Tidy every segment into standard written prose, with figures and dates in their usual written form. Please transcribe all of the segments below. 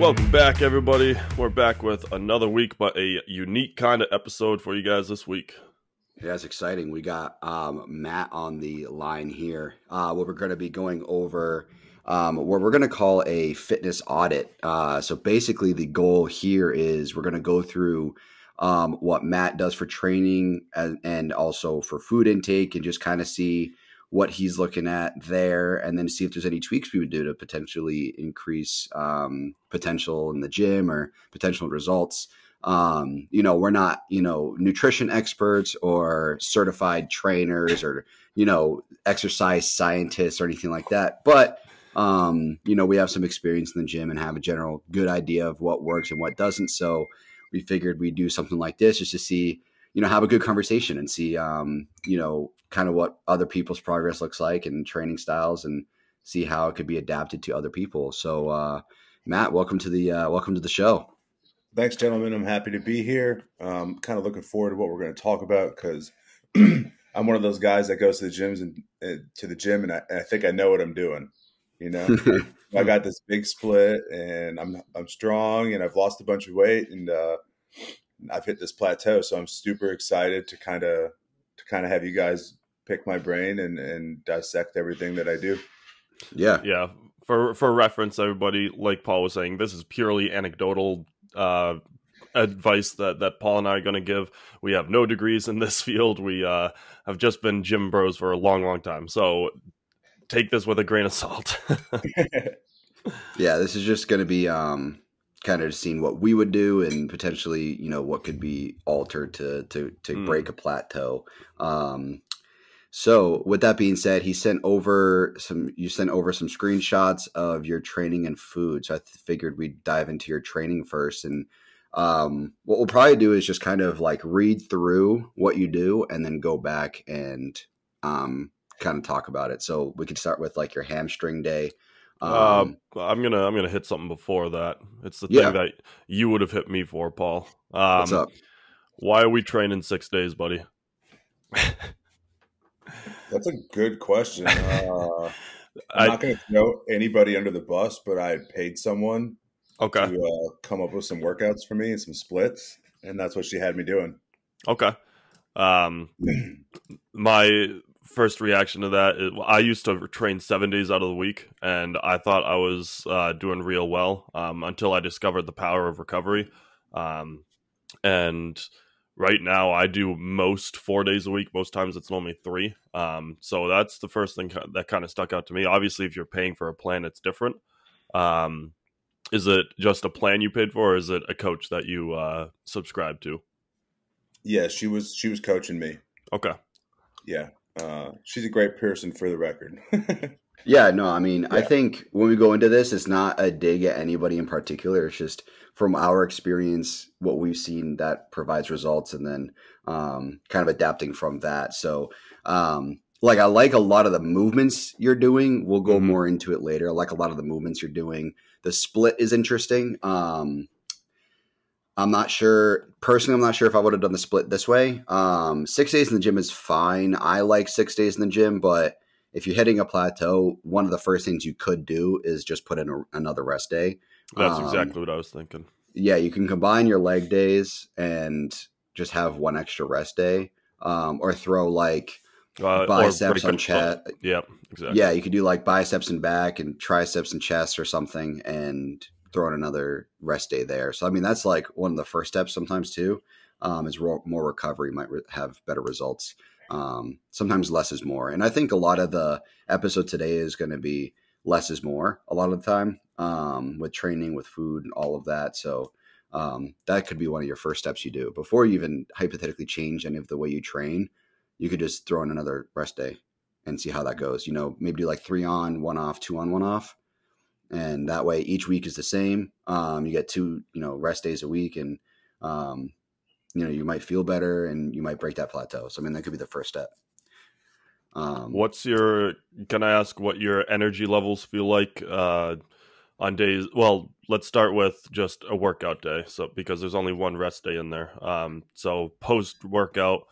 Welcome back, everybody. We're back with another week, but a unique kind of episode for you guys this week. Yeah, that's exciting. We got Matt on the line here. What we're going to be going over what we're going to call a fitness audit. So basically the goal here is we're going to go through what Matt does for training and also for food intake and just kind of see what he's looking at there and then see if there's any tweaks we would do to potentially increase potential in the gym or potential results. We're not, nutrition experts or certified trainers or, exercise scientists or anything like that. But, we have some experience in the gym and have a general good idea of what works and what doesn't. So we figured we'd do something like this just to see, have a good conversation and see, kind of what other people's progress looks like and training styles and see how it could be adapted to other people. So, Matt, welcome to the show. Thanks, gentlemen. I'm happy to be here. Kind of looking forward to what we're going to talk about because I'm one of those guys that goes to the gyms and I think I know what I'm doing. I got this big split and I'm strong and I've lost a bunch of weight and I've hit this plateau. So I'm super excited to kind of have you guys pick my brain and dissect everything that I do. Yeah. Yeah. For reference, everybody, like Paul was saying, this is purely anecdotal advice that Paul and I are going to give. We have no degrees in this field. We have just been gym bros for a long, long time. So take this with a grain of salt. Yeah, this is just going to be kind of seeing what we would do and potentially, what could be altered to break a plateau. So with that being said, you sent over some screenshots of your training and food. So I figured we'd dive into your training first. And what we'll probably do is just kind of like read through what you do and then go back and kind of talk about it. So we could start with like your hamstring day. I'm gonna hit something before that. It's the thing that you would have hit me for, Paul. What's up? Why are we training 6 days, buddy? That's a good question. I'm not going to throw anybody under the bus, but I paid someone to come up with some workouts for me and some splits, and that's what she had me doing. Okay. My first reaction to that is I used to train 7 days out of the week, and I thought I was doing real well until I discovered the power of recovery. And right now I do most 4 days a week. Most times it's only 3. So that's the first thing that kind of stuck out to me. Obviously, if you're paying for a plan, it's different. Is it just a plan you paid for, or is it a coach that you subscribe to? Yeah, she was coaching me. Okay. Yeah. She's a great person for the record. Yeah, no, I mean, I think when we go into this, it's not a dig at anybody in particular. It's just from our experience, what we've seen that provides results and then kind of adapting from that. So I like a lot of the movements you're doing. We'll go more into it later. I like a lot of the movements you're doing. The split is interesting. I'm not sure. Personally, I'm not sure if I would have done the split this way. 6 days in the gym is fine. I like 6 days in the gym, but if you're hitting a plateau, one of the first things you could do is just put in another rest day. That's exactly what I was thinking. Yeah, you can combine your leg days and just have one extra rest day, or throw like biceps on chest. Yeah, exactly. Yeah, you could do like biceps and back and triceps and chest or something and throw in another rest day there. So, I mean, that's like one of the first steps sometimes too, is more recovery might have better results. Sometimes less is more. And I think a lot of the episode today is going to be less is more a lot of the time, with training, with food and all of that. So, that could be one of your first steps you do before you even hypothetically change any of the way you train. You could just throw in another rest day and see how that goes. Maybe do like 3 on, 1 off, 2 on, 1 off. And that way each week is the same. You get 2, rest days a week and, you might feel better and you might break that plateau. So, I mean, that could be the first step. Can I ask what your energy levels feel like on days? Well, let's start with just a workout day. So, because there's only one rest day in there. So post workout,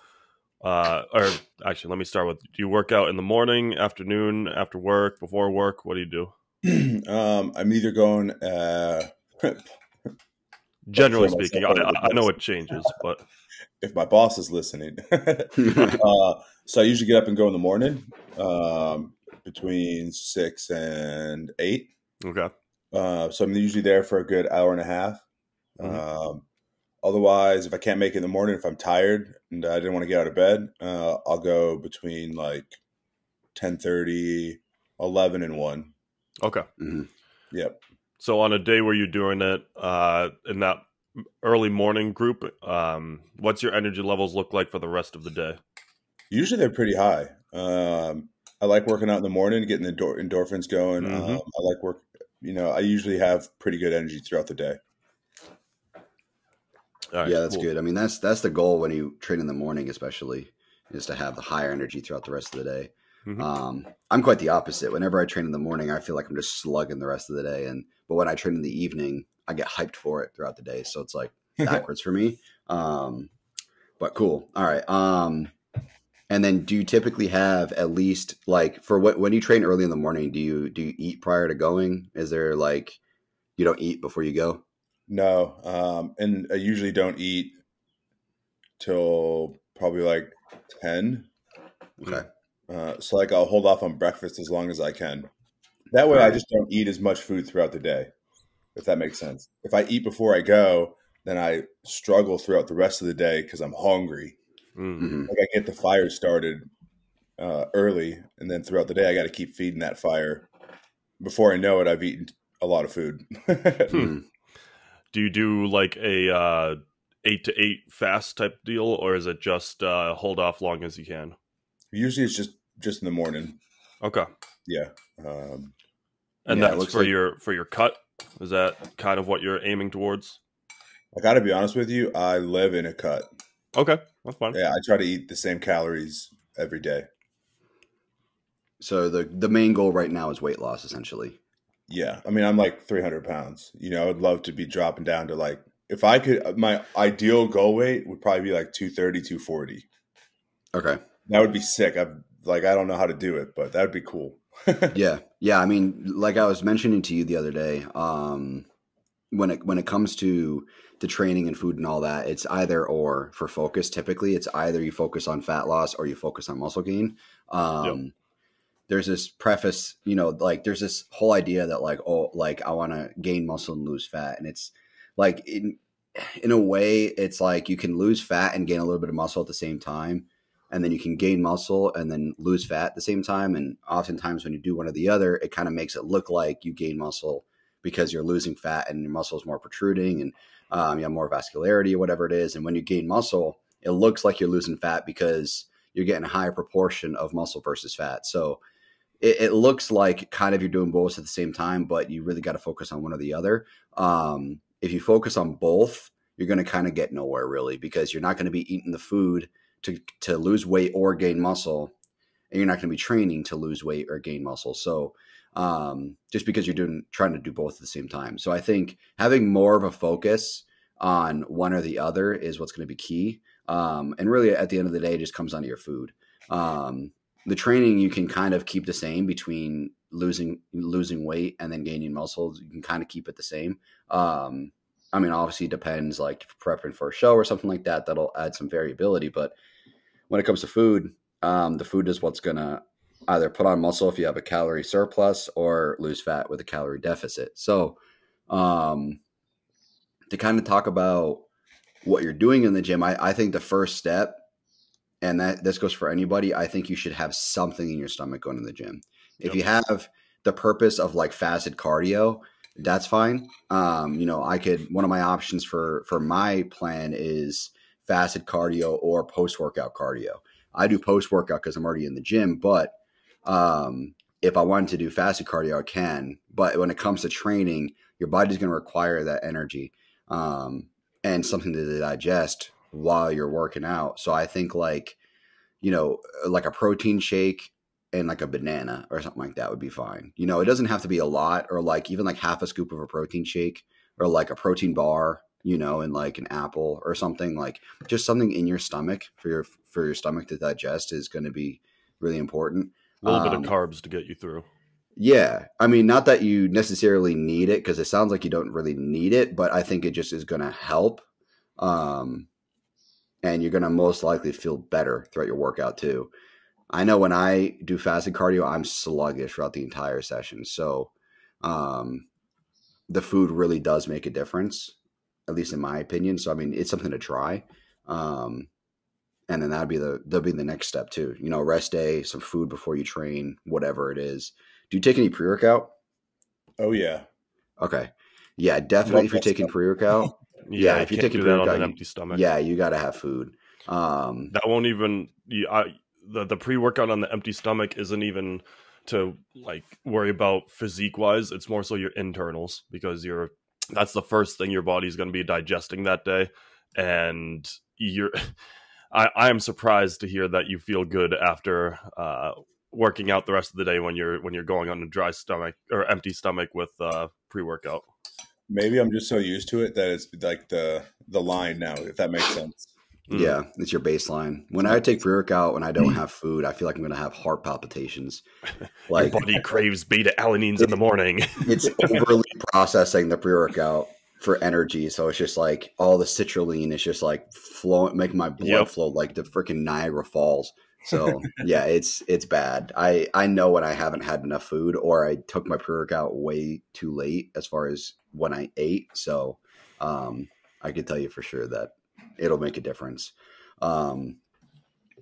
or actually, let me start with, do you work out in the morning, afternoon, after work, before work? What do you do? I'm either going Generally throw speaking, myself under the I know bus. it changes, but If my boss is listening. So I usually get up and go in the morning, between 6 and 8. okay. So I'm usually there for a good hour and a half. Mhm. Otherwise, if I can't make it in the morning, if I'm tired and I didn't want to get out of bed, I'll go between like 10:30, 11, and 1. Okay. Mm-hmm. Yep. So on a day where you're doing it in that early morning group, what's your energy levels look like for the rest of the day? Usually they're pretty high. I like working out in the morning, getting the endorphins going. Mhm. I like work. I usually have pretty good energy throughout the day. All right, Yeah, that's cool. good. I mean, that's the goal when you train in the morning, especially, is to have the higher energy throughout the rest of the day. Mhm. I'm quite the opposite. Whenever I train in the morning, I feel like I'm just slugging the rest of the day, but when I train in the evening, I get hyped for it throughout the day. So it's like backwards for me. But cool. All right. And then do you typically have at least like when you train early in the morning, do you eat prior to going? Is there like you don't eat before you go? No, and I usually don't eat till probably like 10. Okay. So like I'll hold off on breakfast as long as I can. That All way I right. just don't eat as much food throughout the day, if that makes sense. If I eat before I go, then I struggle throughout the rest of the day because I'm hungry. Mm. Mm-hmm. Like I get the fire started early, and then throughout the day I got to keep feeding that fire. Before I know it, I've eaten a lot of food. Hmm. Mm-hmm. Do you do like a 8 to 8 fast type deal, or is it just hold off long as you can? Usually it's just in the morning. Okay. Yeah. Um, And Yeah, it that's looks like for your cut. Is that kind of what you're aiming towards? I got to be honest with you. I live in a cut. Okay, that's fine. Yeah, I try to eat the same calories every day. so. The main goal right now is weight loss, essentially. Yeah, I mean, I'm like 300 pounds. I would love to be dropping down to like, if I could, my ideal goal weight would probably be like 230, 240. Okay. That would be sick. I don't know how to do it, but that would be cool. Yeah. Yeah. I mean, like I was mentioning to you the other day, when it comes to the training and food and all that, it's either or for focus. Typically, it's either you focus on fat loss or you focus on muscle gain. Yep. There's this preface, like there's this whole idea that like, oh, like I want to gain muscle and lose fat, and it's like in a way, it's like you can lose fat and gain a little bit of muscle at the same time. And then you can gain muscle and then lose fat at the same time. And oftentimes when you do one or the other, it kind of makes it look like you gain muscle because you're losing fat and your muscle is more protruding and you have more vascularity or whatever it is. And when you gain muscle, it looks like you're losing fat because you're getting a higher proportion of muscle versus fat. So it looks like kind of you're doing both at the same time, but you really got to focus on one or the other. If you focus on both, you're going to kind of get nowhere really because you're not going to be eating the food to lose weight or gain muscle, and you're not going to be training to lose weight or gain muscle. So just because you're trying to do both at the same time. So I think having more of a focus on one or the other is what's going to be key. And really at the end of the day, it just comes down to your food. The training you can kind of keep the same between losing weight and then gaining muscles. You can kind of keep it the same. I mean, obviously it depends, like if you're prepping for a show or something like that, that'll add some variability. But when it comes to food, the food is what's going to either put on muscle if you have a calorie surplus or lose fat with a calorie deficit. So to kind of talk about what you're doing in the gym, I think the first step, and this goes for anybody, I think you should have something in your stomach going to the gym. If Yep. you have the purpose of like fasted cardio, that's fine. One of my options for my plan is fasted cardio or post workout cardio. I do post workout because I'm already in the gym, but if I wanted to do fasted cardio, I can. But when it comes to training, your body's going to require that energy and something to digest while you're working out. So I think like a protein shake and like a banana or something like that would be fine. It doesn't have to be a lot, or like even like half a scoop of a protein shake or like a protein bar, and like an apple or something, like just something in your stomach for your stomach to digest is going to be really important. A little bit of carbs to get you through. Yeah. I mean, not that you necessarily need it because it sounds like you don't really need it, but I think it just is going to help. Um, and you're going to most likely feel better throughout your workout too. I know when I do fasted cardio, I'm sluggish throughout the entire session. So, um, the food really does make a difference, at least in my opinion. So, I mean, it's something to try. Um, and then that'll be the next step too. You know, rest day, some food before you train, whatever it is. Do you take any pre-workout? Oh yeah, Okay. Yeah, definitely love if you're that taking stuff. pre-workout. Yeah, Yeah, you if you're can't taking do that on pre-workout, an empty stomach. yeah, you got to have food. That won't even the pre-workout on the empty stomach isn't even to like worry about physique wise. It's more so your internals, because that's the first thing your body's going to be digesting that day. And you're I am surprised to hear that you feel good after working out the rest of the day when you're going on a dry stomach or empty stomach with pre-workout. Maybe I'm just so used to it that it's like the line now, if that makes sense. Mm. Yeah, it's your baseline. When I Yeah. take pre-workout when I don't have food, I feel like I'm going to have heart palpitations. Your Like body craves beta alanines in the morning. it's overly processing the pre-workout for energy. So it's just like all the citrulline is just like flowing, making my blood Yep. flow like the freaking Niagara Falls. So yeah, it's bad. I know when I haven't had enough food or I took my pre-workout way too late as far as when I ate. So I can tell you for sure that it'll make a difference. Um,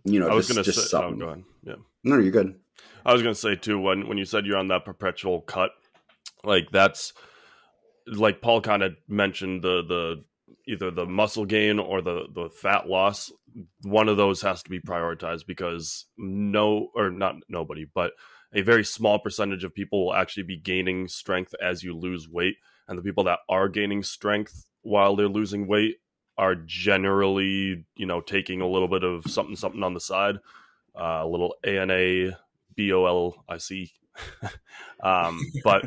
you know, I was gonna say, just oh, go something. ahead. Yeah, No, you're good. I was gonna say too, when you said you're on that perpetual cut, like that's like Paul kind of mentioned the either the muscle gain or the fat loss. One of those has to be prioritized, because not nobody, but a very small percentage of people will actually be gaining strength as you lose weight, and the people that are gaining strength while they're losing weight are generally, taking a little bit of something on the side, a little ANABOLIC. But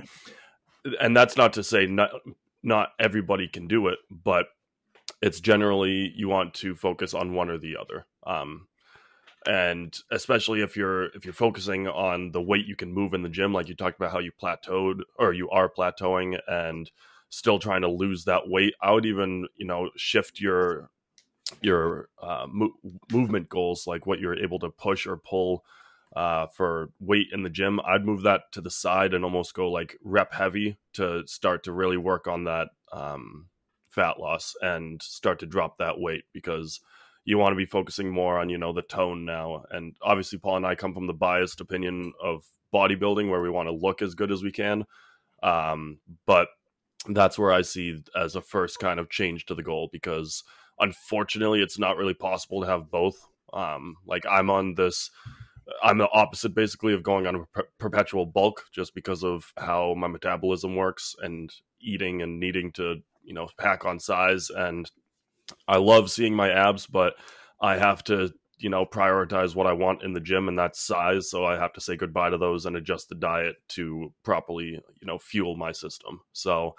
and that's not to say not everybody can do it, but it's generally you want to focus on one or the other. And especially if you're focusing on the weight you can move in the gym, like you talked about how you plateaued or you are plateauing and still trying to lose that weight, I would even shift your movement goals, like what you're able to push or pull for weight in the gym. I'd move that to the side and almost go like rep heavy to start to really work on that fat loss and start to drop that weight, because you want to be focusing more on the tone now. And obviously Paul and I come from the biased opinion of bodybuilding, where we want to look as good as we can, but that's where I see as a first kind of change to the goal, because unfortunately it's not really possible to have both. Like I'm the opposite basically of going on a perpetual bulk, just because of how my metabolism works and eating and needing to pack on size. And I love seeing my abs, but I have to prioritize what I want in the gym, and that's size. So I have to say goodbye to those and adjust the diet to properly fuel my system. So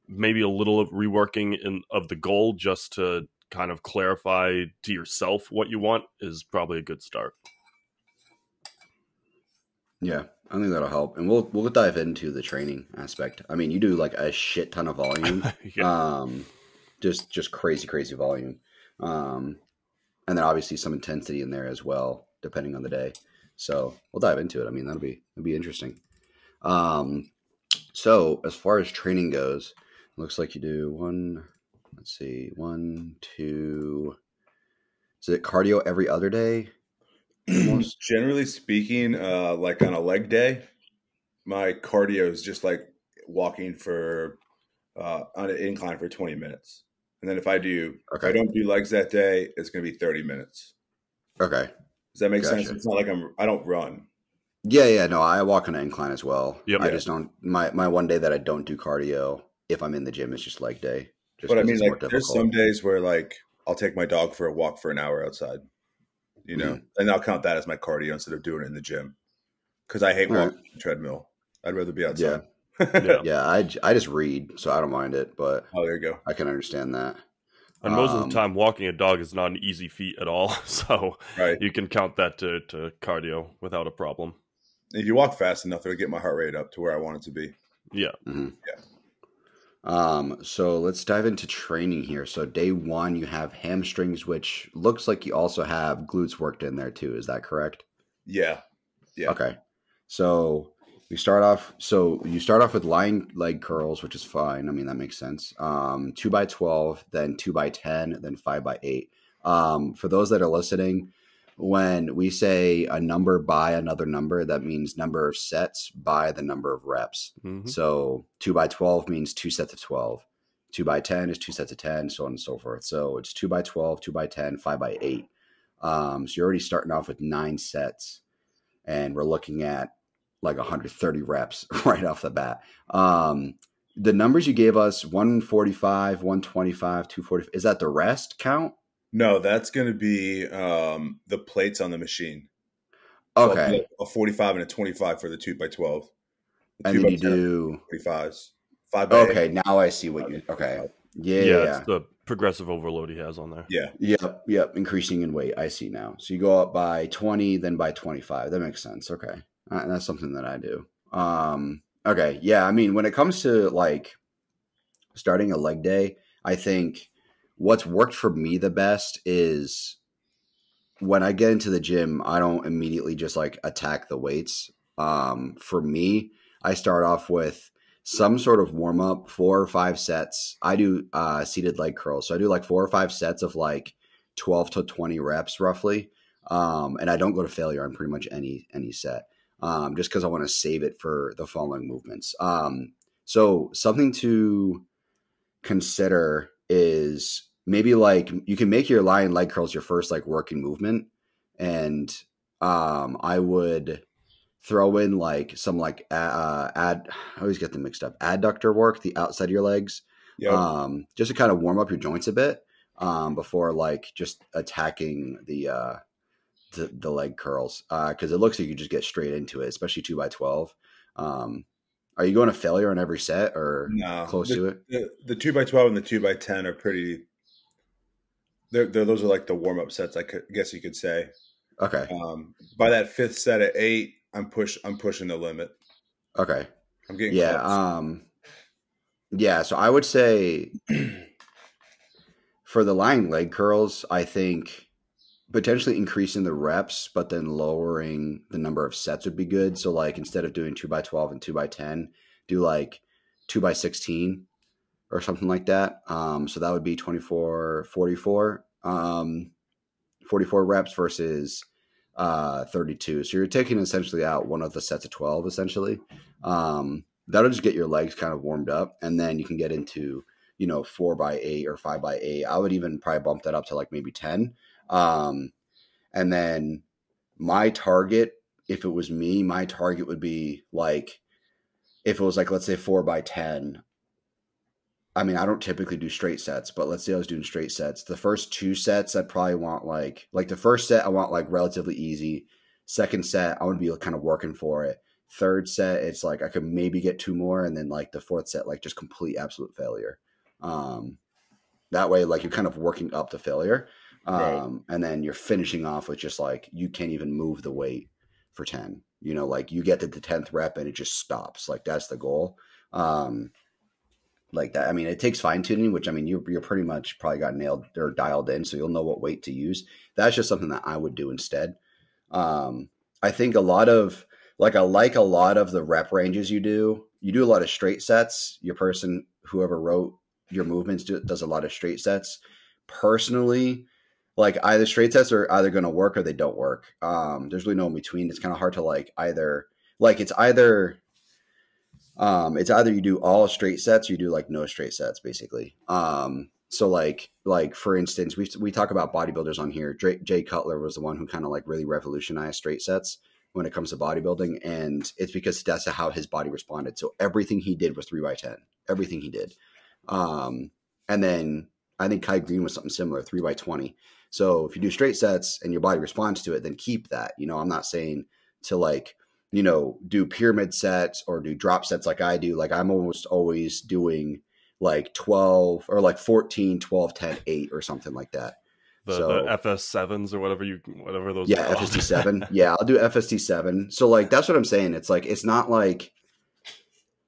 maybe a little of reworking of the goal, just to kind of clarify to yourself what you want, is probably a good start. Yeah, I think that'll help, and we'll dive into the training aspect. I mean, you do like a shit ton of volume, Yeah. just crazy volume, and then obviously some intensity in there as well, depending on the day. So we'll dive into it. I mean, that'll be interesting. Um, so as far as training goes, looks like you do one. Let's see, one, two. Is it cardio every other day? Almost. Generally speaking, like on a leg day, my cardio is just like walking for on an incline for 20 minutes. And then if I Okay. don't do legs that day, it's going to be 30 minutes. Okay. Does that make sense? Gotcha. It's not like I don't run. Yeah. No, I walk on an incline as well. Yep. I Yeah. just don't. My one day that I don't do cardio, if I'm in the gym, is just leg day, just But I because mean, it's more like, there's some difficult. days where like I'll take my dog for a walk for an hour outside, Mhm. and I'll count that as my cardio instead of doing it in the gym because I hate All right. walking on the treadmill. I'd rather be outside. Yeah. Yeah. Yeah. I just read, so I don't mind it, but Oh, there you go. I can understand that. And most of the Um, time, walking a dog is not an easy feat at all. So Right. you can count that to cardio without a problem. If you walk fast enough, it'll get my heart rate up to where I want it to be. Yeah. Mm-hmm. Yeah. So let's dive into training here. So day one, you have hamstrings, which looks like you also have glutes worked in there too. Is that correct? Yeah. Yeah. Okay. So you start off with lying leg curls, which is fine. I mean, that makes sense. 2x12, then 2x10, then 5x8. For those that are listening, when we say a number by another number, that means number of sets by the number of reps. Mm-hmm. So 2x12 means 2 sets of 12. 2x10 is 2 sets of 10, so on and so forth. So it's 2x12, 2x10, 5x8. So you're already starting off with 9 sets, and we're looking at like 130 reps right off the bat. The numbers you gave us, 145, 125, 240, is that the rest count? No, that's going to be the plates on the machine. So Okay. a 45 and a 25 for the 2x12. And then you do 45s. 5x8. Okay, now I see what you. Okay. Yeah, it's the progressive overload he has on there. Yeah. Yep. Increasing in weight. I see now. So you go up by 20, then by 25. That makes sense. Okay. That's something that I do. Okay. Yeah. I mean, when it comes to like starting a leg day, I think what's worked for me the best is when I get into the gym, I don't immediately just like attack the weights. For me, I start off with some sort of warm up, 4 or 5 sets. I do seated leg curls. So I do like 4 or 5 sets of like 12 to 20 reps roughly. And I don't go to failure on pretty much any set. Just because I want to save it for the following movements. So something to consider is maybe like you can make your lying leg curls your first like working movement. And I would throw in like some like I always get them mixed up. Adductor work, the outside of your legs, just to kind of warm up your joints a bit before like just attacking the leg curls because it looks like you just get straight into it, especially 2x12. Are you going to failure on every set or close to it? The 2x12 and the 2x10 are pretty. Those are like the warm up sets, I guess you could say. Okay. By that 5th set at 8, I'm pushing the limit. Okay. I'm getting close. Yeah. So I would say for the lying leg curls, I think potentially increasing the reps, but then lowering the number of sets would be good. So like instead of doing 2x12 and 2x10, do like 2x16 or something like that. So that would be 44 reps versus 32. So you're taking essentially out one of the sets of 12 essentially. That'll just get your legs kind of warmed up, and then you can get into 4x8 or 5x8. I would even probably bump that up to like maybe 10. And then my target, if it was me, my target would be like, if it was like, let's say 4x10. I mean, I don't typically do straight sets, but let's say I was doing straight sets. The first 2 sets, I'd probably want like the first set, I want like relatively easy. Second set, I would be kind of working for it. Third set, it's like I could maybe get 2 more. And then like the 4th set, like just complete absolute failure. That way, like you're kind of working up to failure. Right. And then you're finishing off with just like, you can't even move the weight for 10, like you get to the 10th rep and it just stops. Like that's the goal. Like that. I mean, it takes fine tuning, which I mean, you're pretty much probably got nailed or dialed in. So you'll know what weight to use. That's just something that I would do instead. I think I like a lot of the rep ranges you do a lot of straight sets. Your person, whoever wrote your movements does a lot of straight sets. Personally, like either straight sets are either going to work or they don't work. There's really no in between. It's kind of hard to like either, like it's either you do all straight sets or you do like no straight sets basically. So like for instance, we talk about bodybuilders on here. Jay Cutler was the one who kind of like really revolutionized straight sets when it comes to bodybuilding. And it's because that's how his body responded. So everything he did was 3x10, everything he did. And then I think Kai Green was something similar, 3x20. So if you do straight sets and your body responds to it, then keep that. I'm not saying to like, do pyramid sets or do drop sets like I do. Like I'm almost always doing like 12 or like 14, 12, 10, 8 or something like that. The So FS7s or whatever those are yeah, called. FST7. Yeah, I'll do FST7. So like that's what I'm saying. It's like it's not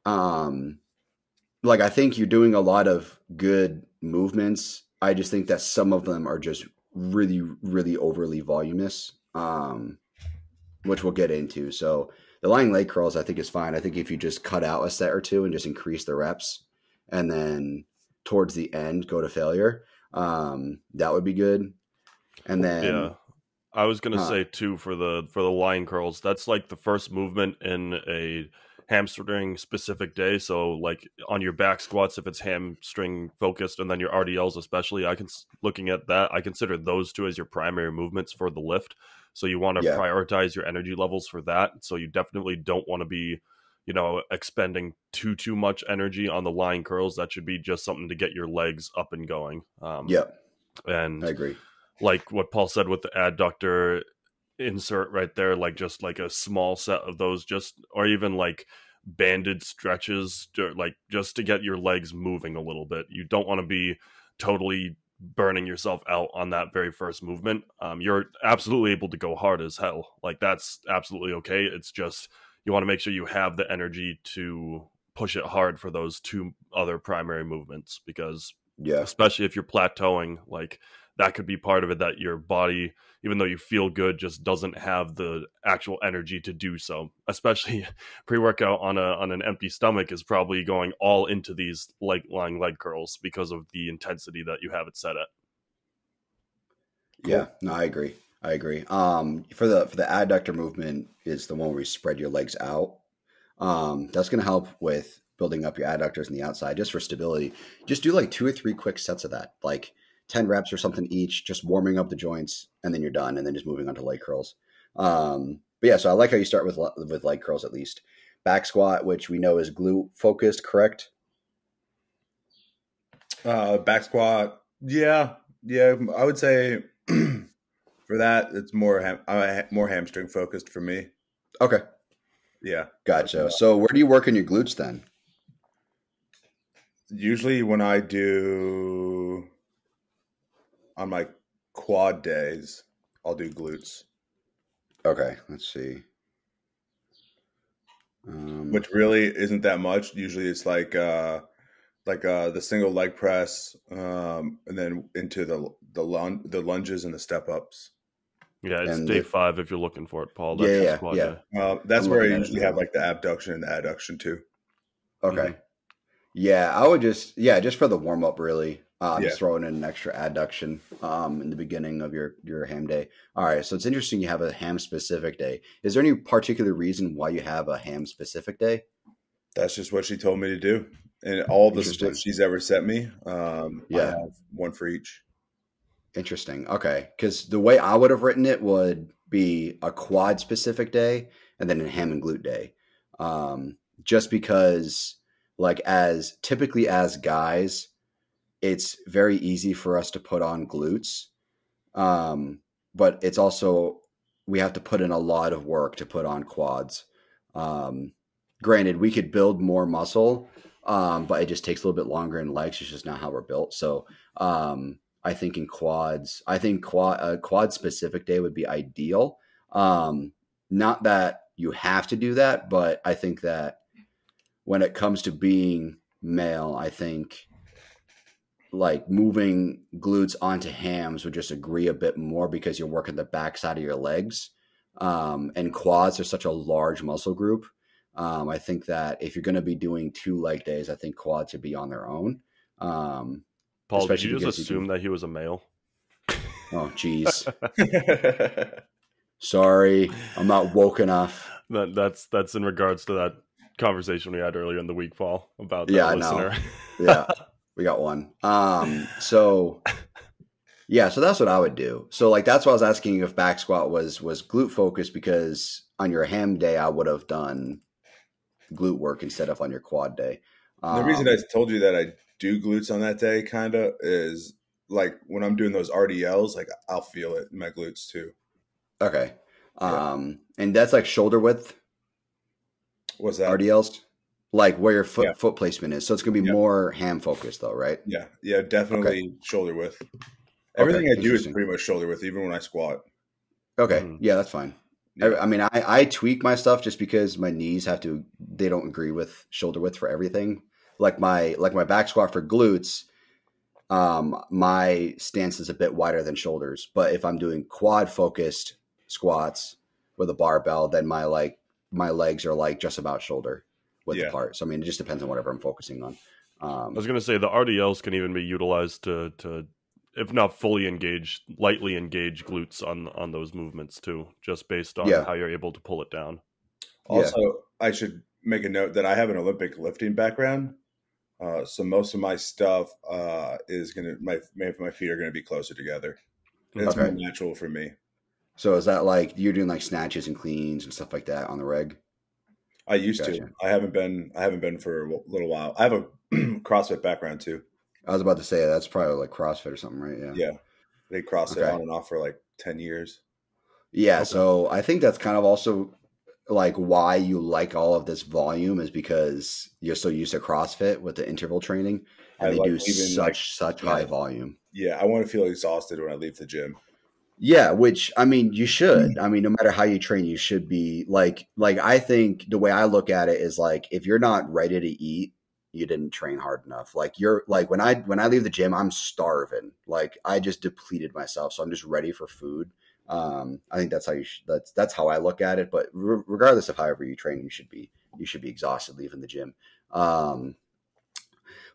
um like I think you're doing a lot of good movements. I just think that some of them are just really, really overly voluminous, which we'll get into. So the lying leg curls, I think, is fine. I think if you just cut out a set or two and just increase the reps, and then towards the end go to failure, that would be good. And Yeah. then, I was gonna uh, say too for the line curls, that's like the first movement in a hamstring specific day. So like on your back squats, if it's hamstring focused, and then your RDLs especially, looking at that, I consider those two as your primary movements for the lift. So you want to yeah, prioritize your energy levels for that. So you definitely don't want to be, expending too much energy on the line curls. That should be just something to get your legs up and going. yeah, I And agree. like what Paul said with the adductor insert right there, like just like a small set of those, just or even like banded stretches, like just to get your legs moving a little bit. You don't want to be totally burning yourself out on that very first movement. You're absolutely able to go hard as hell. Like that's absolutely okay. It's just you want to make sure you have the energy to push it hard for those two other primary movements, because Yeah, especially if you're plateauing, like that could be part of it, that your body, even though you feel good, just doesn't have the actual energy to do so. Especially pre-workout on an empty stomach is probably going all into these lying leg curls because of the intensity that you have it set at. yeah. Cool. No, I agree. I agree. For the adductor movement is the one where you spread your legs out. That's going to help with building up your adductors on the outside just for stability. Just do like 2 or 3 quick sets of that, like 10 reps or something each, just warming up the joints, and then you're done, and then just moving on to leg curls. But yeah, so I like how you start with leg curls at least. Back squat, which we know is glute focused, correct? Back squat. Yeah. Yeah. I would say for that, it's more hamstring focused for me. Okay, Yeah. gotcha. So where do you work in your glutes then? Usually when I do on my quad days, I'll do glutes, Okay, let's see. which really isn't that much. Usually it's like the single leg press, and then into the lunges and the step ups. Yeah, it's and day the, 5 if you're looking for it, Paul. yeah, That's your yeah, squad yeah. day. That's I'm where I looking at it usually have now. like the abduction and the adduction too. Okay. Yeah, I would just for the warm up really. Yeah, Just throwing in an extra adduction in the beginning of your ham day. All right, so it's interesting you have a ham specific day. Is there any particular reason why you have a ham specific day? that's just what she told me to do. And all the splits Interesting. she's ever set me, I Yeah, have one for each. interesting. Okay, because the way I would have written it would be a quad specific day and then a ham and glute day. Just because, like, as typically as guys, it's very easy for us to put on glutes. Um, but it's also we have to put in a lot of work to put on quads. Um, Granted, we could build more muscle, but it just takes a little bit longer in legs. It's just not how we're built. So I think in quads, I think quad specific day would be ideal. Not that you have to do that, but I think that when it comes to being male, I think like moving glutes onto hams would just agree a bit more because you're working the backside of your legs. And quads are such a large muscle group. I think that if you're going to be doing 2 leg days, I think quads should be on their own. Um, Paul, did you Especially just because you assume can. that he was a male? Oh, geez. Sorry, I'm not woke enough. That's in regards to that conversation we had earlier in the week, Paul, about that Yeah, no. listener. Yeah, we got one. So yeah, so that's what I would do. So like that's why I was asking if back squat was glute focused because on your ham day I would have done glute work instead of on your quad day. The reason I Um, told you that I do glutes on that day, kind of, is like when I'm doing those RDLs, like I'll feel it in my glutes too. okay. Yeah. And that's like shoulder width What's that? RDLs, like where your Yeah. foot placement is. So it's gonna be Yeah. more ham focused though, right? Yeah. Yeah. Okay. Definitely shoulder width. Okay, Everything I do is interesting. pretty much shoulder width, even when I squat. Okay, Mhm. yeah, that's fine. Yeah. I mean, I tweak my stuff just because my knees they don't agree with shoulder width for everything. Like my back squat for glutes, my stance is a bit wider than shoulders. But if I'm doing quad focused squats with a barbell, then my legs are like just about shoulder width Yeah. apart. So I mean, it just depends on whatever I'm focusing on. I was going to say the RDLs can even be utilized to, if not fully engage, lightly engage glutes on those movements too, just based on Yeah, how you're able to pull it down. yeah. Also, I should make a note that I have an Olympic lifting background. So most of my stuff is gonna my feet are gonna be closer together. It's more Okay. natural for me. So is that like you're doing like snatches and cleans and stuff like that on the reg? I used to. Gotcha. I haven't been for a little while. I have a CrossFit background too. I was about to say that's probably like CrossFit or something, right? Yeah. Yeah, they CrossFit Okay. on and off for like 10 years. Yeah. Okay. So I think that's kind of also like why you like all of this volume is because you're so used to CrossFit with the interval training, I and they like do leaving like such yeah, high volume. yeah. I want to feel exhausted when I leave the gym. Yeah, which I mean, you should. I mean, no matter how you train, you should be like I think the way I look at it is like if you're not ready to eat, you didn't train hard enough. Like you're like when I leave the gym, I'm starving. Like I just depleted myself, so I'm just ready for food. I think that's how that's how I look at it. But regardless of however you train, you should be exhausted leaving the gym. Um,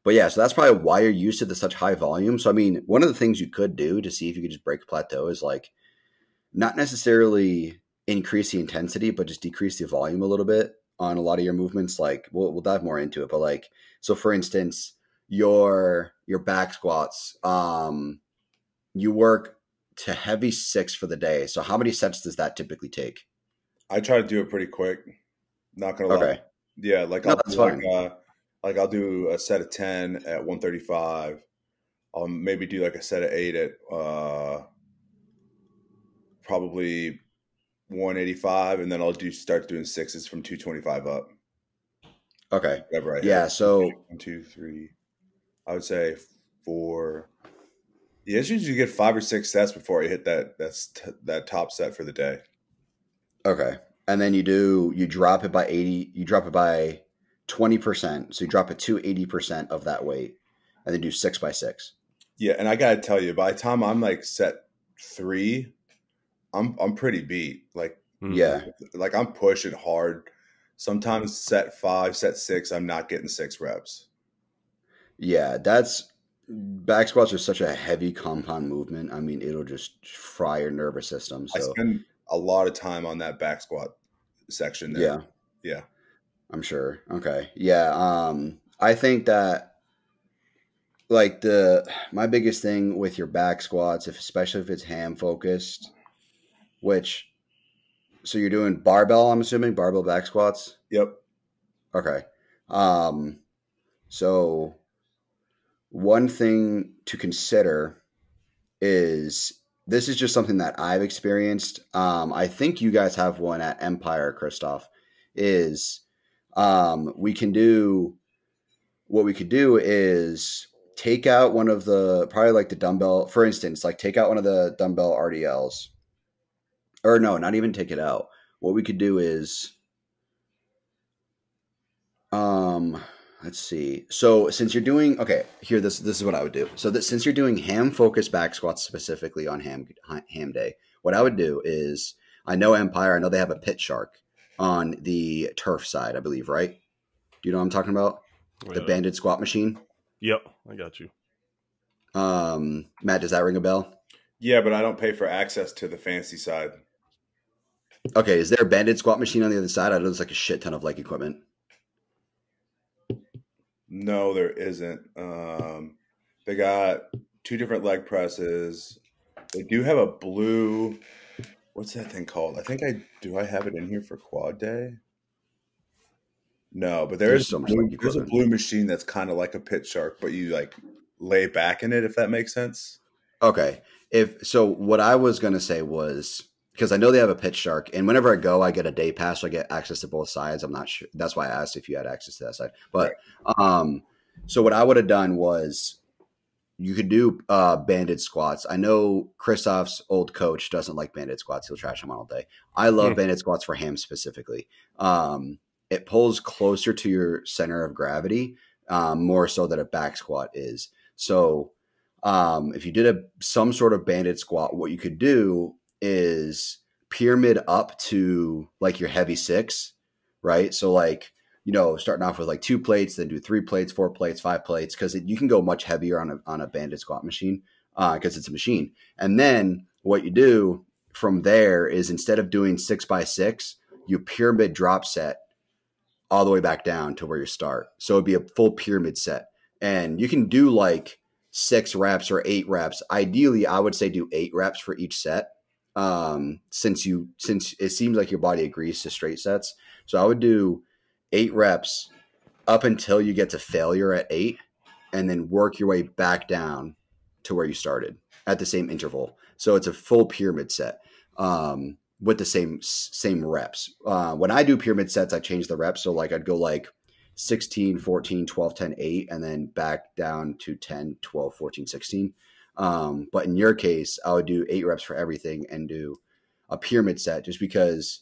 but yeah, so that's probably why you're used to the such high volume. So I mean, one of the things you could do to see if you could just break a plateau is like not necessarily increase the intensity, but just decrease the volume a little bit on a lot of your movements. Like we'll dive more into it, but like so for instance, your back squats, you work to heavy 6 for the day. So how many sets does that typically take? I try to do it pretty quick. Not gonna lie. Okay. Yeah, like No, I'll that's do fine. I'll do a set of 10 at 135. I'll maybe do like a set of 8 at probably 185, and then I'll start doing sixes from 225 up. Okay. Whatever I hit. Yeah, so One, two, three. I would say 4. Yeah, it's usually you get 5 or 6 sets before I hit that top set for the day. okay. And then you drop it by 80, you drop it by 20%. So you drop it to 80% of that weight and then do 6 by 6. Yeah, and I gotta tell you, by the time I'm like set 3, I'm pretty beat. Yeah. Like I'm pushing hard. Sometimes set 5, set 6, I'm not getting 6 reps. Yeah, that's back squats are such a heavy compound movement. I mean, it'll just fry your nervous system. I So, spend a lot of time on that back squat section there. yeah, Yeah. I'm sure. Okay. Yeah, I think that like the my biggest thing with your back squats, if especially if it's ham focused, which so you're doing barbell, I'm assuming barbell back squats. Yep. Okay. Um so one thing to consider is this is just something that I've experienced. I think you guys have one at Empire, Christoph. Is we can do what we could do is take out one of the probably like the dumbbell, for instance, like take out one of the dumbbell RDLs, or no, not even take it out. What we could do is um let's see. So since you're doing okay, here this is what I would do. So that since you're doing ham focused back squats specifically on ham day, what I would do is I know Empire, I know they have a pit shark on the turf side, I believe, right? Do you know what I'm talking about? The Yeah. banded squat machine. Yep, I got you. Matt, does that ring a bell? Yeah, but I don't pay for access to the fancy side. Okay, is there a banded squat machine on the other side? I know there's like a shit ton of like equipment. No, there isn't. They got 2 different leg presses. They do have a blue. What's that thing called? I have it in here for quad day? No, but There's so much like there's a equipment. blue machine that's kind of like a pit shark, but you like lay back in it, if that makes sense. Okay. If so, what I was gonna say was because I know they have a pit shark, and whenever I go, I get a day pass, so I get access to both sides. I'm not sure. That's why I asked if you had access to that side. Right. But so what I would have done was you could do banded squats. I know Christoph's old coach doesn't like banded squats. He'll trash them all day. I love banded squats for hams specifically. It pulls closer to your center of gravity, more so than a back squat is. So if you did some sort of banded squat, what you could do is pyramid up to like your heavy six, right? So like, starting off with like 2 plates, then do 3 plates, 4 plates, 5 plates, because you can go much heavier on a banded squat machine because it's a machine. And then what you do from there is instead of doing 6x6, you pyramid drop set all the way back down to where you start. So it'd be a full pyramid set. And you can do like 6 reps or 8 reps. Ideally, I would say do 8 reps for each set. Since it seems like your body agrees to straight sets. So I would do 8 reps up until you get to failure at 8, and then work your way back down to where you started at the same interval. So it's a full pyramid set with the same reps. When I do pyramid sets, I change the reps. So like I'd go like 16, 14, 12, 10, 8, and then back down to 10, 12, 14, 16. But in your case, I would do 8 reps for everything and do a pyramid set just because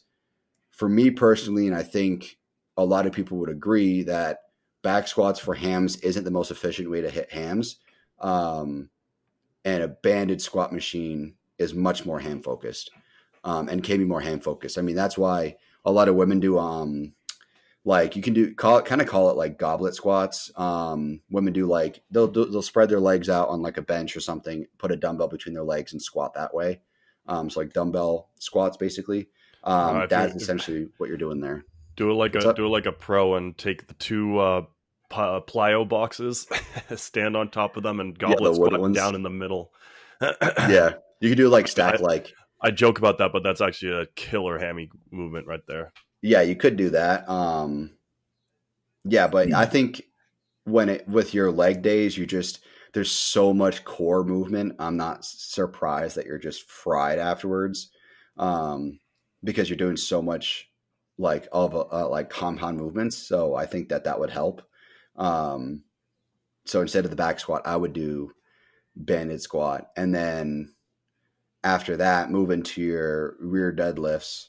for me personally, and I think a lot of people would agree that back squats for hams isn't the most efficient way to hit hams. And a banded squat machine is much more ham focused and can be more ham focused. I mean, that's why a lot of women do like you can call it like goblet squats. Women do like they'll spread their legs out on like a bench or something, put a dumbbell between their legs and squat that way. So like dumbbell squats basically. That's essentially what you're doing there. Do it like a pro and take the 2 plyo boxes, stand on top of them, and goblet squat down in the middle. Yeah, you could do like stack like. I joke about that, but that's actually a killer hammy movement right there. Yeah, you could do that. Yeah, but I think with your leg days, there's so much core movement. I'm not surprised that you're just fried afterwards, because you're doing so much like like compound movements. So I think that would help. So instead of the back squat, I would do banded squat, and then after that, move into your rear deadlifts.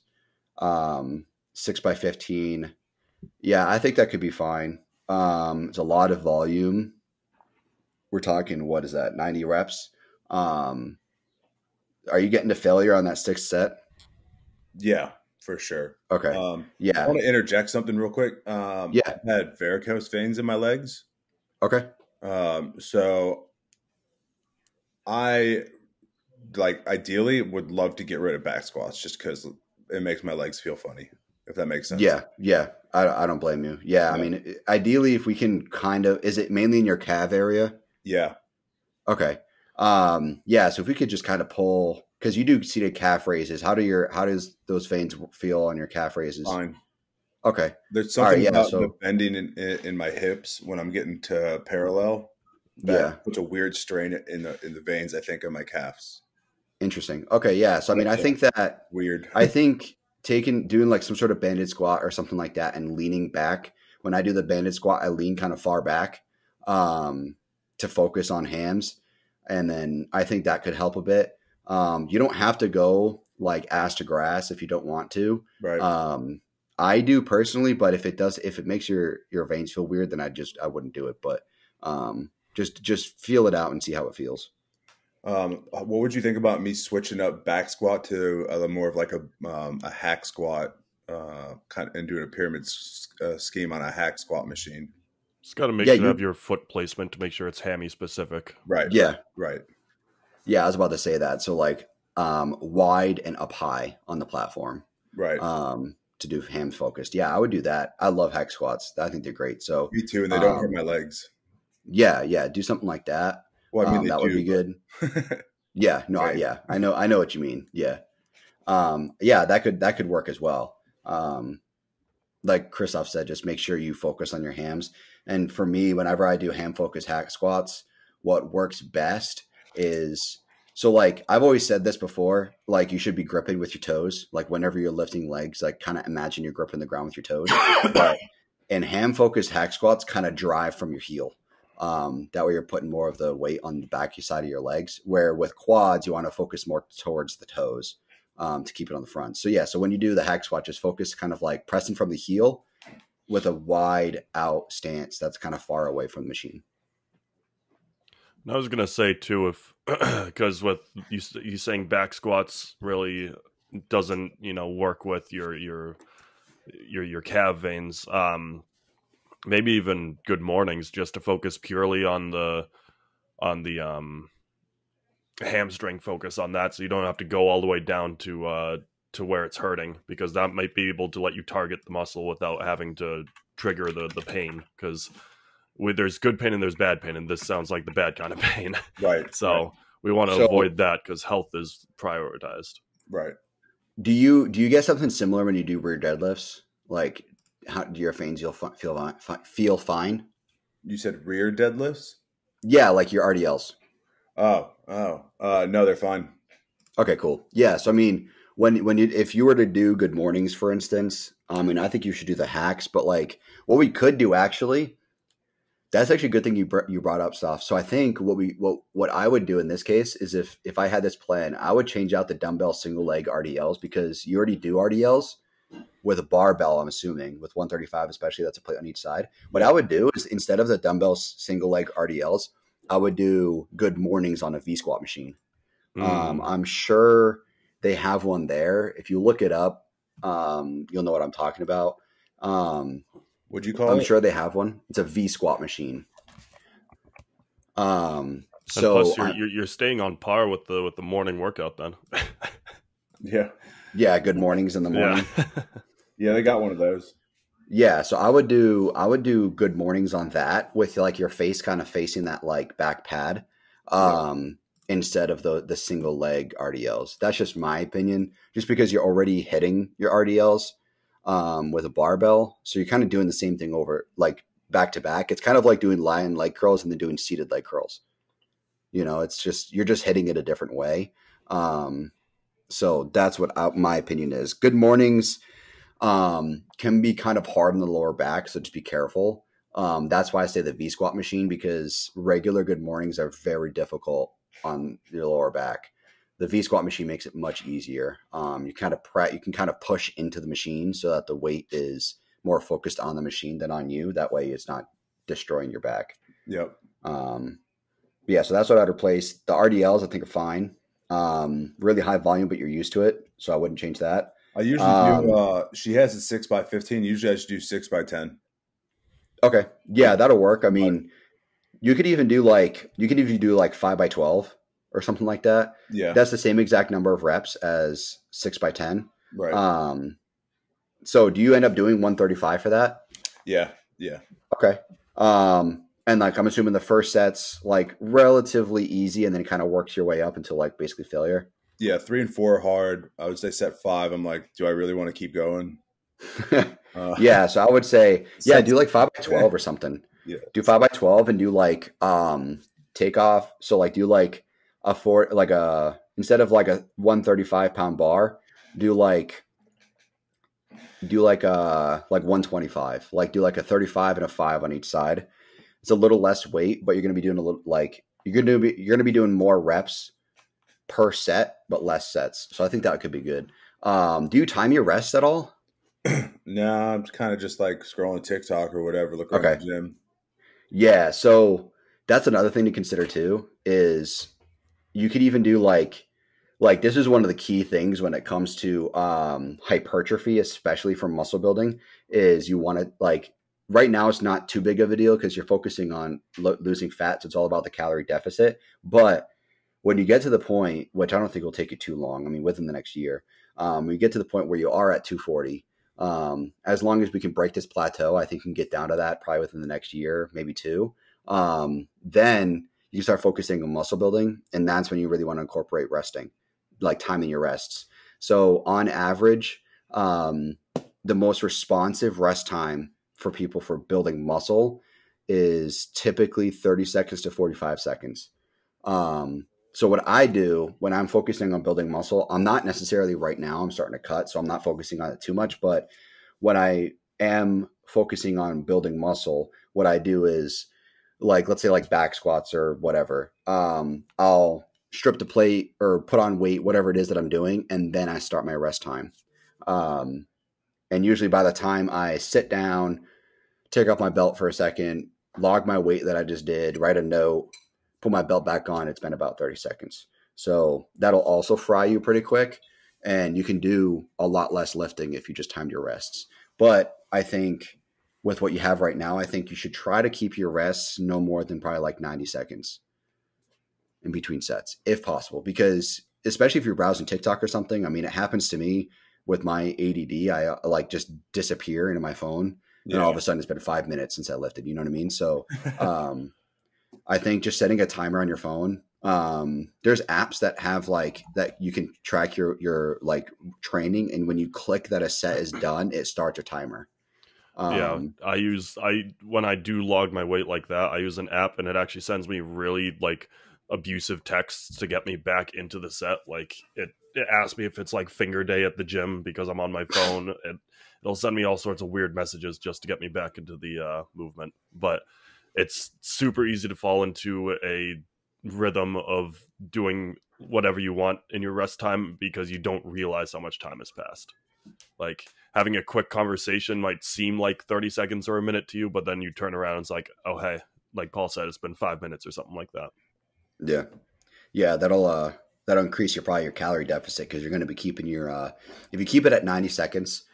6x15. Yeah, I think that could be fine. It's a lot of volume. We're talking, what is that? 90 reps. Are you getting to failure on that 6th set? Yeah, for sure. Okay. Yeah. I want to interject something real quick. Yeah. I've had varicose veins in my legs. Okay. So I ideally would love to get rid of back squats just because it makes my legs feel funny, if that makes sense. Yeah. I don't blame you. Yeah. I mean, ideally, if we can is it mainly in your calf area? Yeah. Okay. Yeah. So if we could just kind of pull, because you do seated calf raises. How does those veins feel on your calf raises? Fine. Okay. There's something about the bending in my hips when I'm getting to parallel. That puts a weird strain in the veins, I think, on my calves. Interesting. Okay. Yeah. So, I mean, I think that weird. I think doing like some sort of banded squat or something like that and leaning back. When I do the banded squat, I lean kind of far back to focus on hams. And then I think that could help a bit. You don't have to go like ass to grass if you don't want to. Right. I do personally, but if it makes your veins feel weird, then I wouldn't do it. But just feel it out and see how it feels. What would you think about me switching up back squat to more of like a hack squat, and doing a pyramid scheme on a hack squat machine? Just got to make sure you have your foot placement to make sure it's hammy specific. Right. Yeah. Right. Yeah, I was about to say that. So like wide and up high on the platform. Right. To do ham focused. Yeah, I would do that. I love hack squats. I think they're great. So me too, and they don't hurt my legs. Yeah. Do something like that. Well, I mean, that would be good. Yeah. No. Right. I know what you mean. Yeah. Yeah. That could work as well. Like Christoph said, just make sure you focus on your hams. And for me, whenever I do ham focused hack squats, what works best is, so like I've always said this before, like you should be gripping with your toes. Like whenever you're lifting legs, like kind of imagine you're gripping the ground with your toes. But in ham focused hack squats, kind of drive from your heel. That way you're putting more of the weight on the back side of your legs, where with quads, you want to focus more towards the toes to keep it on the front. So yeah, so when you do the hack squat, just focus kind of like pressing from the heel with a wide out stance that's kind of far away from the machine. And I was gonna say too, if because with you saying back squats really doesn't work with your calf veins. Maybe even good mornings, just to focus purely on the hamstring, focus on that, so you don't have to go all the way down to where it's hurting, because that might be able to let you target the muscle without having to trigger the pain, because there's good pain and there's bad pain, and this sounds like the bad kind of pain. Right. So right. we want to avoid that because health is prioritized. Right. Do you get something similar when you do rear deadlifts? Like, how do your veins feel fine? You said rear deadlifts? Yeah, like your RDLs. No, they're fine. Okay, cool. Yeah, so I mean, if you were to do good mornings, for instance, I mean, I think you should do the hacks. But like, what we could do actually, that's actually a good thing you brought up, Stoph. So I think what I would do in this case is if I had this plan, I would change out the dumbbell single leg RDLs, because you already do RDLs with a barbell, I'm assuming, with 135, especially, that's a plate on each side. What I would do is, instead of the dumbbell single leg RDLs, I would do good mornings on a V squat machine. I'm sure they have one there. If you look it up, you'll know what I'm talking about. What'd you call it? I'm sure they have one. It's a V squat machine. And plus you're staying on par with the morning workout then. Yeah, good mornings in the morning. Yeah, they got one of those. Yeah, so I would do good mornings on that with like your face kind of facing that like back pad, instead of the single leg RDLs. That's just my opinion, just because you're already hitting your RDLs with a barbell, so you're kind of doing the same thing over like back to back. It's kind of like doing lion leg curls and then doing seated leg curls. It's just you're just hitting it a different way. So that's what my opinion is. Good mornings can be kind of hard on the lower back, so just be careful. That's why I say the V squat machine, because regular good mornings are very difficult on your lower back. The V squat machine makes it much easier. You can kind of push into the machine so that the weight is more focused on the machine than on you. That way it's not destroying your back. Yep. Yeah, so that's what I'd replace. The RDLs I think are fine. Really high volume, but you're used to it, so I wouldn't change that. I usually do. She has a 6x15. Usually, I should do 6x10. Okay, yeah, that'll work. I mean, you could even do like 5x12 or something like that. Yeah, that's the same exact number of reps as 6x10. Right. So do you end up doing 135 for that? Yeah. Okay. And like I'm assuming the first set's like relatively easy, and then it kind of works your way up until like basically failure. Yeah, 3 and 4 are hard. I would say set 5. I'm like, do I really want to keep going? Yeah, so I would say, do like 5x12 or something. Yeah, do 5x12 and do like takeoff. So like do like instead of like a 135-pound bar, do like 125. Like do like a 35 and a 5 on each side. It's a little less weight, but you're going to be doing a little like you're going to be doing more reps per set, but less sets. So I think that could be good. Do you time your rests at all? No, I'm kind of just like scrolling TikTok or whatever, looking at the gym. Yeah, so that's another thing to consider too, is you could even do like this is one of the key things when it comes to hypertrophy, especially for muscle building, is you want to like right now it's not too big of a deal because you're focusing on losing fat, so it's all about the calorie deficit. But when you get to the point, which I don't think will take you too long, I mean, within the next year, when you get to the point where you are at 240, as long as we can break this plateau, I think we can get down to that probably within the next year, maybe 2. Then you start focusing on muscle building, and that's when you really want to incorporate resting, like timing your rests. So on average, the most responsive rest time for people for building muscle is typically 30 seconds to 45 seconds. So what I do when I'm focusing on building muscle, I'm not necessarily right now, I'm starting to cut, so I'm not focusing on it too much. But when I am focusing on building muscle, what I do is like let's say like back squats or whatever, I'll strip the plate or put on weight, whatever it is that I'm doing, and then I start my rest time. Um, and usually by the time I sit down, take off my belt for a second, log my weight that I just did, write a note, put my belt back on, it's been about 30 seconds. So that'll also fry you pretty quick. And you can do a lot less lifting if you just timed your rests. But I think with what you have right now, I think you should try to keep your rests no more than probably like 90 seconds in between sets, if possible. Because especially if you're browsing TikTok or something, I mean, it happens to me with my ADD. I like just disappear into my phone, and all of a sudden it's been 5 minutes since I lifted. You know what I mean? So I think just setting a timer on your phone. There's apps that have like that you can track your like training, and when you click that a set is done, it starts a timer. Yeah, when I do log my weight like that, I use an app, and it actually sends me really like abusive texts to get me back into the set. Like it asks me if it's like finger day at the gym because I'm on my phone. It'll send me all sorts of weird messages just to get me back into the movement. But it's super easy to fall into a rhythm of doing whatever you want in your rest time because you don't realize how much time has passed. Like having a quick conversation might seem like 30 seconds or a minute to you, but then you turn around and it's like, oh, hey, like Paul said, it's been 5 minutes or something like that. Yeah. Yeah. That'll increase probably your calorie deficit because you're going to be keeping your, if you keep it at 90 seconds,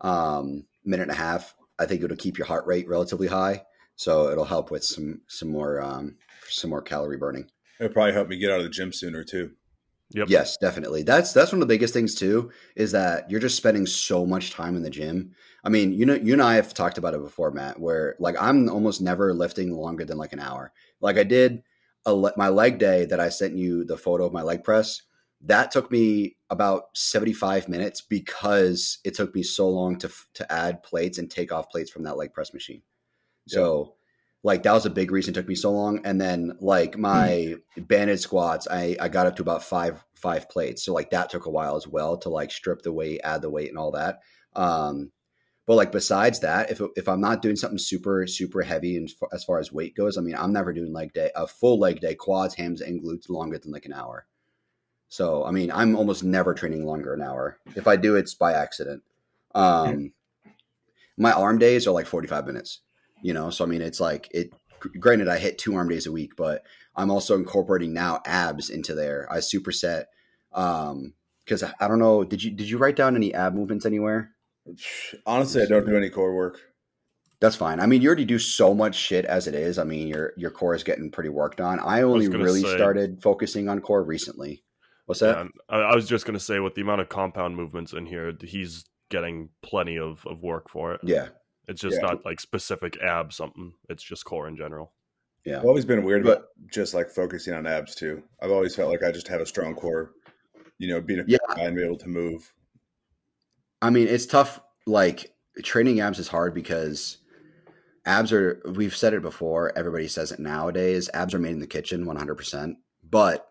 minute and a half, I think it'll keep your heart rate relatively high. So it'll help with some more calorie burning. It'll probably help me get out of the gym sooner too. Yep. Yes, definitely. That's one of the biggest things too, is that you're just spending so much time in the gym. I mean, you and I have talked about it before, Matt, where like I'm almost never lifting longer than like an hour. Like I did my leg day that I sent you the photo of my leg press. That took me about 75 minutes because it took me so long to add plates and take off plates from that leg press machine. So like that was a big reason it took me so long. And then like my banded squats, I got up to about five plates. So like that took a while as well to like strip the weight, add the weight and all that. But like besides that, if I'm not doing something super, super heavy and as far as weight goes, I mean, I'm never doing a full leg day, quads, hams, and glutes longer than like an hour. So, I mean, I'm almost never training longer an hour. If I do, it's by accident. My arm days are like 45 minutes. So I mean, it's like granted I hit 2 arm days a week, but I'm also incorporating now abs into there. I superset, cause I don't know. Did you write down any ab movements anywhere? Honestly, I don't do any core work. That's fine. I mean, you already do so much shit as it is. I mean, your core is getting pretty worked on. I only really started focusing on core recently. What's that? Yeah, I was just going to say with the amount of compound movements in here, he's getting plenty of work for it. Yeah. It's just not like specific abs something. It's just core in general. Yeah. I've always been weird about just like focusing on abs too. I've always felt like I just have a strong core, being a guy and be able to move. I mean, it's tough. Like training abs is hard because we've said it before. Everybody says it nowadays. Abs are made in the kitchen 100%. But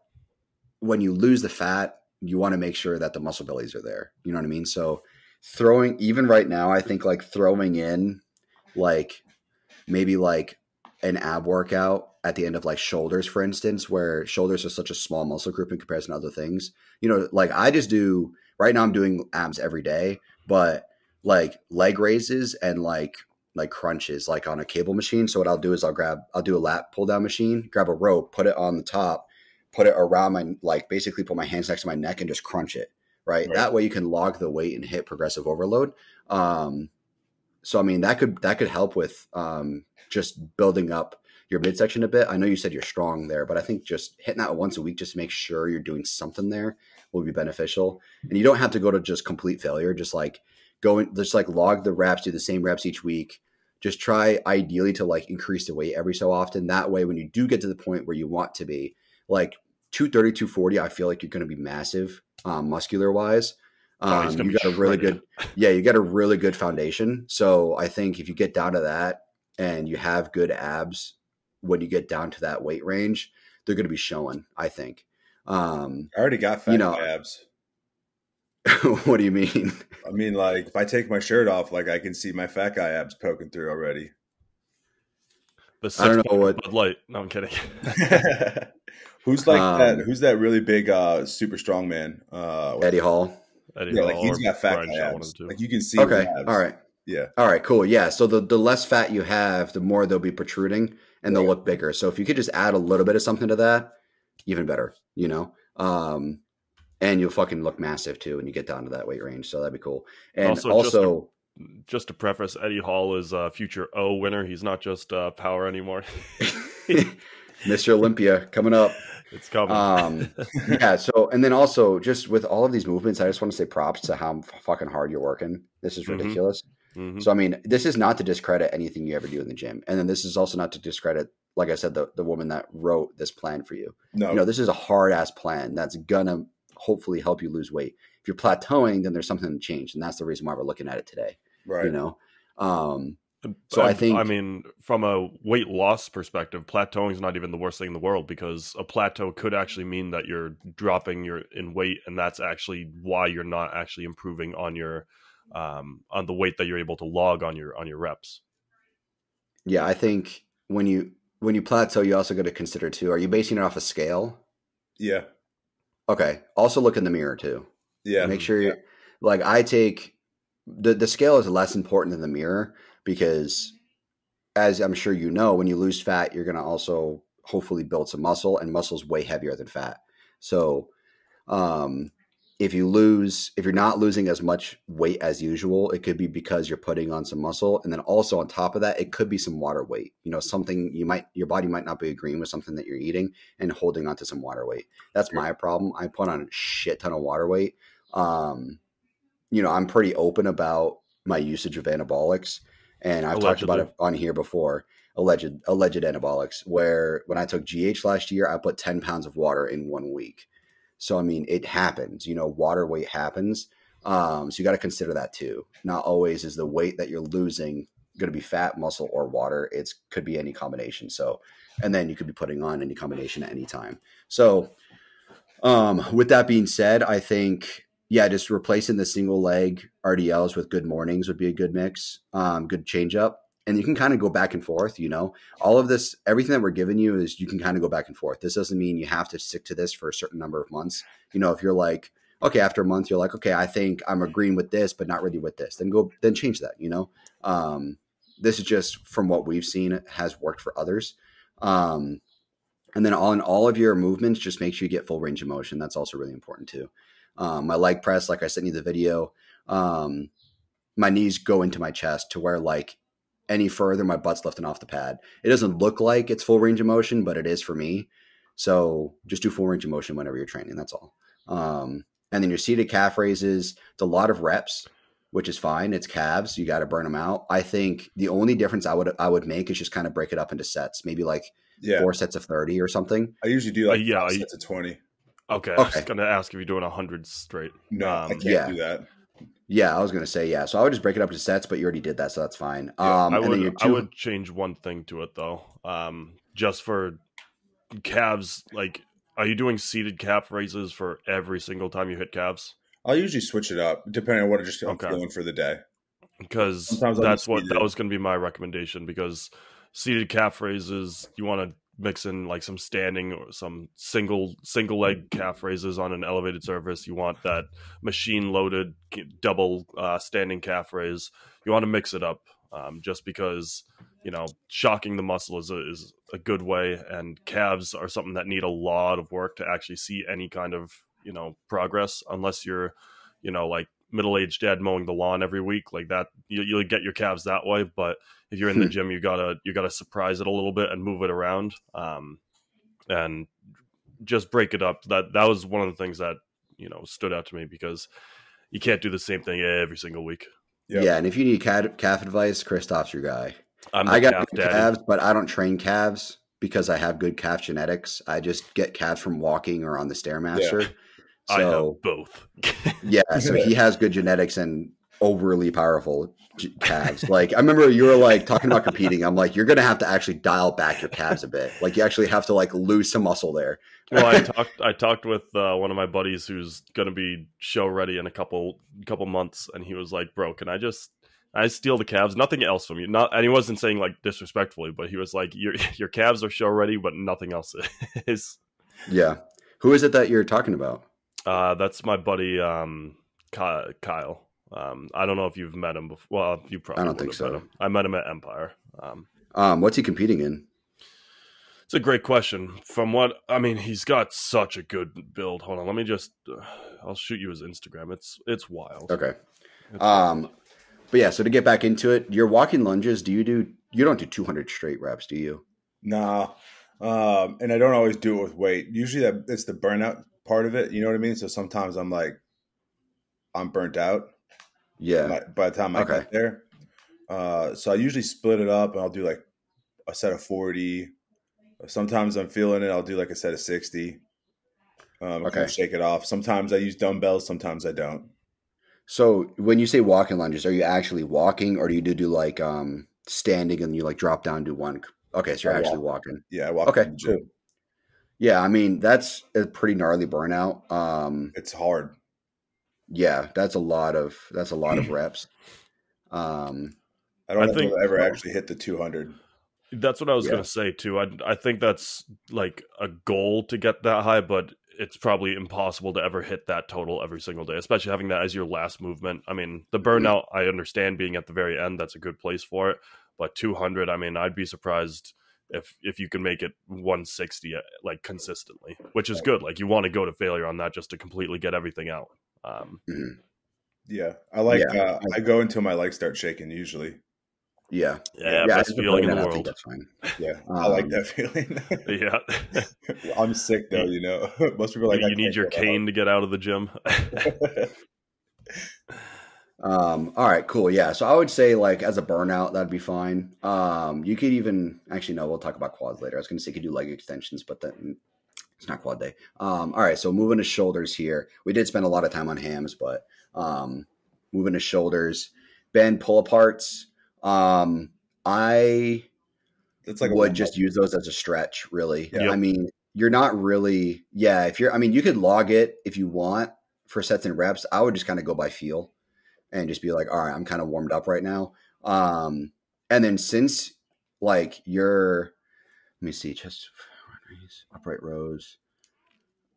when you lose the fat, you want to make sure that the muscle bellies are there. You know what I mean? So even right now, I think like throwing in like maybe like an ab workout at the end of like shoulders, for instance, where shoulders are such a small muscle group in comparison to other things. Like I just do right now, I'm doing abs every day, but like leg raises and like crunches, like on a cable machine. So what I'll do is I'll do a lat pull down machine, grab a rope, put it on the top, put it around basically put my hands next to my neck and just crunch it. Right. That way you can log the weight and hit progressive overload. So, I mean, that could help with just building up your midsection a bit. I know you said you're strong there, but I think just hitting that once a week just to make sure you're doing something there will be beneficial. And you don't have to go to just complete failure. Just like log the reps, do the same reps each week. Just try ideally to like increase the weight every so often. That way, when you do get to the point where you want to be, like 230, 240, I feel like you're going to be massive muscular wise. You got a really good foundation. So I think if you get down to that and you have good abs, when you get down to that weight range, they're going to be showing, I think. I already got fat guy abs. What do you mean? I mean, like if I take my shirt off, like I can see my fat guy abs poking through already. The I don't know 6-pack what. of Bud Light. No, I'm kidding. Who's like that? Um, Who's that really big, super strong man? Eddie Hall. Eddie Yeah, like Hall he's or got fat Brian guy Shaw, one of abs. the two. Like you can see the Okay. All abs. right. Yeah. All right. Cool. Yeah. So the less fat you have, the more they'll be protruding and they'll Right. look bigger. So if you could just add a little bit of something to that, even better. You know. And you'll fucking look massive too when you get down to that weight range. So that'd be cool. And And also, also, just to preface, Eddie Hall is a future O winner. He's not just power anymore. Mr. Olympia coming up. It's coming. Yeah. So, and then also just with all of these movements, I just want to say props to how fucking hard you're working. This is ridiculous. Mhm. So, I mean, this is not to discredit anything you ever do in the gym. And then this is also not to discredit, like I said, the woman that wrote this plan for you. No. You know, this is a hard ass plan that's gonna hopefully help you lose weight. If you're plateauing, then there's something to change. And that's the reason why we're looking at it today. Right. You know? So I think, I mean, from a weight loss perspective, plateauing is not even the worst thing in the world, because a plateau could actually mean that you're dropping in weight, and that's actually why you're not actually improving on your on the weight that you're able to log on your reps. yeah, I think when you plateau, you also got to consider too, are you basing it off a scale? Yeah. Okay. Also look in the mirror too. Yeah. Make sure you're like, I take the scale is less important than the mirror, because as I'm sure you know, when you lose fat, you're going to also hopefully build some muscle, and muscle's way heavier than fat. So, if you're not losing as much weight as usual, it could be because you're putting on some muscle. And then also on top of that, it could be some water weight, you know, something your body might not be agreeing with something that you're eating and holding onto some water weight. That's my problem. I put on a shit ton of water weight. You know, I'm pretty open about my usage of anabolics, and I've talked about it on here before, alleged anabolics, where when I took GH last year, I put 10 pounds of water in 1 week. So, I mean, it happens, you know, water weight happens. So you got to consider that too. Not always is the weight that you're losing going to be fat, muscle, or water. It could be any combination. So, and then you could be putting on any combination at any time. So, with that being said, I think, yeah, just replacing the single leg RDLs with good mornings would be a good mix, good change up. And you can kind of go back and forth, you know, all of this, everything that we're giving you is you can kind of go back and forth. This doesn't mean you have to stick to this for a certain number of months. You know, if you're like, okay, after a month, you're like, okay, I think I'm agreeing with this, but not really with this, then change that, you know. This is just from what we've seen, it has worked for others. And then on all of your movements, just make sure you get full range of motion. That's also really important too. My leg press, like I sent you the video, my knees go into my chest to where like any further, my butt's lifting off the pad. It doesn't look like it's full range of motion, but it is for me. So just do full range of motion whenever you're training. That's all. And then your seated calf raises, it's a lot of reps, which is fine. It's calves. You got to burn them out. I think the only difference I would make is just kind of break it up into sets, maybe like 4 sets of 30 or something. I usually do like 5 sets of 20. Okay. I was going to ask if you're doing 100 straight. No, I can't do that. Yeah, I was going to say, yeah. So I would just break it up into sets, but you already did that, so that's fine. Yeah, I would change one thing to it, though. Just for calves, like, are you doing seated calf raises for every single time you hit calves? I'll usually switch it up, depending on what I'm feeling for the day. Because that was going to be my recommendation, because seated calf raises, you want to mix in like some standing or some single leg calf raises on an elevated surface. You want that machine loaded double standing calf raise. You want to mix it up, just because, you know, shocking the muscle is a good way, and calves are something that need a lot of work to actually see any kind of, you know, progress, unless you're, you know, like middle-aged dad mowing the lawn every week like that. You'll get your calves that way, but if you're in the gym, you gotta surprise it a little bit and move it around, and just break it up. That was one of the things that, you know, stood out to me, because you can't do the same thing every single week. Yep. Yeah, and if you need calf advice, Christoph's your guy. I got good calves, but I don't train calves because I have good calf genetics. I just get calves from walking or on the Stairmaster. Yeah. So, I have both. Yeah, so he has good genetics and overly powerful calves. Like, I remember you were like talking about competing. I'm like, you're going to have to actually dial back your calves a bit. Like, you actually have to like lose some muscle there. Well, I talked with one of my buddies who's going to be show ready in a couple months, and he was like, "Bro, can I just I steal the calves, nothing else from you. Not, and he wasn't saying like disrespectfully, but he was like, your calves are show ready, but nothing else is. Yeah. Who is it that you're talking about? That's my buddy Kyle. I don't know if you've met him before. Well, you I probably don't would think have met so. him. I met him at Empire. What's he competing in? It's a great question. From what I mean, he's got such a good build. Hold on, let me just. I'll shoot you his Instagram. It's wild. Okay. It's wild. But yeah, so to get back into it, your walking lunges, you don't do 200 straight reps, do you? Nah. And I don't always do it with weight. Usually it's the burnout part of it. You know what I mean? So sometimes I'm burnt out. Yeah. By the time I get there. So I usually split it up and I'll do like a set of 40. Sometimes I'm feeling it. I'll do like a set of 60. Kind of shake it off. Sometimes I use dumbbells. Sometimes I don't. So when you say walking lunges, are you actually walking, or do you do like standing and you like drop down to one? Okay, so you're actually walking. Yeah, I walk. Okay, cool. Yeah, I mean that's a pretty gnarly burnout. It's hard. Yeah, that's a lot of reps. I don't think I'll ever actually hit the 200. That's what I was going to say too. I think that's like a goal to get that high, but it's probably impossible to ever hit that total every single day, especially having that as your last movement. I mean, the burnout, I understand being at the very end, that's a good place for it. But 200, I mean, I'd be surprised if you can make it 160 like consistently, which is good. Like you want to go to failure on that just to completely get everything out. Yeah, I go until my legs start shaking usually. Yeah, best feeling in the world. That's fine. Yeah, I like that feeling. Yeah, I'm sick though. You know, most people are like you need your cane to get out of the gym. All right, cool. Yeah, so I would say like as a burnout, that'd be fine. You could even actually no, we'll talk about quads later. I was going to say you could do leg extensions, but then it's not quad day. All right, so moving to shoulders here. We did spend a lot of time on hams, but moving to shoulders, bend pull aparts. I would just use those as a stretch, really. Yep. I mean, you're not really, you could log it if you want for sets and reps. I would just kind of go by feel and just be like, all right, I'm kind of warmed up right now. And then since like let me see, chest, upright rows.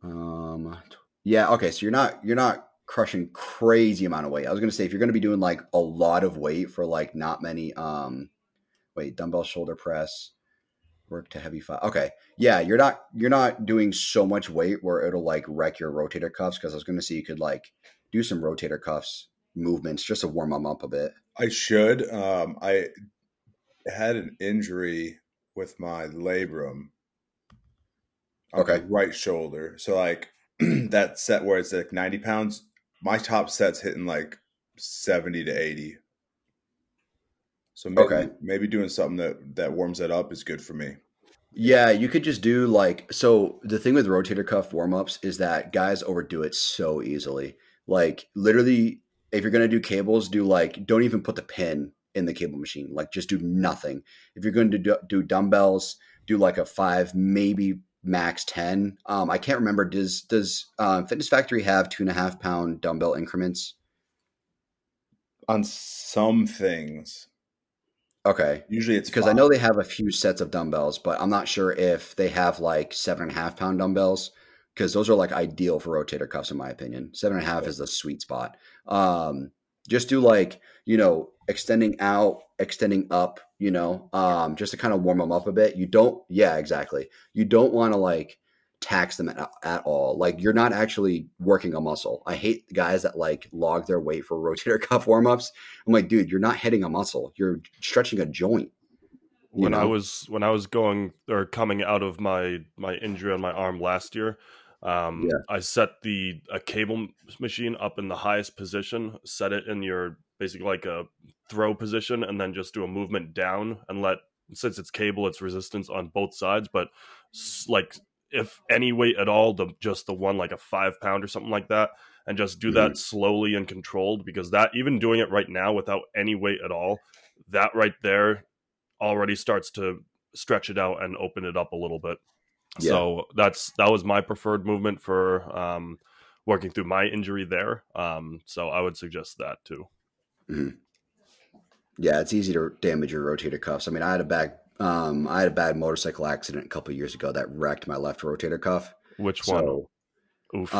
Okay. So you're not crushing crazy amount of weight. I was going to say, if you're going to be doing like a lot of weight for like not many, dumbbell shoulder press, work to heavy five. Okay. Yeah. You're not doing so much weight where it'll like wreck your rotator cuffs. Cause I was going to say you could like do some rotator cuffs movements just to warm them up a bit. I should. I had an injury with my labrum. Okay. My right shoulder. So like that set where it's like 90 pounds, my top set's hitting like 70 to 80. So maybe doing something that warms that up is good for me. Yeah, you could just do like, so the thing with rotator cuff warm-ups is that guys overdo it so easily. Like literally, if you're going to do cables, do like, don't even put the pin in the cable machine. Like just do nothing. If you're going to do dumbbells, do like a 5, maybe max 10. I can't remember. Does Fitness Factory have 2.5 pound dumbbell increments? On some things. Okay. Usually it's because I know they have a few sets of dumbbells, but I'm not sure if they have like 7.5 pound dumbbells, because those are like ideal for rotator cuffs, in my opinion. 7.5 is the sweet spot. Just do like, extending out, extending up, just to kind of warm them up a bit. Exactly. You don't want to like tax them at all. Like you're not actually working a muscle. I hate guys that like log their weight for rotator cuff warm-ups. I'm like, dude, you're not hitting a muscle. You're stretching a joint. When I was going or coming out of my injury on my arm last year, I set a cable machine up in the highest position, set it in your basically like a throw position, and then just do a movement down and since it's cable, it's resistance on both sides, but like if any weight at all, just the one like a 5 pound or something like that, and just do that slowly and controlled, because that even doing it right now without any weight at all, that right there already starts to stretch it out and open it up a little bit. Yeah. So that was my preferred movement for working through my injury there. So I would suggest that too. Mm-hmm. Yeah, it's easy to damage your rotator cuffs. I mean, I had a bad motorcycle accident a couple of years ago that wrecked my left rotator cuff. Which one? So, Oof.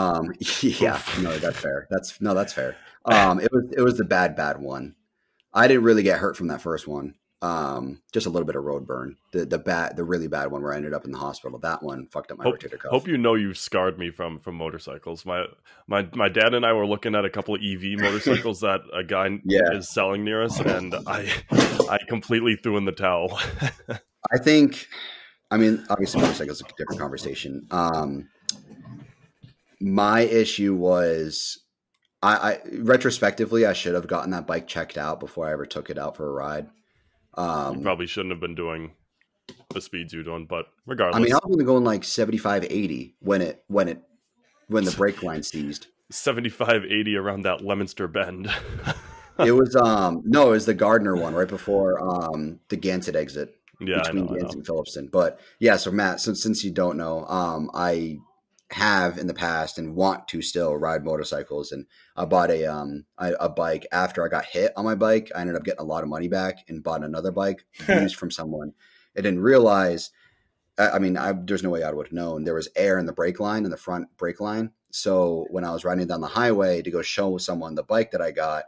yeah, no, Oof. that's fair. That's fair. It was the bad one. I didn't really get hurt from that first one. Just a little bit of road burn. The really bad one where I ended up in the hospital. That one fucked up my rotator Hope cuff. you know you scarred me from motorcycles. My dad and I were looking at a couple of EV motorcycles that a guy Yeah, is selling near us, and I completely threw in the towel. I think. I mean, obviously, motorcycles is a different conversation. My issue was I retrospectively I should have gotten that bike checked out before I ever took it out for a ride. You Um, probably shouldn't have been doing the speeds you're doing, but I mean, I regardless, was only going like 75, 80 when the brake line seized. 75-80 around that Leominster bend. It was no, it was the Gardner one right before the Gansett exit Yeah, I between know. Gansett and Phillipston. But yeah, so Matt, since you don't know, I have in the past and want to still ride motorcycles, and I bought a bike after I got hit on my bike. I ended up getting a lot of money back and bought another bike used from someone. I didn't realize. I mean, there's no way I would have known. There was air in the brake line, in the front brake line. So when I was riding down the highway to go show someone the bike that I got,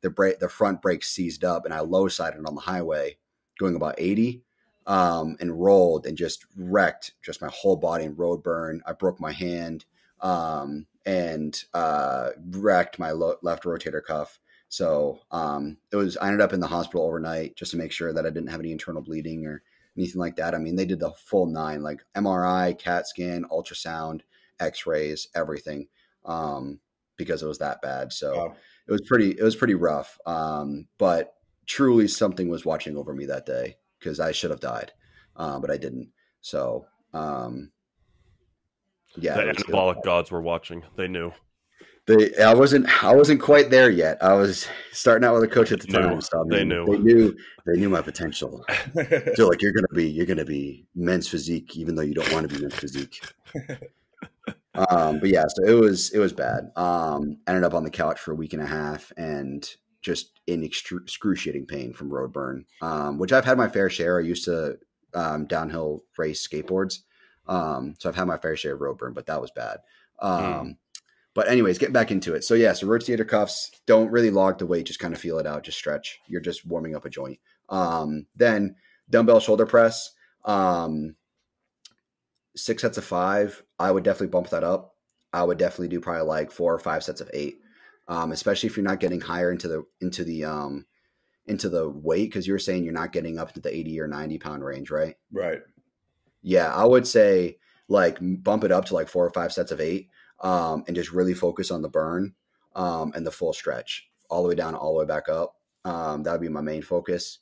the front brake seized up, and I low sided on the highway, going about 80, and rolled and just wrecked just my whole body and road burn. I broke my hand, and wrecked my left rotator cuff. So I ended up in the hospital overnight just to make sure that I didn't have any internal bleeding or anything like that. I mean, they did the full nine, like MRI, CAT scan, ultrasound, X-rays, everything, because it was that bad. So Wow. it was pretty rough. But truly something was watching over me that day because I should have died, but I didn't. So, yeah, The it was anabolic gods were watching. They knew. I wasn't quite there yet. I was starting out with a coach at the time. So I They mean, knew. they knew my potential. So like you're gonna be men's physique, even though you don't want to be men's physique. But yeah, so it was bad. Ended up on the couch for a week and a half and just in excruciating pain from road burn, which I've had my fair share. I used to downhill race skateboards, so I've had my fair share of road burn, but that was bad. But anyways, getting back into it. So yeah, so rotator cuffs don't really log the weight, just kind of feel it out, just stretch. You're just warming up a joint. Then dumbbell shoulder press. 6 sets of 5, I would definitely bump that up. I would definitely do probably like 4 or 5 sets of 8, especially if you're not getting higher into the weight, because you were saying you're not getting up to the 80 or 90 pound range, right? Right. Yeah, I would say like bump it up to like 4 or 5 sets of 8, and just really focus on the burn, and the full stretch all the way down, all the way back up. That would be my main focus.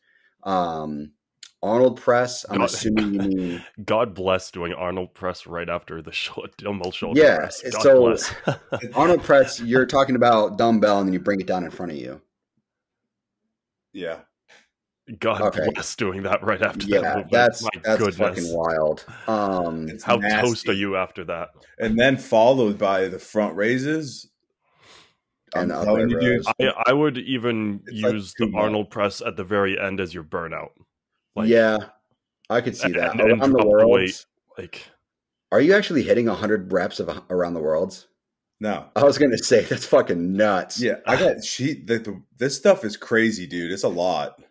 Arnold press, I'm assuming you mean. God bless doing Arnold press right after the dumbbell shoulder Yeah, press. God so bless. Arnold press, you're talking about dumbbell and then you bring it down in front of you. Yeah. God bless doing that right after that movement. that's goodness. fucking wild. How nasty. Toast are you after that? And then followed by the front raises. And I'm telling you, dude, I would even use like the Arnold press at the very end as your burnout. Like, yeah, I could see that. And around the worlds, like, are you actually hitting 100 reps of around the worlds? No, I was gonna say that's fucking nuts. Yeah, I got this stuff is crazy, dude. It's a lot.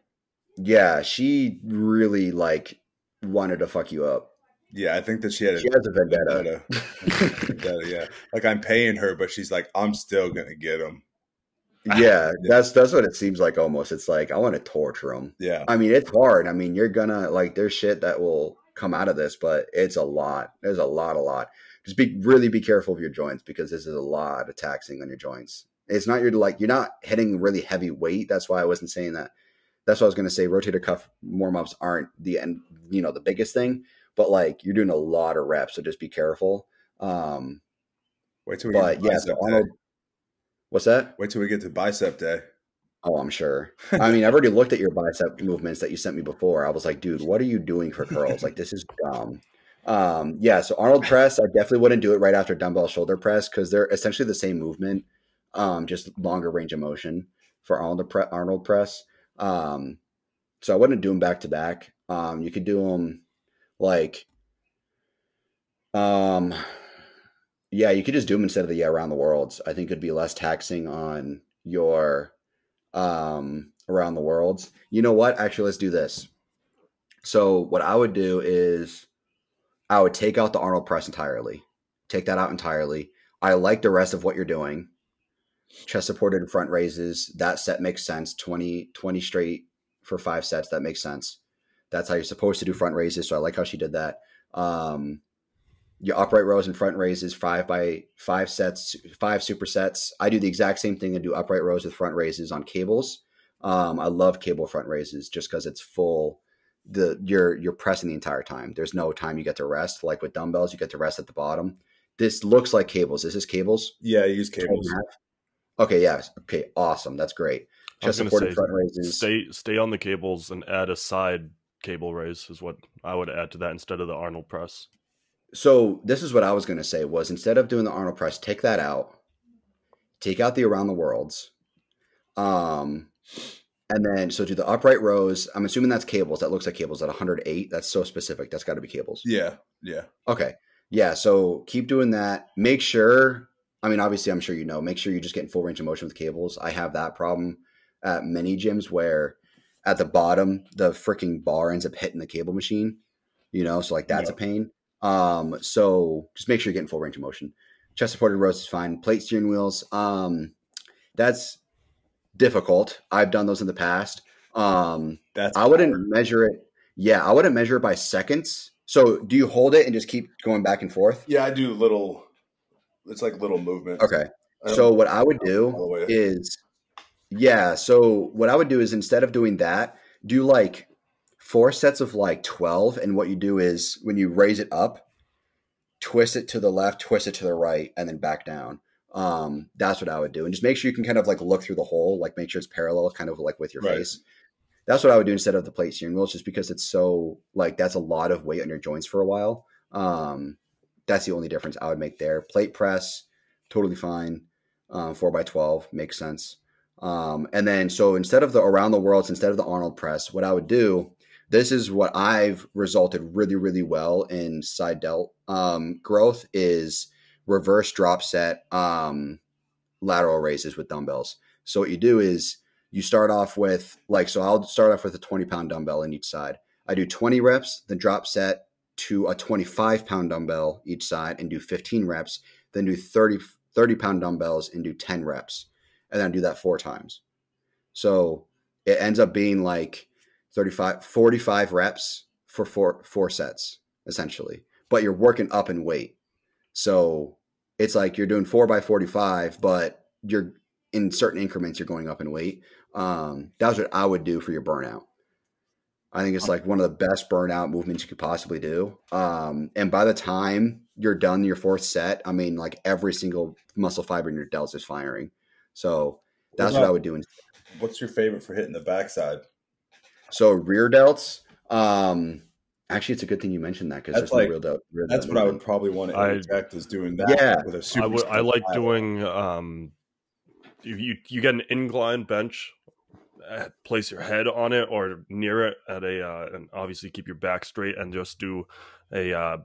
Yeah, she really like wanted to fuck you up. Yeah, I think that she has a vendetta. Vendetta, yeah. Like I'm paying her, but she's like, I'm still gonna get him. Yeah, that's what it seems like almost. It's like I want to torture them. Yeah, I mean it's hard. I mean you're gonna like there's shit that will come out of this, but it's a lot. There's a lot. Just really be careful of your joints because this is a lot of taxing on your joints. It's not you're not hitting really heavy weight. That's why I wasn't saying that. That's what I was gonna say. Rotator cuff warm-ups aren't the end, the biggest thing, but like you're doing a lot of reps, so just be careful. Wait till we get to bicep day. What's that? Wait till we get to bicep day. Oh, I'm sure. I mean, I've already looked at your bicep movements that you sent me before. I was like, dude, what are you doing for curls? Like, this is dumb. Yeah, so Arnold press, I definitely wouldn't do it right after dumbbell shoulder press because they're essentially the same movement, just longer range of motion for Arnold press. So I wouldn't do them back to back. You could do them like, um, yeah, you could just do them instead of the around the worlds. I think it'd be less taxing on your around the worlds. You know what? Actually, let's do this. So what I would do is I would take out the Arnold press entirely. Take that out entirely. I like the rest of what you're doing. Chest supported and front raises. That set makes sense. 20 straight for 5 sets. That makes sense. That's how you're supposed to do front raises. So I like how she did that. Your upright rows and front raises, 5 sets, 5 supersets. I do the exact same thing and do upright rows with front raises on cables. I love cable front raises just because it's full. You're pressing the entire time. There's no time you get to rest. Like with dumbbells, you get to rest at the bottom. This looks like cables. Is this cables? Yeah, I use cables. Okay, yeah. Okay, awesome. That's great. Chest supported front raises. Stay on the cables and add a side cable raise is what I would add to that instead of the Arnold press. So this is what I was going to say was instead of doing the Arnold press, take that out. Take out the around the worlds. And then, so do the upright rows. I'm assuming that's cables. That looks like cables at 108. That's so specific. That's got to be cables. Yeah. Okay. Yeah. So keep doing that. Make sure, I mean, obviously, I'm sure you know, make sure you're just getting full range of motion with cables. I have that problem at many gyms where at the bottom, the freaking bar ends up hitting the cable machine, so like that's a pain. So just make sure you're getting full range of motion. Chest supported rows is fine. Plate steering wheels. That's difficult. I've done those in the past. I wouldn't measure it. Yeah, I wouldn't measure it by seconds. So do you hold it and just keep going back and forth? Yeah, I do it's like little movement. Okay. So what I would do is, instead of doing that, do like 4 sets of like 12. And what you do is when you raise it up, twist it to the left, twist it to the right, and then back down. That's what I would do. And just make sure you can kind of like look through the hole, like make sure it's parallel kind of like with your face. That's what I would do instead of the plate steering wheels, just because it's so like, that's a lot of weight on your joints for a while. That's the only difference I would make there. Plate press, totally fine. 4x12 makes sense. And then, so instead of the around the worlds, instead of the Arnold press, what I would do, this is what I've resulted really, really well in side delt growth is reverse drop set lateral raises with dumbbells. So what you do is you start off with I'll start off with a 20-pound dumbbell in each side. I do 20 reps, then drop set to a 25-pound dumbbell each side and do 15 reps, then do 30-pound dumbbells and do 10 reps. And then do that 4 times. So it ends up being like 45 reps for four sets, essentially. But you're working up in weight. So it's like you're doing 4x45, but you're in certain increments, you're going up in weight. That's what I would do for your burnout. I think it's like one of the best burnout movements you could possibly do. And by the time you're done your 4th set, I mean, like every single muscle fiber in your delts is firing. So that's what I would do instead. What's your favorite for hitting the backside? So rear delts. Actually, it's a good thing you mentioned that because there's no real delt. That's what I would probably want to interject is doing that with a super. I like doing. You get an incline bench, place your head on it or near it at and obviously keep your back straight and just do a.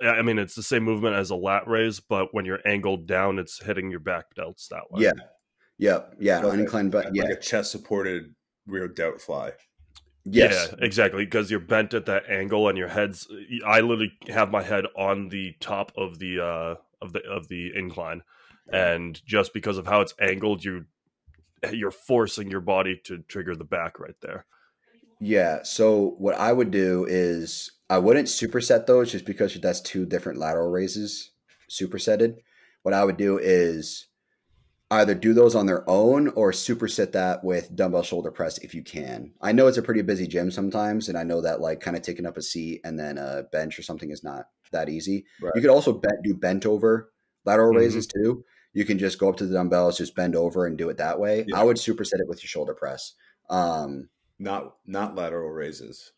I mean, it's the same movement as a lat raise, but when you're angled down, it's hitting your back delts that way. Yeah. Like an incline, but like a chest supported rear delt fly. Yes. Yeah, exactly. Because you're bent at that angle, and your head's. I literally have my head on the top of the incline, and just because of how it's angled, you're forcing your body to trigger the back right there. Yeah. So what I would do is I wouldn't superset those just because that's 2 different lateral raises supersetted. What I would do is either do those on their own or superset that with dumbbell shoulder press if you can. I know it's a pretty busy gym sometimes, and I know that like kind of taking up a seat and then a bench or something is not that easy. Right. You could also do bent over lateral raises too. You can just go up to the dumbbells, just bend over and do it that way. Yeah. I would superset it with your shoulder press. Not lateral raises.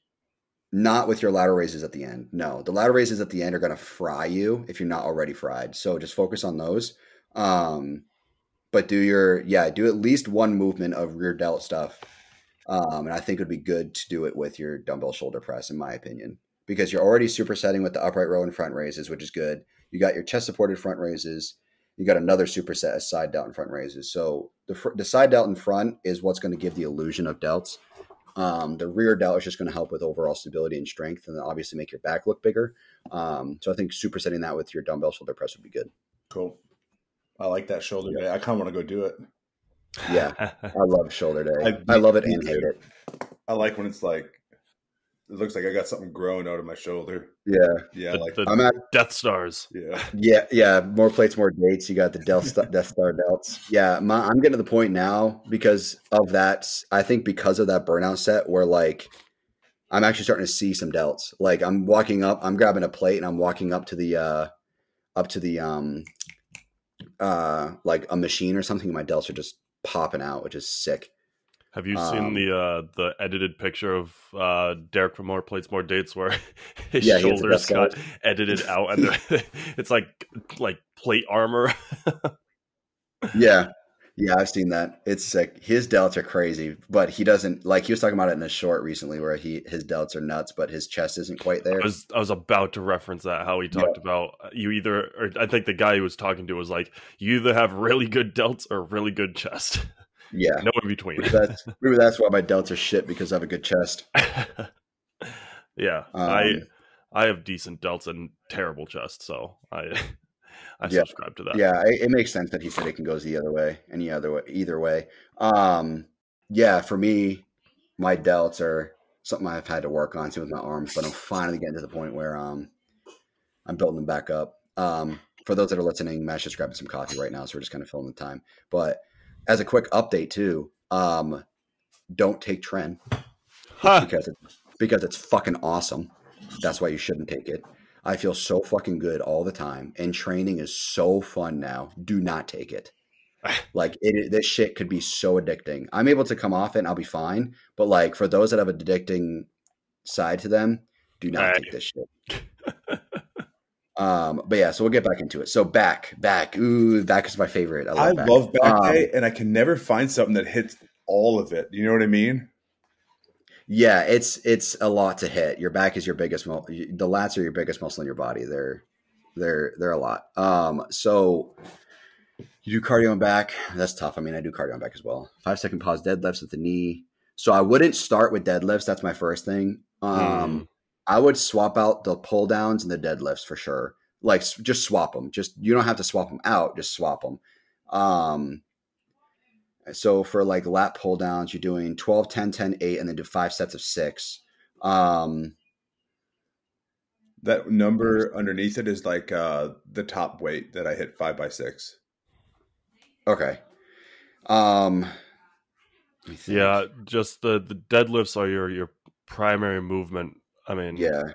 Not with your lateral raises at the end. No, the lateral raises at the end are going to fry you if you're not already fried. So just focus on those. But do at least one movement of rear delt stuff And I think it would be good to do it with your dumbbell shoulder press, in my opinion, because you're already supersetting with the upright row and front raises, which is good. You got your chest supported front raises. You got another superset as side delt and front raises. So the side delt in front is what's going to give the illusion of delts. The rear delt is just going to help with overall stability and strength, and then obviously make your back look bigger. So I think supersetting that with your dumbbell shoulder press would be good. Cool. I like that shoulder day. I kind of want to go do it. Yeah, I love shoulder day. I love it and hate it. I like when it's like, it looks like I got something growing out of my shoulder. Yeah. I'm at Death Stars. Yeah. More plates, more dates. You got the Death Star delts. Yeah, I'm getting to the point now because of that. I think because of that burnout set, where like I'm actually starting to see some delts. Like I'm walking up, I'm grabbing a plate, and I'm walking up to the like a machine or something, and my delts are just popping out, which is sick. Have you seen the edited picture of Derek from More Plates, More Dates, where his shoulders got edited out, and it's like plate armor? Yeah, I've seen that. It's sick. His delts are crazy, but he doesn't like. He was talking about it in a short recently, where his delts are nuts, but his chest isn't quite there. I was about to reference that. How he talked about you either, or I think the guy he was talking to was like, you either have really good delts or really good chest. Yeah, no in between. Maybe that's why my delts are shit, because I have a good chest. Yeah, I have decent delts and terrible chest, so I subscribe to that. Yeah, it makes sense that he said it can go the other way, either way. Yeah, for me, my delts are something I've had to work on too with my arms, but I'm finally getting to the point where I'm building them back up. For those that are listening, Matt's just grabbing some coffee right now, so we're just kind of filling the time. But as a quick update too, don't take Tren because it's fucking awesome. That's why you shouldn't take it. I feel so fucking good all the time, and training is so fun now. Do not take it. Like this shit could be so addicting. I'm able to come off it and I'll be fine, but like for those that have an addicting side to them, do not take this shit. But yeah, so we'll get back into it. So back. Ooh, back is my favorite. I love back day, and I can never find something that hits all of it. You know what I mean? Yeah, it's a lot to hit. Your back is your biggest the lats are your biggest muscle in your body. They're a lot. So you do cardio and back. That's tough. I mean, I do cardio and back as well. 5-second pause deadlifts with the knee. So I wouldn't start with deadlifts. That's my first thing. I would swap out the pull downs and the deadlifts for sure. Like just swap them. You don't have to swap them out. Just swap them. So for like lat pull downs, you're doing 12, 10, 10, 8, and then do 5 sets of 6. That number underneath it is like the top weight that I hit 5x6. Okay. Yeah, just the deadlifts are your primary movement. I mean, yeah,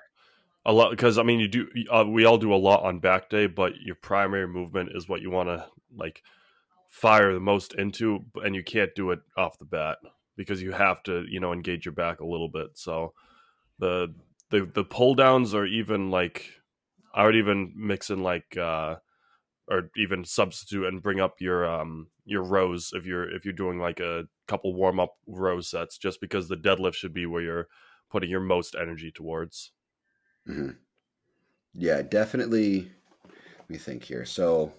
a lot, because I mean you do. We all do a lot on back day, but your primary movement is what you want to like fire the most into, and you can't do it off the bat because you have to engage your back a little bit. So the pull downs are even like I would even mix in like or even substitute and bring up your rows if you're doing like a couple warm up row sets, just because the deadlift should be where you're putting your most energy towards. Mm-hmm. Yeah, definitely. Let me think here. So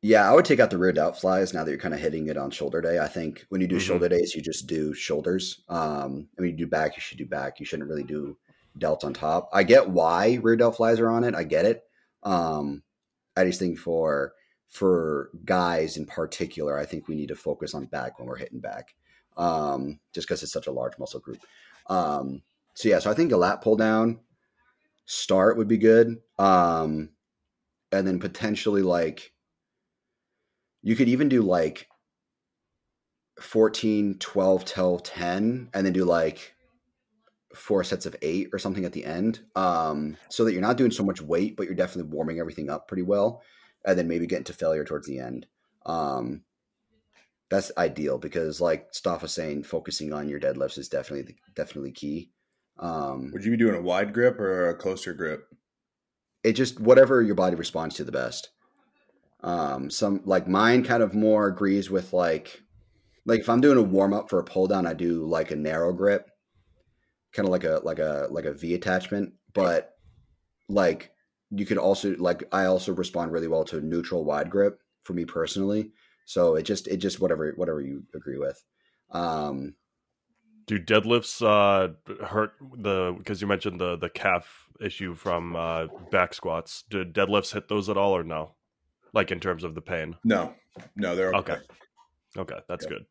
yeah, I would take out the rear delt flies now that you're kind of hitting it on shoulder day. I think when you do shoulder days, you just do shoulders. I mean, you do back, you should do back. You shouldn't really do delts on top. I get why rear delt flies are on it. I get it. I just think for guys in particular, I think we need to focus on back when we're hitting back, just because it's such a large muscle group. So yeah, so I think a lat pull down start would be good. And then potentially like you could even do like 14, 12, 12, 10, and then do like 4 sets of 8 or something at the end. So that you're not doing so much weight, but you're definitely warming everything up pretty well. And then maybe get into failure towards the end. That's ideal because like Stoph was saying, focusing on your deadlifts is definitely key. Would you be doing a wide grip or a closer grip? It just whatever your body responds to the best. Some like mine kind of more agrees with like Like if I'm doing a warm up for a pull down, I do like a narrow grip, kind of like a V attachment. But like you could also like I also respond really well to a neutral wide grip for me personally. So it just whatever you agree with. Um, Do deadlifts hurt the because you mentioned the calf issue from back squats? Do deadlifts hit those at all or no? Like in terms of the pain? No, no, they're Okay, okay. okay, that's Yep. good.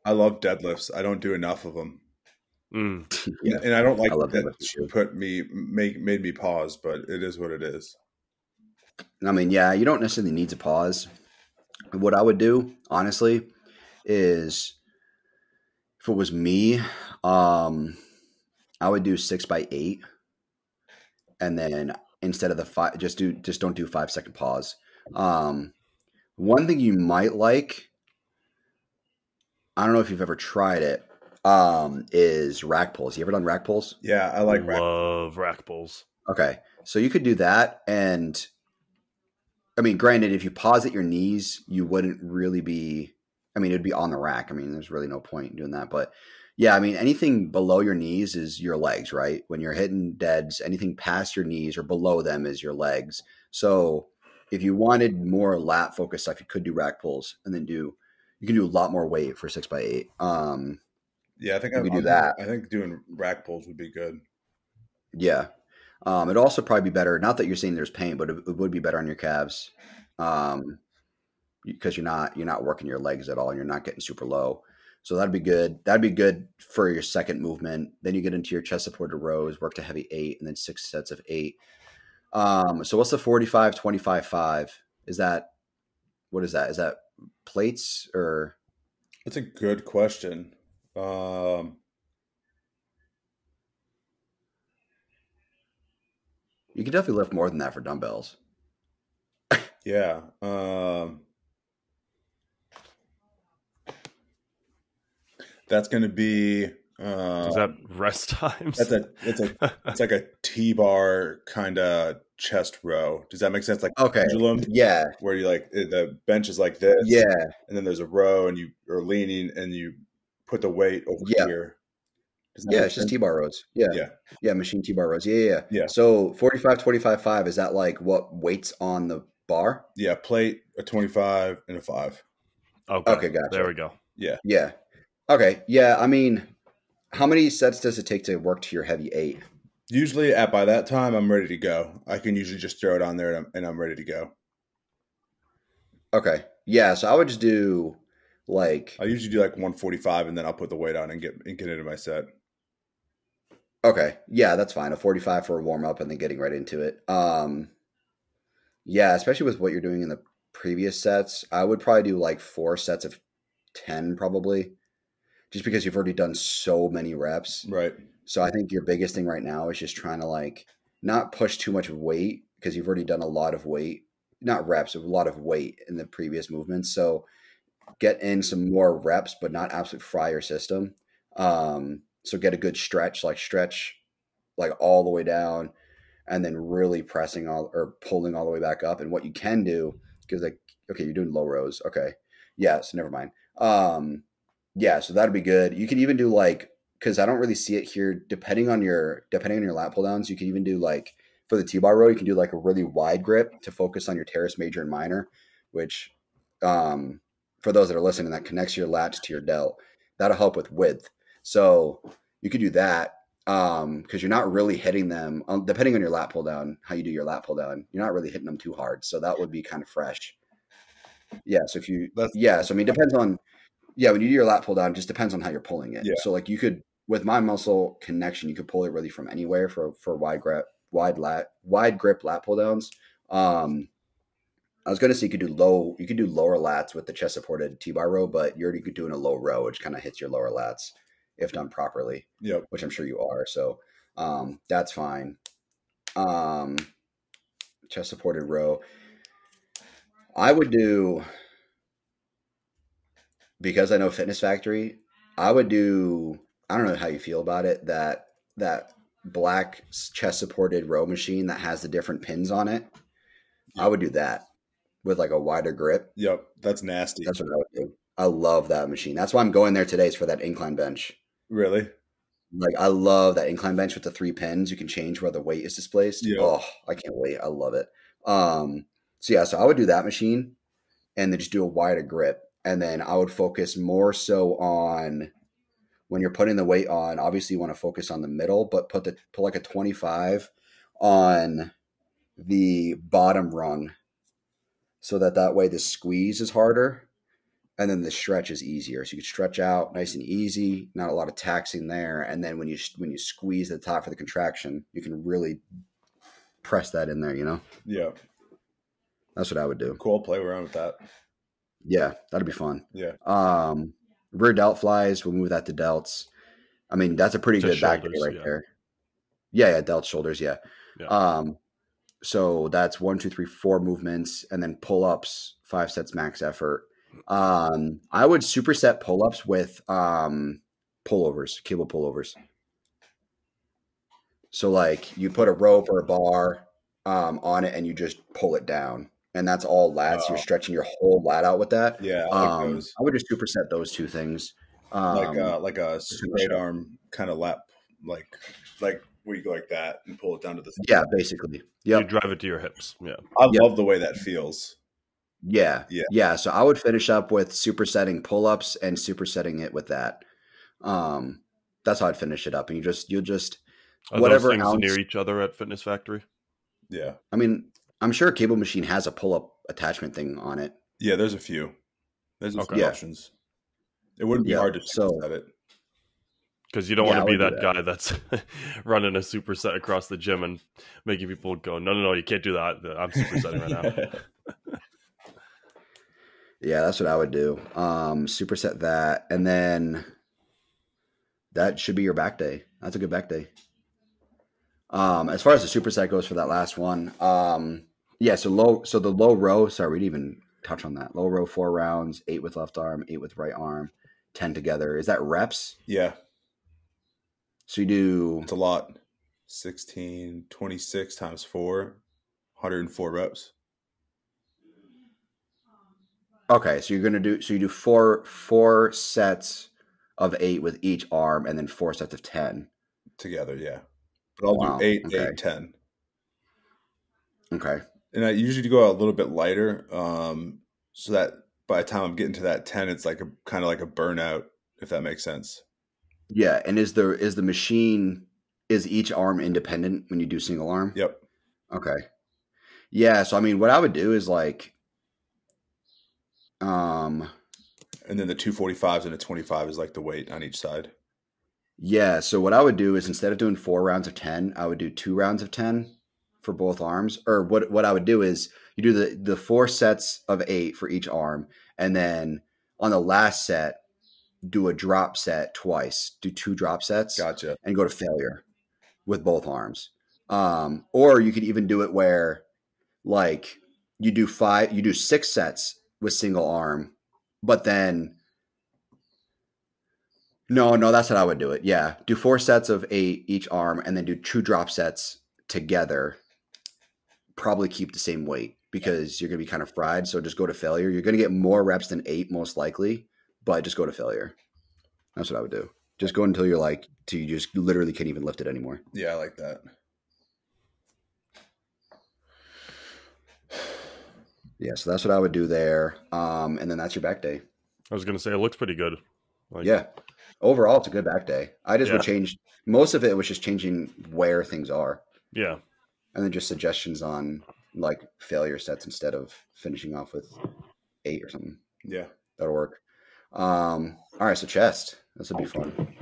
I love deadlifts. I don't do enough of them, Mm. yeah, and I don't I like love that deadlifting too. made me pause, but it is what it is. I mean, yeah, you don't necessarily need to pause. What I would do, honestly, is if it was me, I would do 6 by 8, and then instead of the five, just don't do 5 second pause. Um, One thing you might like, I don't know if you've ever tried it, is rack pulls. You ever done rack pulls? Yeah, I like rack. Love rack pulls. Okay, so you could do that, and I mean, granted, if you pause at your knees, you wouldn't really be. I mean, it'd be on the rack. I mean, there's really no point in doing that. But yeah, I mean, anything below your knees is your legs, right? When you're hitting deads, anything past your knees or below them is your legs. So if you wanted more lat focused stuff, you could do rack pulls, and then you can do a lot more weight for 6 by 8. Yeah, I think You could do that. I think doing rack pulls would be good. Yeah. It'd also probably be better. Not that you're saying there's pain, but it would be better on your calves. Um, because you're not working your legs at all and you're not getting super low. So that'd be good. That'd be good for your second movement. Then you get into your chest supported rows, work to heavy 8, and then 6 sets of 8. So what's the 45, 25, 5? Is that what is that? Is that plates or That's a good question. you can definitely lift more than that for dumbbells? Yeah. That's going to be. Is that rest times? It's like a T-bar kind of chest row. Does that make sense? Like Okay. pendulum, Yeah. where you like the bench is like this, Yeah. and then there's a row, and you are leaning, and you put the weight over Yeah. here. Does that Yeah, make it's just sense? T-bar rows. Yeah. Yeah, Yeah, machine T-bar rows. Yeah. yeah, So 45, 25, 5, is that like what weights on the bar? yeah. Plate, a 25 and a 5. Okay, Okay, gotcha. there we go. Yeah. Yeah. Okay. Yeah, I mean, how many sets does it take to work to your heavy 8? Usually, by that time, I'm ready to go. I can usually just throw it on there, and I'm ready to go. Okay. Yeah, so I would just do like I usually do like 145, and then I'll put the weight on and get into my set. okay. Yeah, that's fine. A 45 for a warm up and then getting right into it. Yeah, especially with what you're doing in the previous sets, I would probably do like 4 sets of 10 probably, just because you've already done so many reps. Right. So I think your biggest thing right now is just trying to like not push too much weight because you've already done a lot of weight, not reps, a lot of weight in the previous movements. So get in some more reps, but not absolute fry your system. So get a good stretch like all the way down, and then really pressing all or pulling all the way back up. And what you can do, because like okay, you're doing low rows. Okay, yeah, so never mind. Yeah, so that'd be good. You could even do like because I don't really see it here. Depending on your lat pull downs, you can even do like for the T-bar row, you can do like a really wide grip to focus on your teres major and minor, which for those that are listening, that connects your lats to your delt. That'll help with width. So you could do that because you're not really hitting them. Depending on your lat pull down, how you do your lat pull down, you're not really hitting them too hard. So that would be kind of fresh. Yeah. So if you, That's yeah. So I mean, depends on, yeah, when you do your lat pull down, it just depends on how you're pulling it. Yeah. So like you could, with my muscle connection, you could pull it really from anywhere for wide grip lat pull downs. I was going to say you could do lower lats with the chest supported T-bar row, but you're already doing a low row, which kind of hits your lower lats if done properly, Yep. which I'm sure you are. So that's fine. Chest supported row. I would do, because I know Fitness Factory, I would do, I don't know how you feel about it, that black chest supported row machine that has the different pins on it. Yep. I would do that with like a wider grip. Yep. That's nasty. That's what I would do. I love that machine. That's why I'm going there today, is for that incline bench. Really? Like, I love that incline bench with the 3 pins. You can change where the weight is displaced. Yeah. Oh, I can't wait. I love it. So yeah, so I would do that machine and then just do a wider grip. And then I would focus more so on, when you're putting the weight on, obviously you want to focus on the middle, but put like a 25 on the bottom rung, so that way the squeeze is harder and then the stretch is easier. So you can stretch out nice and easy, not a lot of taxing there. And then when you squeeze the top for the contraction, you can really press that in there, you know? Yeah. That's what I would do. Cool. I'll play around with that. Yeah, that'd be fun. Yeah. Rear delt flies, we'll move that to delts. I mean, that's a pretty good back day right there. Yeah, delt shoulders, yeah. So that's 1, 2, 3, 4 movements, and then pull-ups, 5 sets max effort. I would superset pull-ups with pullovers, cable pullovers. So like you put a rope or a bar on it and you just pull it down. And that's all lats. You're stretching your whole lat out with that. Yeah, I like those. I would just superset those 2 things. Like a straight arm kind of lap, like where you go like that and pull it down to the. Yeah, basically. Yeah. You drive it to your hips. Yeah. I love the way that feels. Yeah. So I would finish up with supersetting pull-ups and supersetting it with that. That's how I'd finish it up. And you'll just Are whatever those things ounce, near each other at Fitness Factory? Yeah. I mean, I'm sure a cable machine has a pull-up attachment thing on it. Yeah, there's a few. There's a few options. It wouldn't be hard to superset it. Because you don't want to be that guy that's running a superset across the gym and making people go, no, you can't do that. I'm supersetting right now. Yeah, that's what I would do. Superset that, and then that should be your back day. That's a good back day. As far as the superset goes for that last one, so the low row, sorry, we didn't even touch on that. Low row, 4 rounds, 8 with left arm, 8 with right arm, 10 together. Is that reps? Yeah. So you do... It's a lot. 16, 26 times 4, 104 reps. Okay, so you do four sets of 8 with each arm, and then 4 sets of 10 together. Yeah, but I'll do 8, 8, 10. Okay, and I usually go a little bit lighter, so that by the time I'm getting to that 10, it's like kind of like a burnout, if that makes sense. Yeah, and is the machine, is each arm independent when you do single arm? Yep. Okay. Yeah, so I mean, what I would do is like. And then the 245s and a 25 is like the weight on each side. Yeah. So what I would do is, instead of doing 4 rounds of 10, I would do 2 rounds of 10 for both arms. Or what I would do is you do the 4 sets of 8 for each arm. And then on the last set, do a drop set twice, do 2 drop sets. Gotcha. And go to failure with both arms. Or you could even do it where like you do 6 sets with single arm, but then no, that's how I would do it. Yeah. Do 4 sets of 8 each arm and then do 2 drop sets together. Probably keep the same weight because you're going to be kind of fried. So just go to failure. You're going to get more reps than 8 most likely, but just go to failure. That's what I would do. Just go until you just literally can't even lift it anymore. Yeah, I like that. Yeah, so that's what I would do there. And then that's your back day. I was going to say, it looks pretty good. Yeah. Overall, it's a good back day. I just would change. Most of it was just changing where things are. Yeah. And then just suggestions on like failure sets instead of finishing off with 8 or something. Yeah. That'll work. All right, so chest. This would be fun.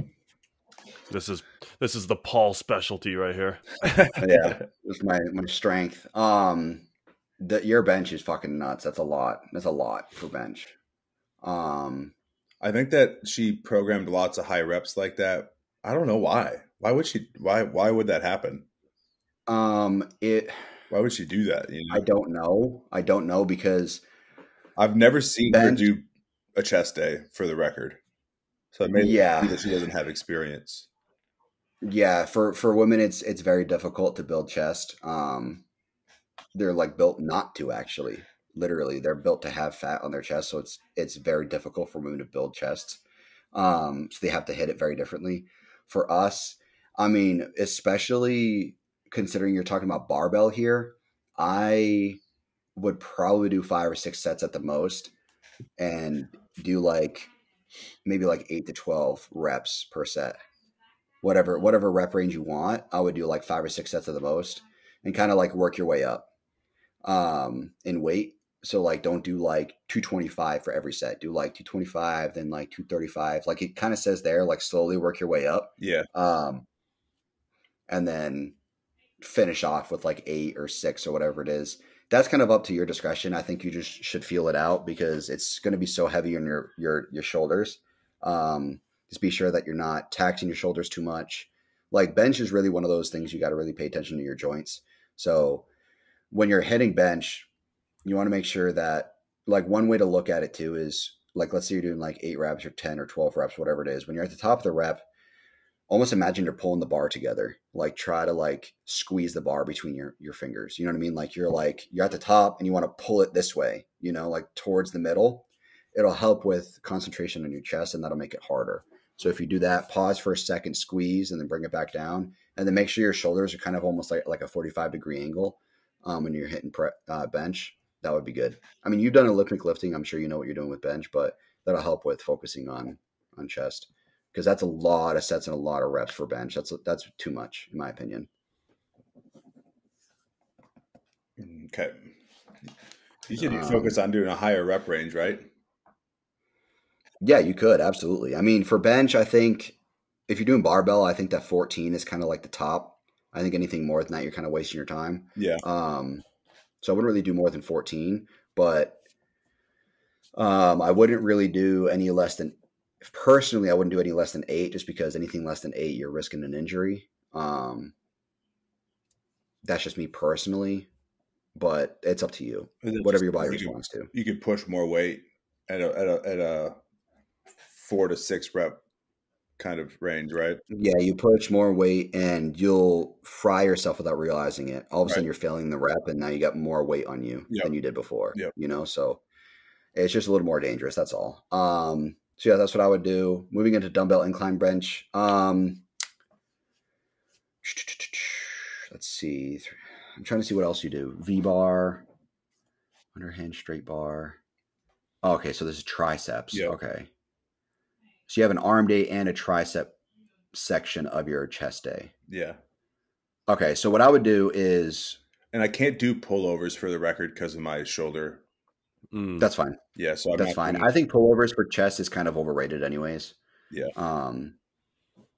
This is the Paul specialty right here. Yeah. It's my strength. Your bench is fucking nuts. That's a lot. That's a lot for bench. I think that she programmed lots of high reps like that. I don't know why. Why would she? Why would that happen? Why would she do that? You know? I don't know because I've never seen her do a chest day, for the record. So it may be that she doesn't have experience. Yeah, for women, it's very difficult to build chest. They're like built not to, actually. Literally, they're built to have fat on their chest, so it's very difficult for women to build chests. So they have to hit it very differently. For us, I mean, especially considering you're talking about barbell here, I would probably do 5 or 6 sets at the most, and do like maybe like 8 to 12 reps per set. Whatever rep range you want, I would do like 5 or 6 sets at the most, and kind of like work your way up in weight. So like don't do like 225 for every set. Do like 225, then like 235. Like it kind of says there, like slowly work your way up. Yeah. And then finish off with like 8 or 6 or whatever it is. That's kind of up to your discretion. I think you just should feel it out because it's going to be so heavy on your shoulders. Just be sure that you're not taxing your shoulders too much. Like bench is really one of those things you got to really pay attention to your joints. So when you're hitting bench, you want to make sure that, like, one way to look at it too is, like, let's say you're doing like 8 reps or 10 or 12 reps, whatever it is. When you're at the top of the rep, almost imagine you're pulling the bar together. Like try to like squeeze the bar between your fingers. You know what I mean? Like you're at the top and you want to pull it this way, like towards the middle. It'll help with concentration on your chest, and that'll make it harder. So if you do that, pause for a second, squeeze, and then bring it back down, and then make sure your shoulders are kind of almost like a 45-degree angle when you're hitting bench. That would be good. I mean, you've done Olympic lifting. I'm sure you know what you're doing with bench, but that'll help with focusing on chest, because that's a lot of sets and a lot of reps for bench. That's too much, in my opinion. Okay. You said you focus on doing a higher rep range, right? Yeah, you could. Absolutely. I mean, for bench, I think if you're doing barbell, I think that 14 is kind of like the top. I think anything more than that, you're kind of wasting your time. Yeah. So I wouldn't really do more than 14, but I wouldn't really do any less than, personally, I wouldn't do any less than 8, just because anything less than 8, you're risking an injury. That's just me personally, but it's up to you. Whatever your body responds to. You could push more weight at a 4 to 6 rep kind of range, right? Yeah, you push more weight and you'll fry yourself without realizing it. All of a sudden you're failing the rep, and now you got more weight on you than you did before. Yep. So it's just a little more dangerous. That's all. So yeah, that's what I would do. Moving into dumbbell incline bench. Let's see. I'm trying to see what else you do. V-bar, underhand straight bar. Oh, okay, so this is triceps. Yep. Okay. So you have an arm day and a tricep section of your chest day. Yeah. Okay, so what I would do is... And I can't do pullovers for the record because of my shoulder. That's fine. Yeah, so that's fine. I think pullovers for chest is kind of overrated anyways. Yeah.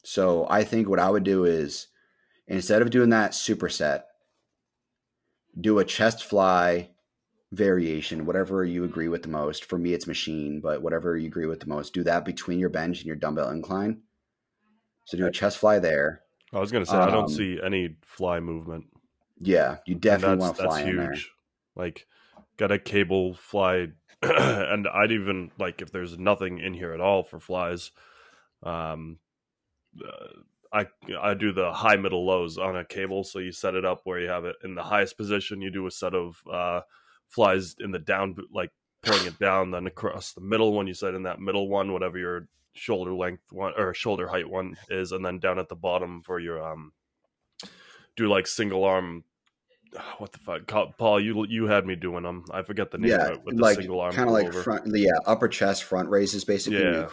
So I think what I would do is, instead of doing that superset, do a chest fly variation, whatever you agree with the most. For me, it's machine, but whatever you agree with the most, do that between your bench and your dumbbell incline. So do a chest fly there. I was going to say, I don't see any fly movement. Yeah, you definitely want to fly that's in there. huge. Like, got a cable fly, and I'd even, like, if there's nothing in here at all for flies, I do the high, middle, lows on a cable. So you set it up where you have it in the highest position. You do a set of flies in the down, like pulling it down, then across the middle one. You set in that middle one, whatever your shoulder length one or shoulder height one is, and then down at the bottom for your do like single arm. What the fuck, Paul? You had me doing them. I forget the name of it with the like single arm, kind of like front, upper chest front raises, basically. Yeah,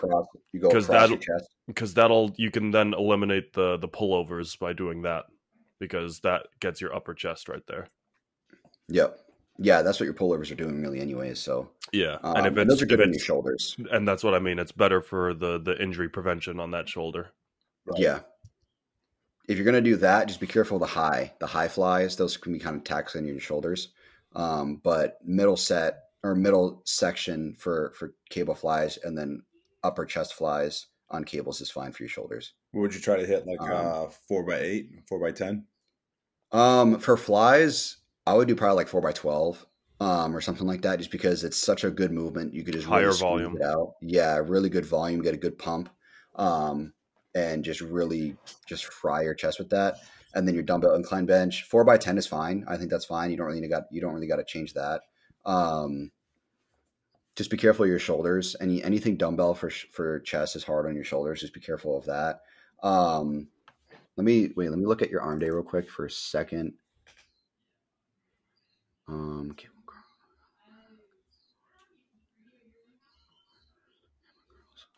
you go across your chest, because you can then eliminate the pullovers by doing that, because that gets your upper chest right there. Yep. Yeah, that's what your pullovers are doing really anyways. So yeah, and those are good on your shoulders. And that's what I mean. It's better for the injury prevention on that shoulder. Right. Yeah. If you're going to do that, just be careful of the high flies. Those can be kind of taxing on your shoulders. But middle section for cable flies, and then upper chest flies on cables is fine for your shoulders. What would you try to hit, like 4x8, 4x10? For flies, I would do probably like 4x12 or something like that, just because it's such a good movement. You could just higher really volume it out. Yeah, really good volume, get a good pump. And just really just fry your chest with that. And then your dumbbell incline bench, 4x10 is fine. I think that's fine. You don't really got to change that. Just be careful of your shoulders. Anything dumbbell for chest is hard on your shoulders. Just be careful of that. Let me look at your arm day real quick for a second.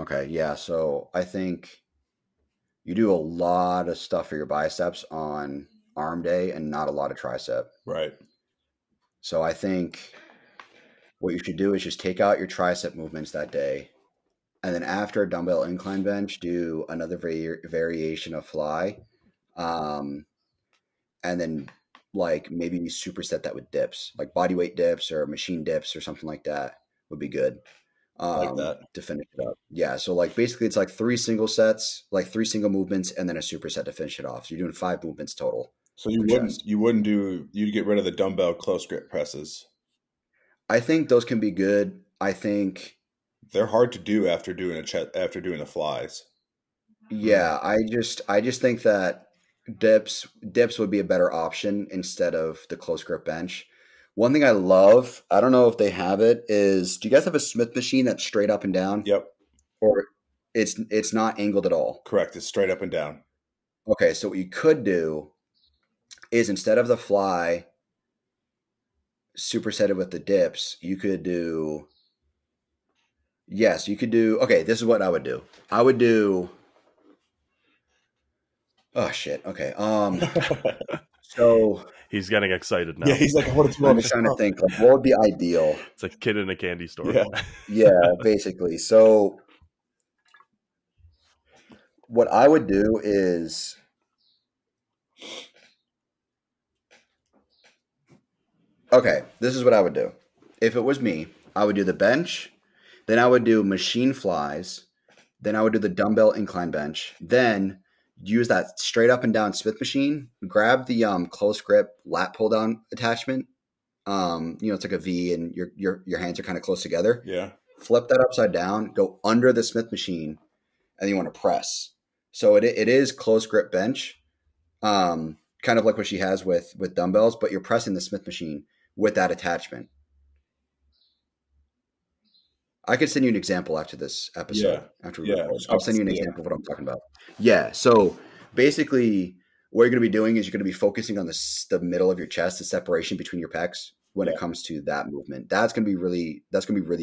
Okay, yeah. So I think you do a lot of stuff for your biceps on arm day and not a lot of tricep. Right. So I think what you should do is just take out your tricep movements that day. And then after a dumbbell incline bench, do another variation of fly. And then like maybe superset that with dips, like body weight dips or machine dips or something like that would be good. Like that. To finish it up. Yeah. So like basically it's like 3 single sets, like 3 single movements, and then a superset to finish it off. So you're doing 5 movements total. So you'd get rid of the dumbbell close grip presses. I think those can be good. I think they're hard to do after doing the flies. Yeah, I just think that dips would be a better option instead of the close grip bench. One thing I love, I don't know if they have it, is do you guys have a Smith machine that's straight up and down? Yep. Or it's not angled at all? Correct. It's straight up and down. Okay, so what you could do is instead of the fly supersetted with the dips, you could do okay, this is what I would do. I would do oh shit. Okay. So he's getting excited now. Yeah, he's like, what I'm just trying to think like what would be ideal. It's a kid in a candy store. Yeah, basically. So what I would do is okay, this is what I would do. If it was me, I would do the bench, then I would do machine flies, then I would do the dumbbell incline bench, then use that straight up and down Smith machine, grab the close grip lat pull down attachment. It's like a V and your hands are kind of close together. Yeah. Flip that upside down, go under the Smith machine, and you want to press. So it is close grip bench, kind of like what she has with dumbbells, but you're pressing the Smith machine with that attachment. I could send you an example after this episode. Yeah. After we record. I'll send you an example of what I'm talking about. Yeah. So basically, what you're going to be doing is you're going to be focusing on the middle of your chest, the separation between your pecs when it comes to that movement. That's going to be really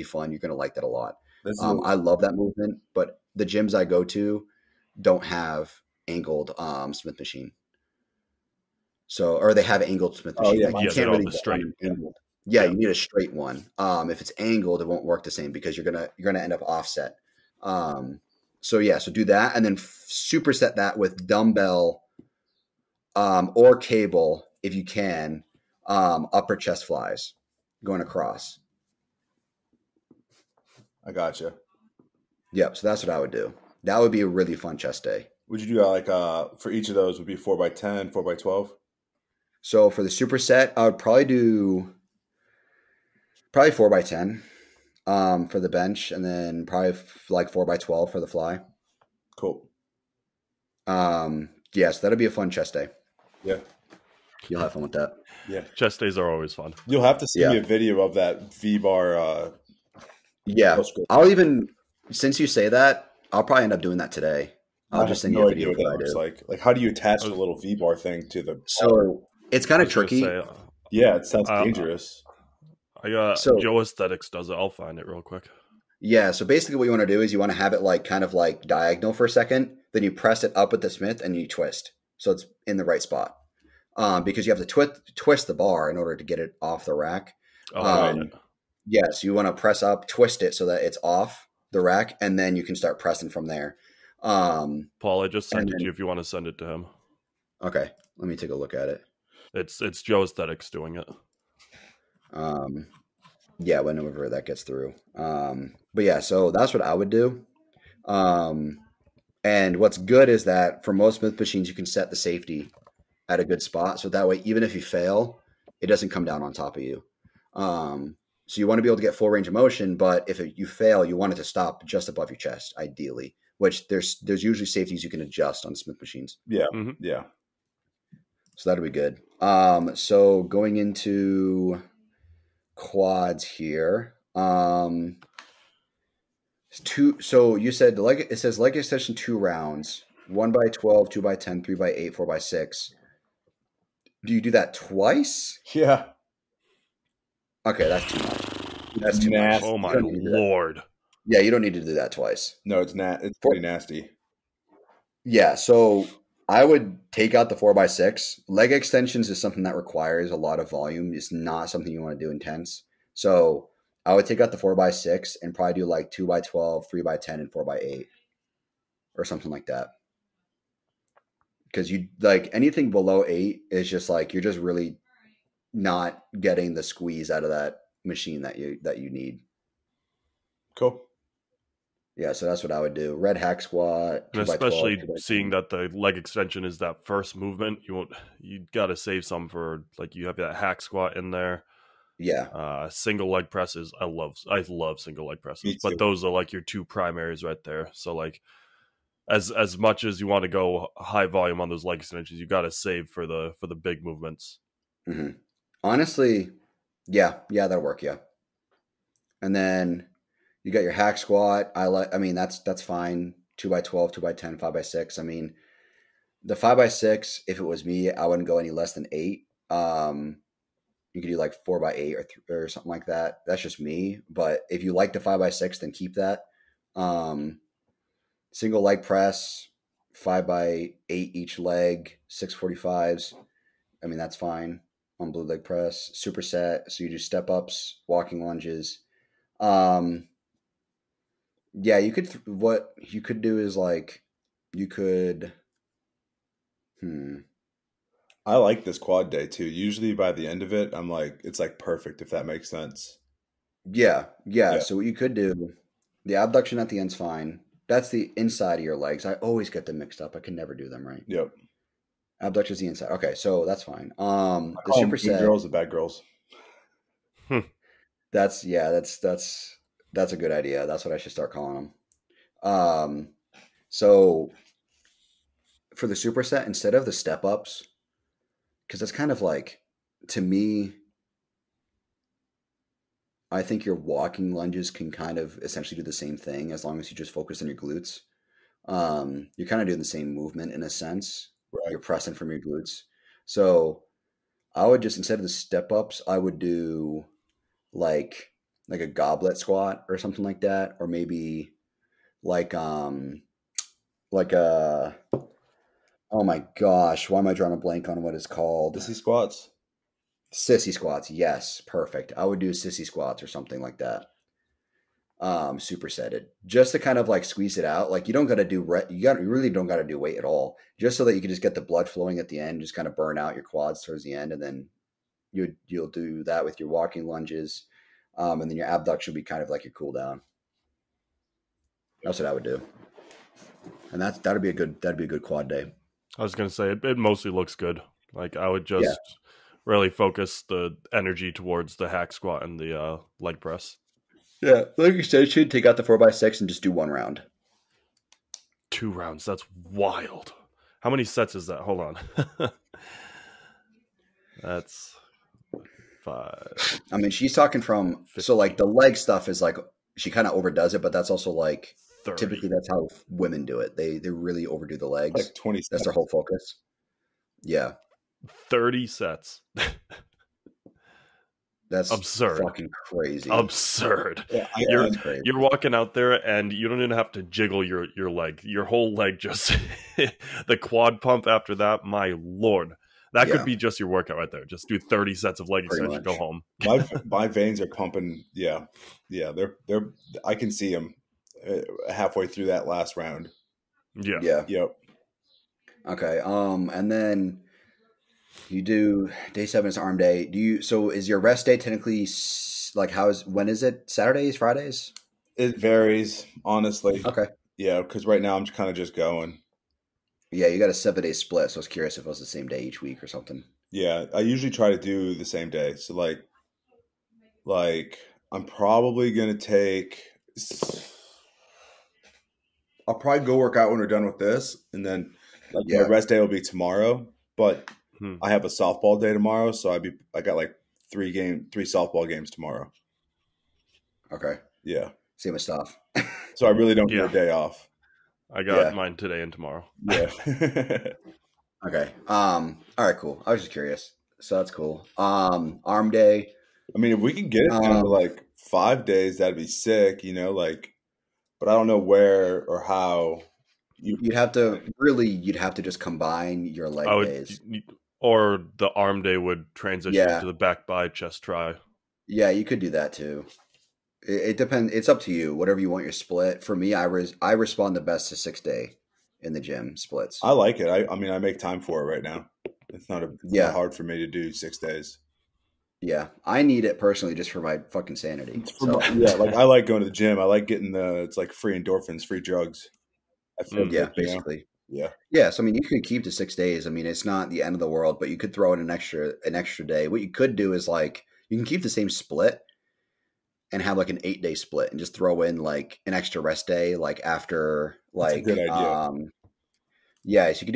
fun. You're going to like that a lot. I love that movement, but the gyms I go to don't have angled Smith machine. So, or they have angled Smith machine. Oh, yeah, you can't really straight. Yeah, you need a straight one. If it's angled, it won't work the same because you're gonna end up offset. So do that and then superset that with dumbbell or cable if you can, upper chest flies going across. I gotcha. Yep. So that's what I would do. That would be a really fun chest day. Would you do like for each of those would be 4x10, 4x12? So for the superset, I would probably do 4x10 for the bench, and then probably like 4x12 for the fly. Cool. So that'll be a fun chest day. Yeah. You'll have fun with that. Yeah. Chest days are always fun. You'll have to send me a video of that V-bar. I'll even, since you say that, I'll probably end up doing that today. I'll just send you a video of what I do. Like, how do you attach the little V-bar thing to the... So it's kind of tricky. It sounds dangerous. I got Joe Aesthetics does it. I'll find it real quick. Yeah, so basically what you want to do is you want to have it like kind of like diagonal for a second, then you press it up with the Smith and you twist. So it's in the right spot. Because you have to twist the bar in order to get it off the rack. Yes, you want to press up, twist it so that it's off the rack, and then you can start pressing from there. Paul, I just sent it to you if you want to send it to him. Okay, let me take a look at it. It's Joe Aesthetics doing it. Whenever that gets through. So that's what I would do. And what's good is that for most Smith machines, you can set the safety at a good spot. So that way, even if you fail, it doesn't come down on top of you. So you want to be able to get full range of motion, but if you fail, you want it to stop just above your chest, ideally, which there's usually safeties you can adjust on Smith machines. Yeah. Mm-hmm. Yeah. So that'll be good. So going into quads here. So you said it says leg extension 2 rounds, 1x12, 2x10, 3x8, 4x6. Do you do that twice? Yeah. Okay, that's too much. That's too much. Oh You my don't need to do that. lord. Yeah, you don't need to do that twice. No, it's pretty nasty. Yeah, so I would take out the 4x6. Leg extensions is something that requires a lot of volume. It's not something you want to do intense. So I would take out the 4x6 and probably do like 2x12, 3x10, and 4x8 or something like that. Because you like anything below 8 is just like you're just really not getting the squeeze out of that machine that you need. Cool. Yeah, so that's what I would do. Red hack squat, And 2x12, especially 2x10. seeing that the leg extension is that first movement, you got to save some for, like, you have that hack squat in there. Yeah. Single leg presses. I love single leg presses, Me too. but those are like your two primaries right there. So like as much as you want to go high volume on those leg extensions, you got to save for the big movements. Mm-hmm. Honestly, yeah, that'll work. Yeah, and then you got your hack squat. I mean, that's fine. 2x12, 2x10, 5x6. I mean, the 5x6. If it was me, I wouldn't go any less than 8. You could do like 4x8 or something like that. That's just me. But if you like the 5x6, then keep that. Single leg press, 5x8 each leg, 645s. I mean, that's fine on blue leg press. Superset. So you do step ups, walking lunges. Yeah, you could. What you could do is like, you could. I like this quad day too. Usually by the end of it, I'm like, it's like perfect, if that makes sense. Yeah. Yeah. So what you could do, the abduction at the end's fine. That's the inside of your legs. I always get them mixed up. I can never do them right. Yep. Abduction is the inside. Okay, so that's fine. The Call them good superset. girls, the bad girls. That's a good idea. That's what I should start calling them. So for the superset, instead of the step ups, because it's kind of like, to me, I think your walking lunges can kind of essentially do the same thing as long as you just focus on your glutes. You're kind of doing the same movement in a sense. Right. You're pressing from your glutes. So I would just, instead of the step ups, I would do like a goblet squat or something like that, or maybe like a, oh my gosh, why am I drawing a blank on what it's called? Sissy squats. Sissy squats. Yes, perfect. I would do sissy squats or something like that. Supersetted, just to kind of like squeeze it out. Like you don't got to do you really don't got to do weight at all, just so that you can just get the blood flowing at the end, just kind of burn out your quads towards the end, and then you'll do that with your walking lunges, and then your abduction will be kind of like your cool down. That's what I would do, and that'd be a good quad day. I was gonna say it mostly looks good. Like I would just really focus the energy towards the hack squat and the leg press. Yeah, leg extension, take out the 4x6 and just do 1 round. 2 rounds, that's wild. How many sets is that? Hold on. That's 5. I mean, she's talking from, 15. So like the leg stuff is like, she kind of overdoes it, but that's also like, 30. Typically that's how women do it. They really overdo the legs. Like 20 sets. That's their whole focus. Yeah. 30 sets. That's absurd. Fucking crazy. Absurd. Yeah, you're walking out there and you don't even have to jiggle your leg. Your whole leg just the quad pump after that, my lord. That could be just your workout right there. Just do 30 sets of leg extension, go home. My veins are pumping. Yeah. They're I can see them halfway through that last round. Yeah. Yep. Okay. And then you do day 7 is arm day. So is your rest day technically like when is it? Saturdays, Fridays? It varies, honestly. Okay. Yeah, because right now I'm kind of just going. Yeah, you got a 7-day split, so I was curious if it was the same day each week or something. Yeah, I usually try to do the same day. So like I'm probably gonna take. I'll probably go work out when we're done with this, and then my rest day will be tomorrow. But I have a softball day tomorrow, so I got like 3 softball games tomorrow. Okay. Yeah. Same with stuff. So I really don't get Yeah. a day off. I got Yeah. mine today and tomorrow. Yeah. Okay. All right, cool. I was just curious. So that's cool. Arm day. I mean, if we can get it down to like 5 days, that'd be sick, you know, like, but I don't know where or how. You'd have to just combine your leg days. Or the arm day would transition to the back by chest try. Yeah, you could do that too. It depends. It's up to you. Whatever you want your split. For me, I respond the best to 6-day in the gym splits. I like it. I mean, I make time for it right now. It's not not hard for me to do 6 days. Yeah, I need it personally just for my fucking sanity. Yeah, like I like going to the gym. I like getting it's like free endorphins, free drugs. I feel good, basically. Yeah. Yeah, so I mean, you could keep to 6 days. I mean, it's not the end of the world, but you could throw in an extra day. What you could do is like you can keep the same split and have like an 8-day split and just throw in like an extra rest day, like after like. That's a good idea. Yeah, so you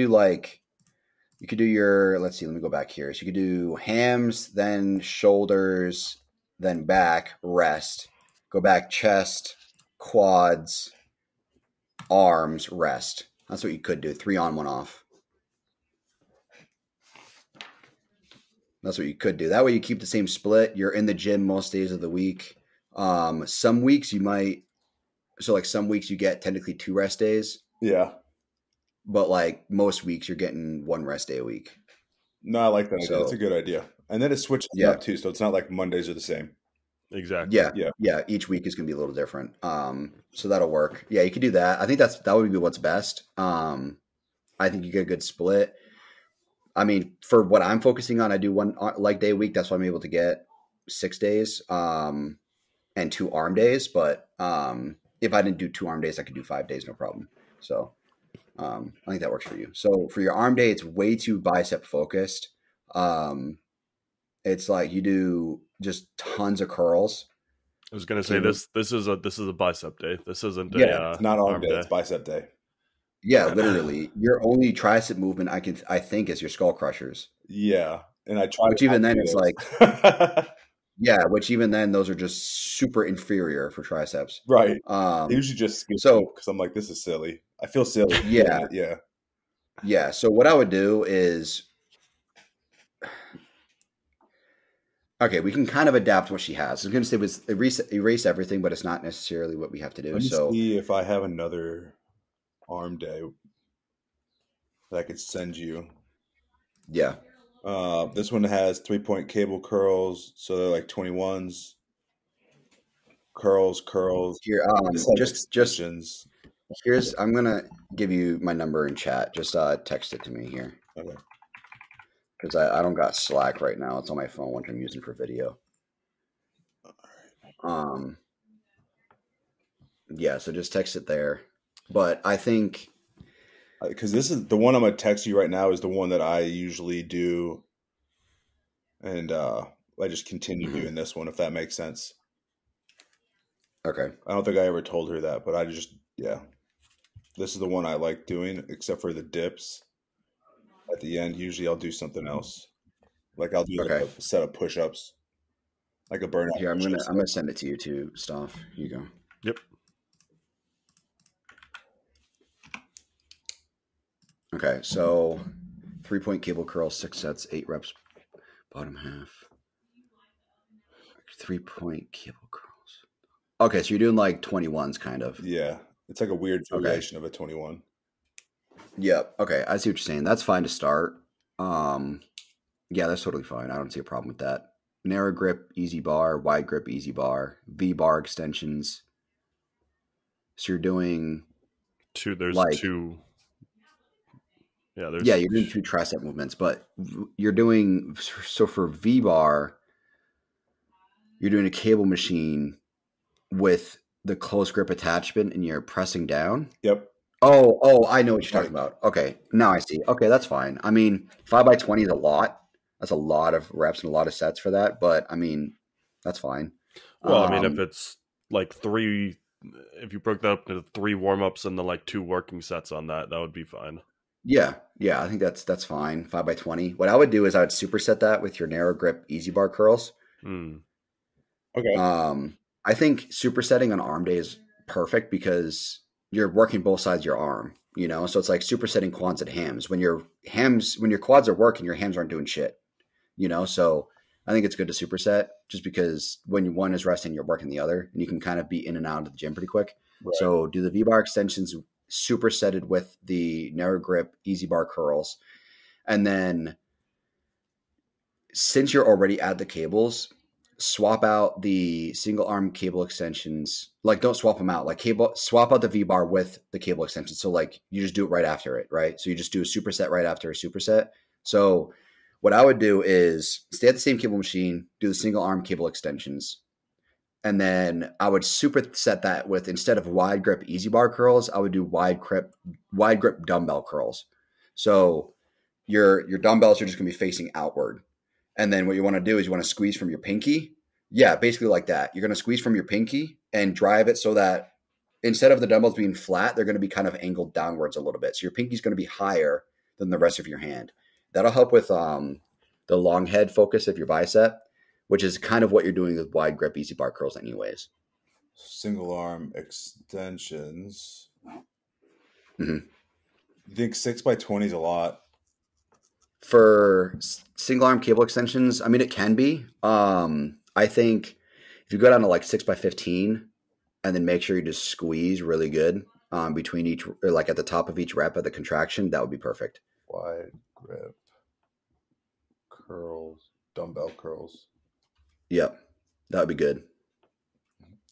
could do your. Let's see. Let me go back here. So you could do hams, then shoulders, then back, rest. Go back, chest, quads, arms, rest. That's what you could do. 3 on, 1 off. That's what you could do. That way you keep the same split. You're in the gym most days of the week. Some weeks you might. So like some weeks you get technically 2 rest days. Yeah. But like most weeks you're getting 1 rest day a week. No, I like that idea. That's a good idea. And then it switches up too. So it's not like Mondays are the same. Exactly. Yeah. Each week is going to be a little different. So that'll work. Yeah, you could do that. I think that would be what's best. I think you get a good split. I mean, for what I'm focusing on, I do 1 leg day a week. That's why I'm able to get 6 days, and 2 arm days. But if I didn't do 2 arm days, I could do 5 days, no problem. So I think that works for you. So for your arm day, it's way too bicep focused. It's like you do just tons of curls. I was gonna say this is a bicep day. This isn't it's not arm day. It's bicep day. Yeah, literally. Your only tricep movement I think is your skull crushers. Yeah, and I try. Which even then it's like, yeah. Which even then those are just super inferior for triceps. Right. I usually just skip because I'm like, this is silly. I feel silly. Yeah. Yeah. So what I would do is, okay, we can kind of adapt what she has. I was going to say was erase everything, but it's not necessarily what we have to do. Let me see if I have another arm day that I could send you. Yeah. This one has 3-point cable curls, so they're like 21s. Curls. Here, just here's. I'm gonna give you my number in chat. Just text it to me here. Okay. Because I don't got Slack right now. It's on my phone, which I'm using for video. Yeah, so just text it there. But I think because this is the one I'm gonna text you right now is the one that I usually do, and I just continue doing this one if that makes sense. Okay. I don't think I ever told her that, but this is the one I like doing, except for the dips. At the end, usually I'll do something else. Like I'll do like a set of push-ups, like a burnout. Here, I'm gonna send it to you too, Stoph. Here you go. Yep. Okay, so 3-point cable curl, 6 sets, 8 reps, bottom half. 3-point cable curls. Okay, so you're doing like 21s, kind of. Yeah, it's like a weird variation of a 21. Yeah. Okay, I see what you're saying. That's fine to start. Yeah, that's totally fine. I don't see a problem with that. Narrow grip, easy bar, wide grip, easy bar, V bar extensions. So you're doing 2. There's like, 2. Yeah, you're doing 2 tricep movements, but you're doing so for V bar, you're doing a cable machine with the close grip attachment, and you're pressing down. Yep. Oh, I know what you're talking about. Okay, now I see. Okay, that's fine. I mean, 5x20 is a lot. That's a lot of reps and a lot of sets for that, but I mean, that's fine. Well, I mean, if it's like 3, if you broke that up into 3 warm-ups and then like 2 working sets on that would be fine. Yeah, I think that's fine. 5x20. What I would do is I would superset that with your narrow grip easy bar curls. Mm. Okay. I think supersetting on arm day is perfect because you're working both sides of your arm, you know? So it's like supersetting quads and hams. When your quads are working, your hams aren't doing shit, you know? So I think it's good to superset just because when one is resting, you're working the other and you can kind of be in and out of the gym pretty quick. Right. So do the V-bar extensions supersetted with the narrow grip easy bar curls. And then since you're already at the cables, swap out the single arm cable extensions. Like, don't swap them out. Like, swap out the V bar with the cable extension. So, like, you just do it right after it, right? So you just do a superset right after a superset. So, what I would do is stay at the same cable machine, do the single arm cable extensions, and then I would superset that with, instead of wide grip easy bar curls, I would do wide grip dumbbell curls. So your dumbbells are just going to be facing outward. And then what you want to do is you want to squeeze from your pinky. Yeah, basically like that. You're going to squeeze from your pinky and drive it so that instead of the dumbbells being flat, they're going to be kind of angled downwards a little bit. So your pinky's going to be higher than the rest of your hand. That'll help with the long head focus of your bicep, which is kind of what you're doing with wide grip easy bar curls anyways. Single arm extensions. Mm-hmm. You think 6x20 is a lot? For single arm cable extensions, I mean, it can be. I think if you go down to like 6x15 and then make sure you just squeeze really good between each, or like at the top of each rep of the contraction, that would be perfect. Wide grip curls, dumbbell curls. Yep, that would be good.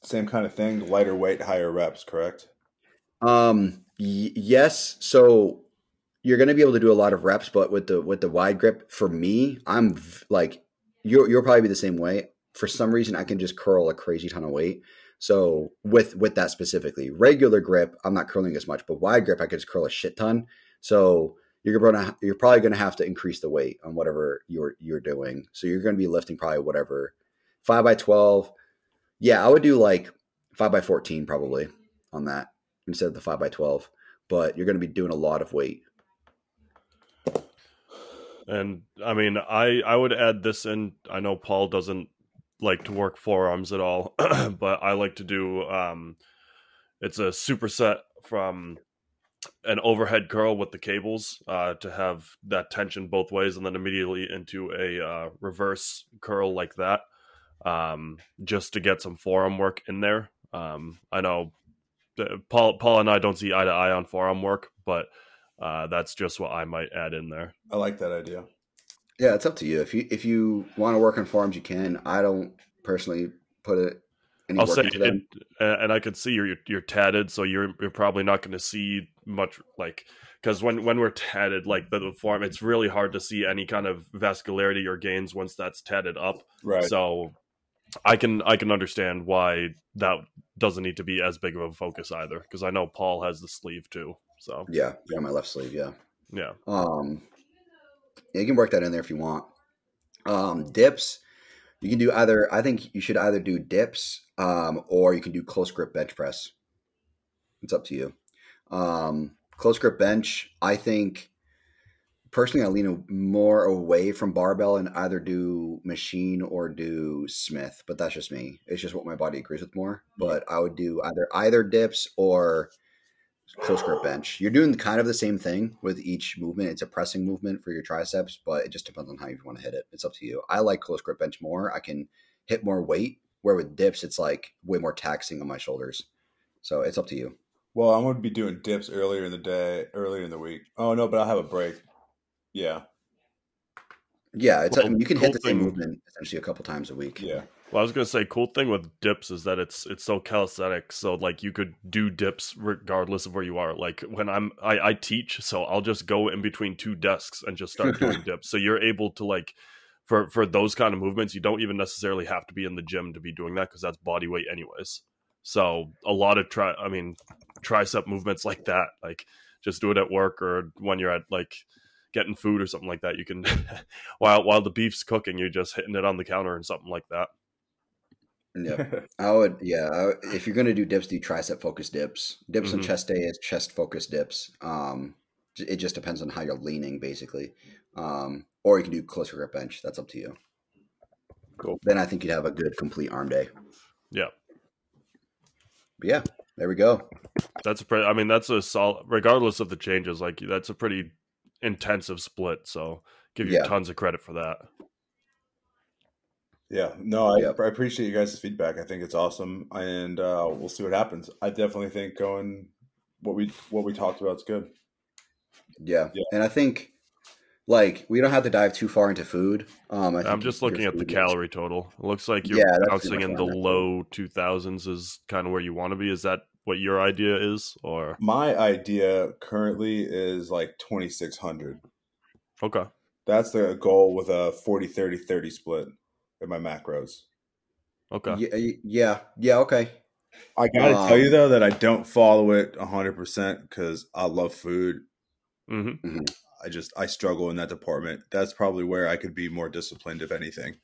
Same kind of thing, lighter weight, higher reps, correct? Yes. So you're going to be able to do a lot of reps, but with the wide grip, for me, like you'll probably be the same way. For some reason, I can just curl a crazy ton of weight. So with that specifically, regular grip, I'm not curling as much, but wide grip, I could just curl a shit ton. So you're probably going to have to increase the weight on whatever you're doing. So you're going to be lifting probably whatever 5x12. Yeah, I would do like 5x14 probably on that instead of the 5x12. But you're going to be doing a lot of weight. And I mean, I would add this in. I know Paul doesn't like to work forearms at all, but I like to do it's a superset from an overhead curl with the cables to have that tension both ways, and then immediately into a reverse curl like that, just to get some forearm work in there. I know Paul and I don't see eye to eye on forearm work, but that's just what I might add in there. I like that idea. Yeah, it's up to you. If you want to work on forums, you can. I don't personally put any I'll work say into it, them. and I can see you're tatted, so you're probably not going to see much, like, because when we're tatted, like the form, it's really hard to see any kind of vascularity or gains once that's tatted up. Right. So I can understand why that doesn't need to be as big of a focus either, because I know Paul has the sleeve too. So Yeah, on my left sleeve. Yeah. yeah. You can work that in there if you want. Dips. You can do either. I think you should either do dips, or you can do close grip bench press. It's up to you. Close grip bench. I think personally, I lean more away from barbell and either do machine or do Smith. But that's just me. It's just what my body agrees with more. But I would do either dips or close grip bench. You're doing kind of the same thing with each movement. It's a pressing movement for your triceps, but it just depends on how you want to hit it. It's up to you. I like close grip bench more. I can hit more weight, where with dips, it's like way more taxing on my shoulders. So it's up to you. Well, I'm going to be doing dips earlier in the day, earlier in the week. Oh, no, but I'll have a break. Yeah. Yeah, Well, you can hit the same thing, movement essentially a couple times a week. Yeah. Well, I was gonna say, cool thing with dips is that it's so calisthenic. So like you could do dips regardless of where you are. Like when I teach, so I'll just go in between two desks and just start doing dips. So you're able to, like, for those kind of movements, you don't even necessarily have to be in the gym to be doing that, because that's body weight anyways. So a lot of tricep movements like that, like just do it at work or when you're at like getting food or something like that. You can while the beef's cooking, you're just hitting it on the counter and something like that. Yeah, I would. Yeah, if you're gonna do dips, do tricep focused dips. Dips on chest day is chest focused dips. It just depends on how you're leaning, basically. Or you can do closer grip bench. That's up to you. Cool. then I think you'd have a good complete arm day. Yeah. But yeah, there we go. That's a pretty, I mean, that's a solid, regardless of the changes, like that's a pretty intensive split. So give you Yeah. tons of credit for that. Yeah, no, Yep. I appreciate you guys' feedback. I think it's awesome, and we'll see what happens. I definitely think going what we talked about is good. Yeah. Yeah. And I think like we don't have to dive too far into food. I I'm think just your looking at the food is, calorie total. It looks like you're yeah, that's pretty bouncing much in where the I'm at too. low 2000s is kind of where you want to be. Is that what your idea is? Or My idea currently is like 2,600. okay. That's the goal with a 40-30-30 split in my macros. Okay. Yeah, okay. I gotta tell you Um, though that I don't follow it 100% because I love food. Mm-hmm. mhm. I struggle in that department. That's probably where I could be more disciplined, if anything.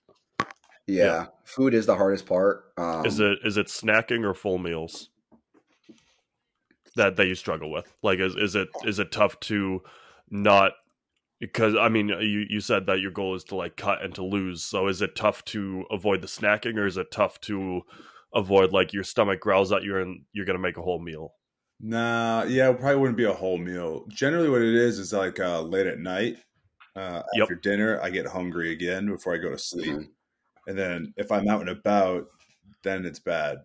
Yeah. Yeah, food is the hardest part. Is it snacking or full meals that you struggle with? Like is it tough to not, because I mean you said that your goal is to like cut and to lose. So is it tough to avoid the snacking, or is it tough to avoid like your stomach growls at you and you're gonna make a whole meal? Nah, yeah, it probably wouldn't be a whole meal. Generally, what it is like late at night Yep. after dinner, I get hungry again before I go to sleep, Mhm. and then if I'm out and about, then it's bad.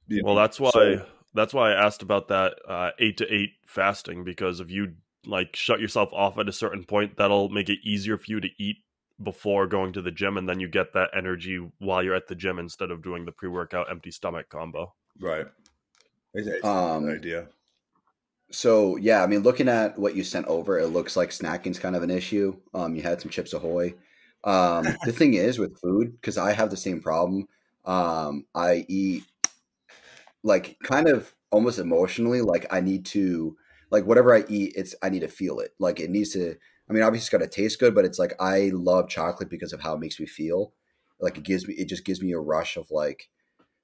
You Well, know? So that's why I asked about that 8 to 8 fasting, because if you like shut yourself off at a certain point, that'll make it easier for you to eat before going to the gym, and then you get that energy while you're at the gym instead of doing the pre-workout empty stomach combo. right, it's a good Um, idea. so yeah, I mean, looking at what you sent over, it looks like snacking's kind of an issue. You had some Chips Ahoy. The thing is with food, because I have the same problem. I eat like kind of almost emotionally, like I need to like whatever I eat, I need to feel it. Like it needs to. I mean, obviously, it's got to taste good, but it's like I love chocolate because of how it makes me feel. Like it just gives me a rush of like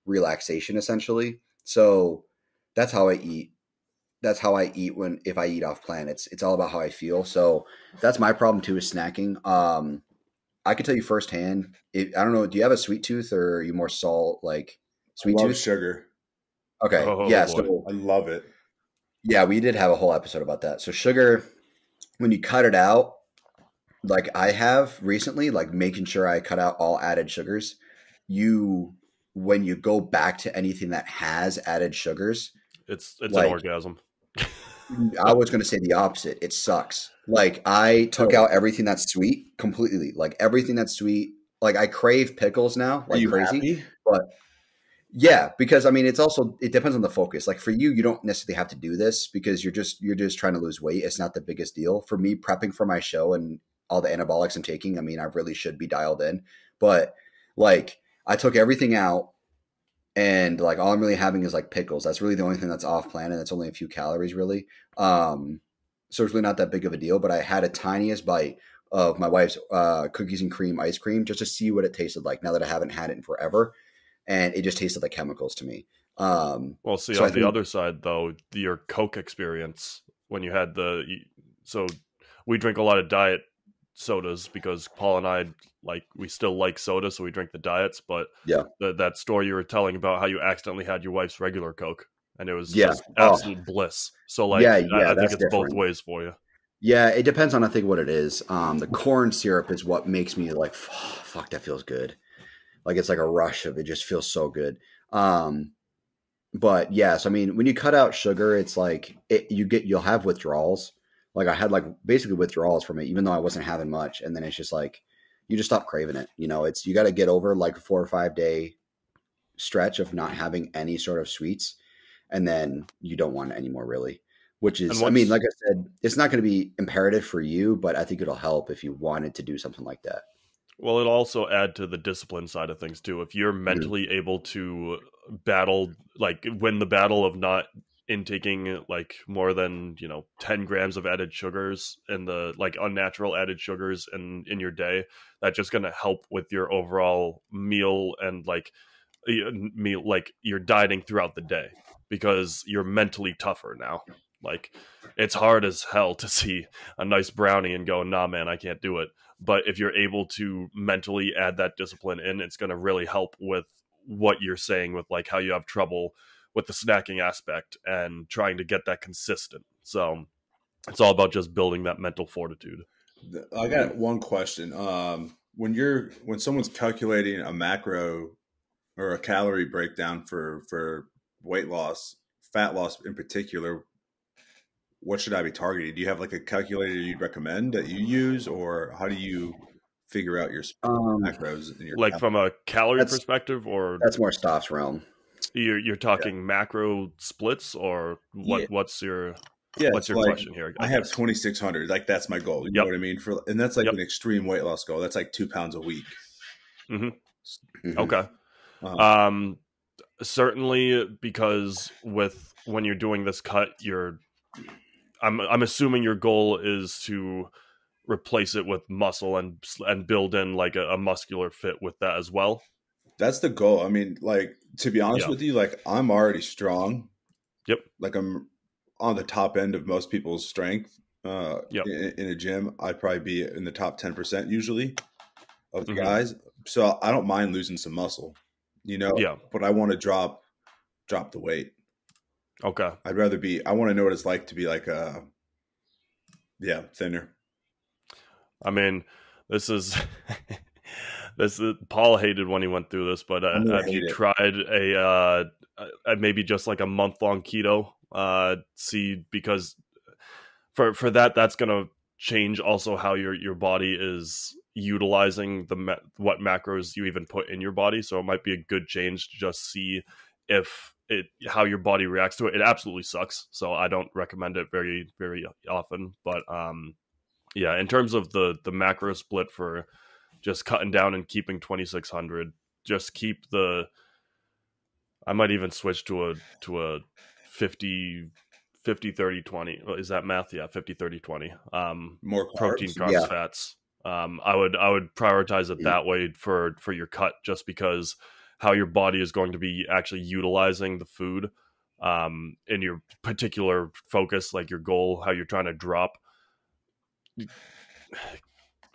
relaxation, essentially. So that's how I eat. That's how I eat when if I eat off plan. It's all about how I feel. So that's my problem too is snacking. I can tell you firsthand. I don't know. Do you have a sweet tooth or are you more salt like I sweet love tooth? sugar. Okay, Oh yeah. boy. So I love it. yeah, we did have a whole episode about that. So sugar, when you cut it out, like I have recently, like making sure I cut out all added sugars. You when you go back to anything that has added sugars, It's an like orgasm. I was going to say the opposite. It sucks. Like I took Really? out everything that's sweet completely. Like everything that's sweet. Like I crave pickles now, Are like you crazy. happy? But yeah, because I mean, it's also it depends on the focus. Like for you, you don't necessarily have to do this because you're just trying to lose weight. It's not the biggest deal. For me, prepping for my show and all the anabolics I'm taking, I mean, I really should be dialed in. But like I took everything out and like all I'm really having is like pickles. That's really the only thing that's off plan, and it's only a few calories really. So it's really not that big of a deal. But I had a tiniest bite of my wife's cookies and cream ice cream just to see what it tasted like. Now that I haven't had it in forever, and it just tasted like chemicals to me. Well, see, So I on the think other side, though, your Coke experience when you had so we drink a lot of diet sodas because Paul and I we still like soda, so we drink the diets. But yeah, that story you were telling about how you accidentally had your wife's regular Coke, and it was yeah, just oh absolute bliss. So like, yeah, I think that's it's both different. ways for you. Yeah, it depends on I think what it is. The corn syrup is what makes me like, fuck, that feels good. Like it's like a rush of it just feels so good. Um, But yes, I mean, when you cut out sugar, it's like you'll have withdrawals. Like I had like basically withdrawals from it, even though I wasn't having much. And then it's just like you just stop craving it. You know, it's you got to get over like a 4 or 5 day stretch of not having any sort of sweets, and then you don't want it anymore, really. Which And is, I mean, once like I said, it's not going to be imperative for you, but I think it'll help if you wanted to do something like that. Well, it'll also add to the discipline side of things too. If you're Mhm. mentally able to battle, like win the battle of not intaking like more than 10 grams of added sugars and the like unnatural added sugars in your day, that's just going to help with your overall meal and like meal, like you're dieting throughout the day because you're mentally tougher now. Like, it's hard as hell to see a nice brownie and go, nah, man, I can't do it. But if you're able to mentally add that discipline in, it's going to really help with what you're saying with like how you have trouble with the snacking aspect and trying to get that consistent. So it's all about just building that mental fortitude. I got one question. When someone's calculating a macro or a calorie breakdown for weight loss, fat loss in particular, what should I be targeting? Do you have like a calculator you'd recommend that you use, or how do you figure out your macros in your Like from a calorie That's- perspective, or That's more Stoph's realm. you're talking macro splits, or what? Yeah. What's your Yeah, what's your like, question here? I have 2,600. Like that's my goal. You know what I mean? And that's like Yep. an extreme weight loss goal. That's like 2 pounds a week. Mhm. Okay. Certainly, because when you're doing this cut, I'm assuming your goal is to replace it with muscle and build in like a muscular fit with that as well. That's the goal. I mean, like, to be honest Yeah. with you, like I'm already strong. Yep. Like I'm on the top end of most people's strength. Yep. In a gym, I'd probably be in the top 10% usually of the Mhm. guys. So I don't mind losing some muscle, you know. Yeah. But I want to drop the weight. Okay. I want to know what it's like to be like thinner. I mean, this is Paul hated when he went through this, but have you tried a maybe just like a month-long keto? Because for that's gonna change also how your body is utilizing what macros you even put in your body. So it might be a good change to just see how your body reacts to it. It absolutely sucks, so I don't recommend it very, very often. But yeah, in terms of the macro split for just cutting down and keeping 2,600, just keep I might even switch to a 50 30 20. Is that math? Yeah, 50 30 20. More protein, carbs. carbs, Yeah. fats. I would prioritize it that way for your cut, just because how your body is going to be actually utilizing the food in your particular focus, like your goal, how you're trying to drop.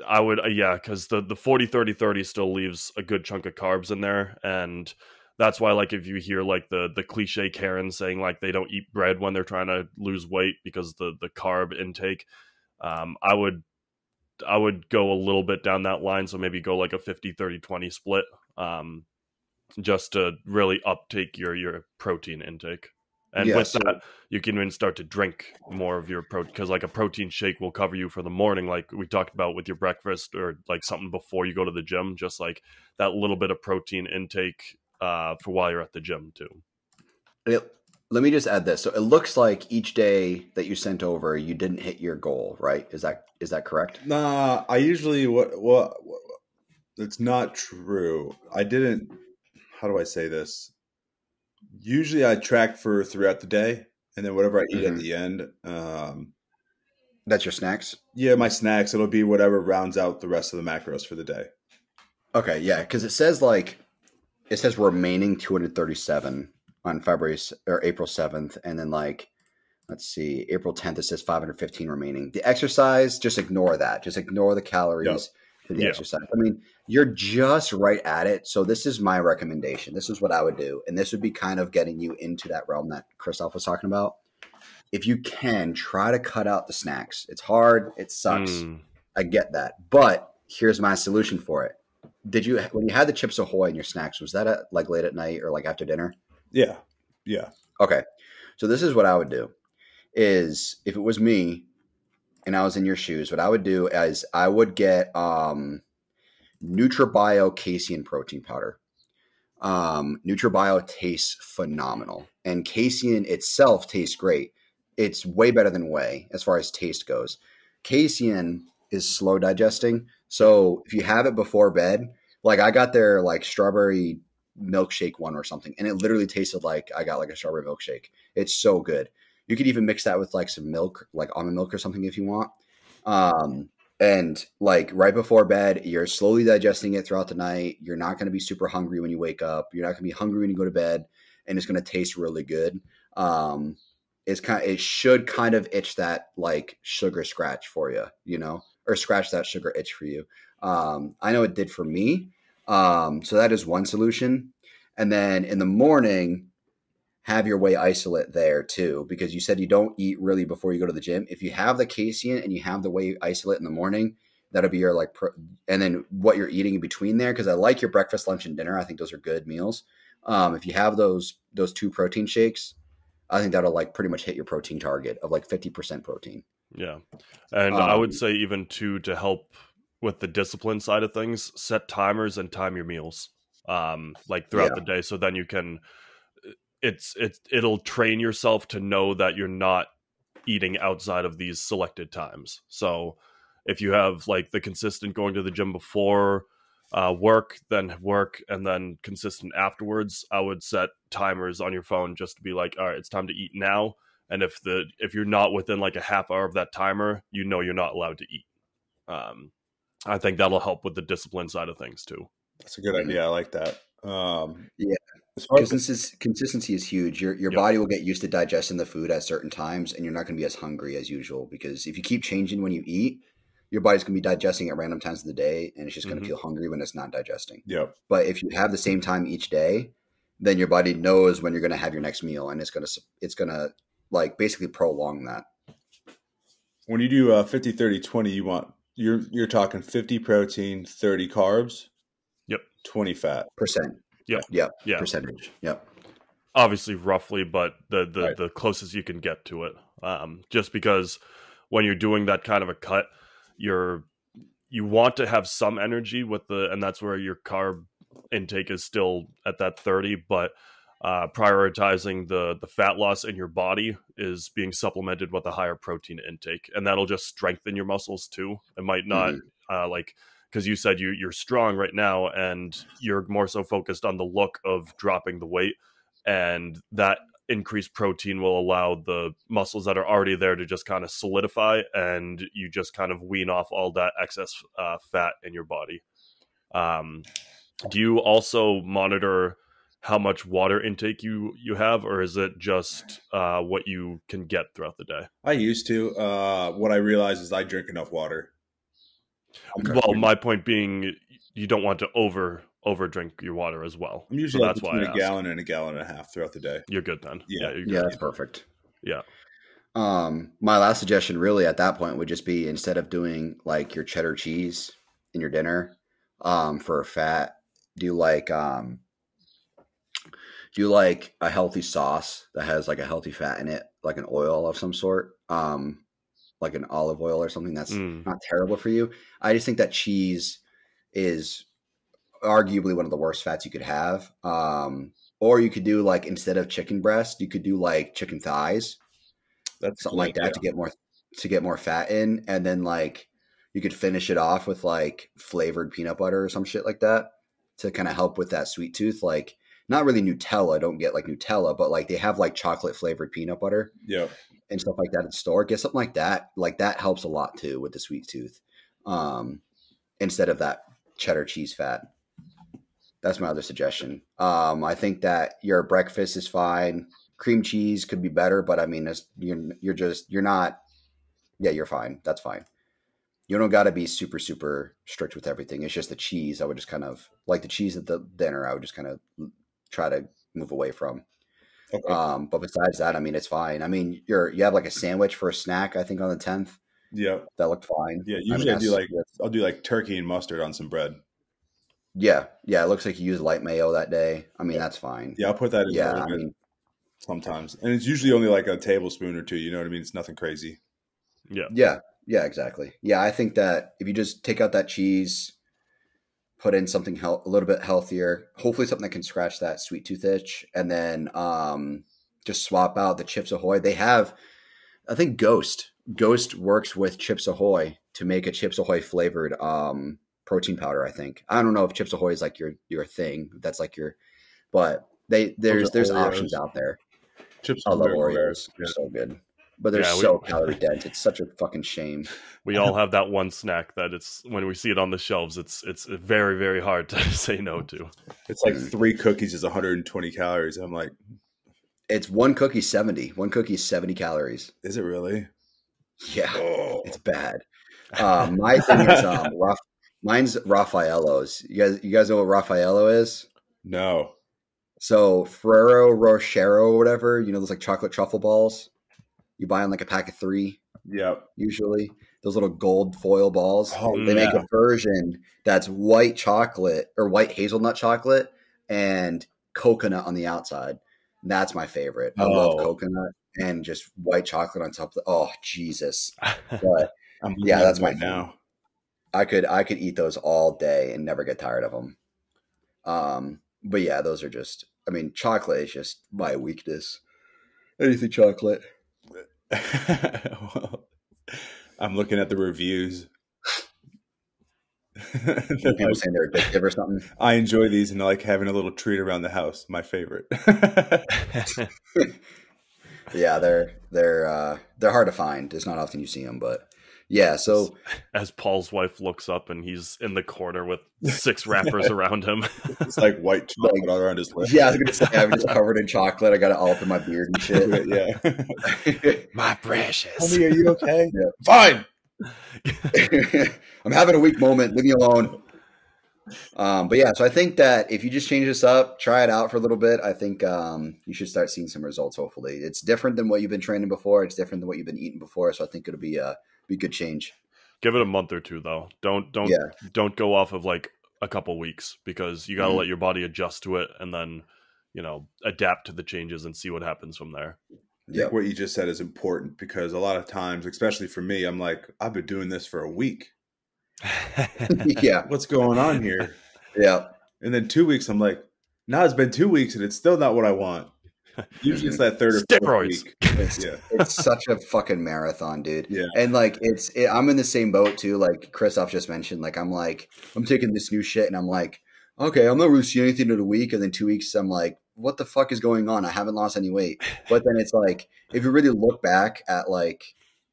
I would, because the 40 30 30 still leaves a good chunk of carbs in there. And that's why, like, if you hear like the cliche Karen saying like they don't eat bread when they're trying to lose weight because the carb intake, I would go a little bit down that line. So maybe go like a 50 30 20 split, just to really uptake your protein intake. And Yeah, with so- that, you can even start to drink more of your protein, because like a protein shake will cover you for the morning, like we talked about with your breakfast, or like something before you go to the gym, just like that little bit of protein intake for while you're at the gym too. Let me just add this. So it looks like each day that you sent over, you didn't hit your goal, right? Is that correct? Nah, I usually what it's not true. I didn't. How do I say this? Usually, I track for throughout the day, and then whatever I eat at the end. That's your snacks? Yeah, my snacks. It'll be whatever rounds out the rest of the macros for the day. Okay, yeah, because it says remaining 237 on April 7th, and then like, let's see, April 10th it says 515 remaining. The exercise, just ignore that. Just ignore the calories for the exercise. I mean, you're just right at it. So this is my recommendation. This is what I would do, and this would be kind of getting you into that realm that Christoph was talking about. If you can, try to cut out the snacks. It's hard. It sucks. I get that. But here's my solution for it. When you had the Chips Ahoy in your snacks, was that like late at night or like after dinner? Yeah. Okay. So this is what I would do is, if it was me and I was in your shoes, what I would do is I would get NutraBio casein protein powder. NutraBio tastes phenomenal, and casein itself tastes great. It's way better than whey as far as taste goes. Casein is slow digesting, so if you have it before bed, like I got their like strawberry milkshake one or something, and it literally tasted like I got like a strawberry milkshake. It's so good. You could even mix that with like some milk, like almond milk or something if you want. And like right before bed, you're slowly digesting it throughout the night. You're not going to be super hungry when you wake up. You're not going to be hungry when you go to bed, and it's going to taste really good. it should kind of itch that like sugar scratch for you, you know, or scratch that sugar itch for you. I know it did for me. So that is one solution. And then in the morning, have your whey isolate there too, because you said you don't eat really before you go to the gym. If you have the casein and you have the whey isolate in the morning, that'll be your like, and then what you're eating in between there. Cause I like your breakfast, lunch, and dinner. I think those are good meals. If you have those 2 protein shakes, I think that'll like pretty much hit your protein target of like 50% protein. Yeah. And I would say even too, to help with the discipline side of things, set timers and time your meals like throughout the day. So then you can, it'll train yourself to know that you're not eating outside of these selected times. So if you have like the consistent going to the gym before work, and then consistent afterwards, I would set timers on your phone just to be like, all right, it's time to eat now. And if you're not within like a half hour of that timer, you know you're not allowed to eat. I think that'll help with the discipline side of things too. That's a good idea. I like that. Yeah. Consistency is huge. Your body will get used to digesting the food at certain times, and you're not going to be as hungry as usual, because if you keep changing when you eat, your body's going to be digesting at random times of the day, and it's just going to feel hungry when it's not digesting. Yep. But if you have the same time each day, then your body knows when you're going to have your next meal, and it's going to like basically prolong that. When you do 50-30-20, you're talking 50 protein, 30 carbs. Yep. 20 fat. Percent. Yep. Yeah. Yeah. Percentage. Yep. Obviously roughly, but Right. the closest you can get to it. Just because when you're doing that kind of a cut, you want to have some energy and that's where your carb intake is still at that 30, but prioritizing the fat loss in your body is being supplemented with a higher protein intake, and that'll just strengthen your muscles too. It might not because you said you're strong right now and you're more so focused on the look of dropping the weight, and that increased protein will allow the muscles that are already there to just kind of solidify, and you just kind of wean off all that excess fat in your body. Do you also monitor how much water intake you have, or is it just what you can get throughout the day? I used to. What I realized is I drink enough water. Okay. Well, my point being, you don't want to over drink your water as well. I'm usually that's between why a gallon and a gallon and a half throughout the day. You're good then. Yeah. You're good. Yeah, that's perfect. Yeah. My last suggestion really at that point would just be, instead of doing like your cheddar cheese in your dinner, for a fat, do like a healthy sauce that has like a healthy fat in it, like an oil of some sort, like an olive oil or something that's not terrible for you. I just think that cheese is arguably one of the worst fats you could have. Or you could do like, instead of chicken breast, you could do like chicken thighs. That's something like that to get more fat in, and then like you could finish it off with like flavored peanut butter or some shit like that to kind of help with that sweet tooth. Like, not really Nutella, don't get like Nutella, but like they have like chocolate flavored peanut butter and stuff like that at the store. Get something like that. Like that helps a lot too with the sweet tooth, instead of that cheddar cheese fat. That's my other suggestion. I think that your breakfast is fine. Cream cheese could be better, but I mean, you're fine. That's fine. You don't got to be super, super strict with everything. It's just the cheese. I would just kind of like the cheese at the dinner. I would just kind of try to move away from. Okay. But besides that, I mean, it's fine. I mean, you have like a sandwich for a snack, I think, on the 10th. Yeah. That looked fine. Yeah. Usually I'll do like turkey and mustard on some bread. Yeah. Yeah. It looks like you use light mayo that day. I mean, that's fine. Yeah. I'll put that in Yeah. a little I bit mean, sometimes. And it's usually only like a tablespoon or two. You know what I mean? It's nothing crazy. Yeah. Yeah. Yeah, exactly. Yeah. I think that if you just take out that cheese, put in something a little bit healthier, hopefully something that can scratch that sweet tooth itch, and then just swap out the Chips Ahoy. They have, I think Ghost works with Chips Ahoy to make a Chips Ahoy flavored protein powder. I think, I don't know if Chips Ahoy is like your thing. That's like but there's options out there. Chips I love Ahoy Oreos. They're so good, but they're so calorie dense. It's such a fucking shame. We all have that one snack that when we see it on the shelves, it's very, very hard to say no to. It's like 3 cookies is 120 calories. I'm like, It's one cookie 70. One cookie is 70 calories. Is it really? Yeah, Oh, it's bad. My thing is mine's Raffaello's. You guys know what Raffaello is? no. So Ferrero Rocher or whatever, those like chocolate truffle balls you buy on like a pack of 3 Yep. usually. Those little gold foil balls. Oh, They make yeah. a version that's white chocolate or white hazelnut chocolate and coconut on the outside. That's my favorite. I love Oh, coconut and just white chocolate on top of oh Jesus. But I'm looking yeah, at that's them my right thing. now. I could eat those all day and never get tired of them. But yeah, those are just chocolate is just my weakness. Anything chocolate. Well, I'm looking at the reviews. People saying they're addictive or something. I enjoy these and I like having a little treat around the house. My favorite. Yeah, they're hard to find. It's not often you see them, but yeah. So as Paul's wife looks up and he's in the corner with 6 wrappers around him. It's like white chocolate all around his lips. yeah, I was gonna say I'm just covered in chocolate. I got it all up in my beard and shit. Yeah. My precious. Honey, are you okay? Yeah. Fine. I'm having a weak moment. Leave me alone. But yeah, so I think that if you just change this up, try it out for a little bit, I think you should start seeing some results. Hopefully, it's different than what you've been training before. It's different than what you've been eating before. So I think it'll be good change. Give it a month or two though. Don't go off of like a couple weeks because you got to let your body adjust to it and then adapt to the changes and see what happens from there. I think what you just said is important because a lot of times, especially for me, I'm like, I've been doing this for a week. Yeah. What's going on here? Yeah. And then 2 weeks, I'm like, now it's been 2 weeks and it's still not what I want. Usually it's that third or fourth week. It's such a fucking marathon, dude. Yeah. And like I'm in the same boat too. Like Christoph just mentioned, I'm taking this new shit and I'm like, okay, I'm not really seeing anything in a week. And then 2 weeks, I'm like, what the fuck is going on? I haven't lost any weight. But then it's like, if you really look back at like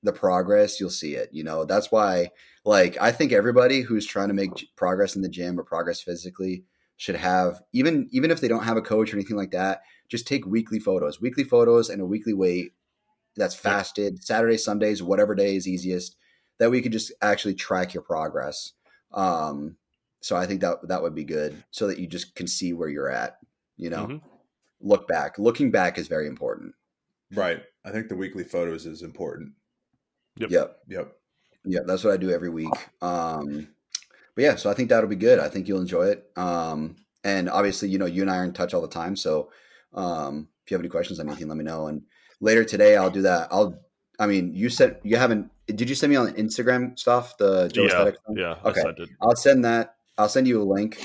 the progress, you'll see it. That's why like I think everybody who's trying to make progress in the gym or progress physically should have, even if they don't have a coach or anything like that, just take weekly photos and a weekly weight that's fasted, Saturdays, Sundays, whatever day is easiest, that we could just actually track your progress. So I think that would be good so that you just can see where you're at, Looking back is very important. Right. I think the weekly photos is important. Yep. That's what I do every week. But yeah, so I think that'll be good. I think you'll enjoy it. And obviously, you and I are in touch all the time. So if you have any questions on anything, let me know. And later today, I'll do that. Did you send me on Instagram stuff? The Joe Aesthetic thing? Yeah. Okay. I did. I'll send that. I'll send you a link,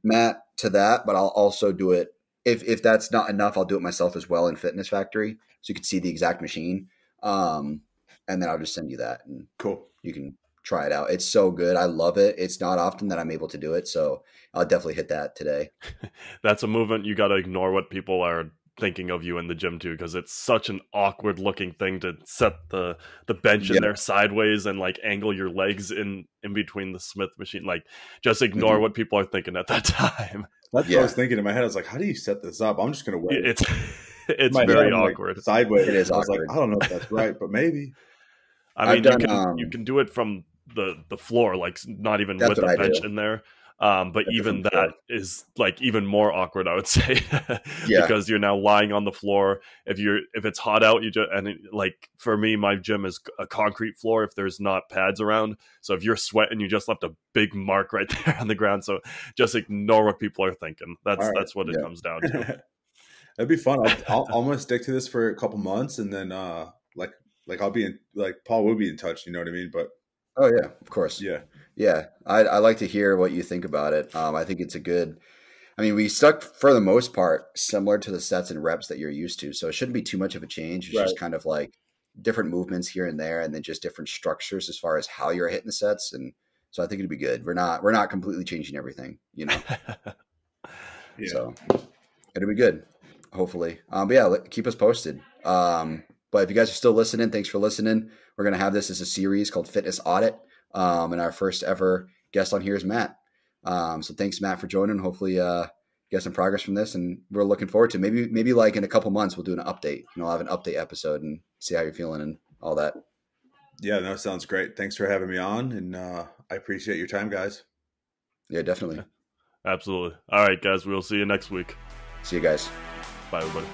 Matt, to that, but I'll also do it. If that's not enough, I'll do it myself as well in Fitness Factory. So you can see the exact machine. And then I'll just send you that and cool. You can try it out. It's so good. I love it. It's not often that I'm able to do it. So I'll definitely hit that today. That's a movement. You got to ignore what people are thinking of you in the gym too, because it's such an awkward looking thing to set the bench in there sideways and like angle your legs in between the Smith machine. Like just ignore what people are thinking at that time. That's what I was thinking in my head. I was like, how do you set this up? I'm just going to wait. It's very awkward. Like, sideways. It is I was awkward. like, I don't know if that's right, but maybe. I mean, you can do it from the floor, like not even with the bench in there. But that's even that is like even more awkward, I would say, because you're now lying on the floor. If it's hot out, like for me, my gym is a concrete floor if there's not pads around. So if you're sweating, you just left a big mark right there on the ground. So just ignore what people are thinking. That's what it comes down to. That'd be fun. I'm gonna stick to this for a couple months, and then like I'll be in, like Paul will be in touch. You know what I mean? But oh yeah, of course. Yeah. I like to hear what you think about it. I think it's we stuck for the most part similar to the sets and reps that you're used to. So it shouldn't be too much of a change. It's just kind of like different movements here and there, and then just different structures as far as how you're hitting the sets. And so I think it'd be good. We're not completely changing everything, So it'll be good, hopefully. But yeah, keep us posted. But if you guys are still listening, thanks for listening. We're going to have this as a series called Fitness Audit. And our first ever guest on here is Matt. So thanks, Matt, for joining. Hopefully get some progress from this, and we're looking forward to maybe like in a couple months we'll do an update. I'll have an update episode and see how you're feeling and all that. Yeah, no, sounds great. Thanks for having me on, and I appreciate your time, guys. Yeah, definitely. Yeah, absolutely. All right, guys, we'll see you next week. See you guys. Bye, everybody.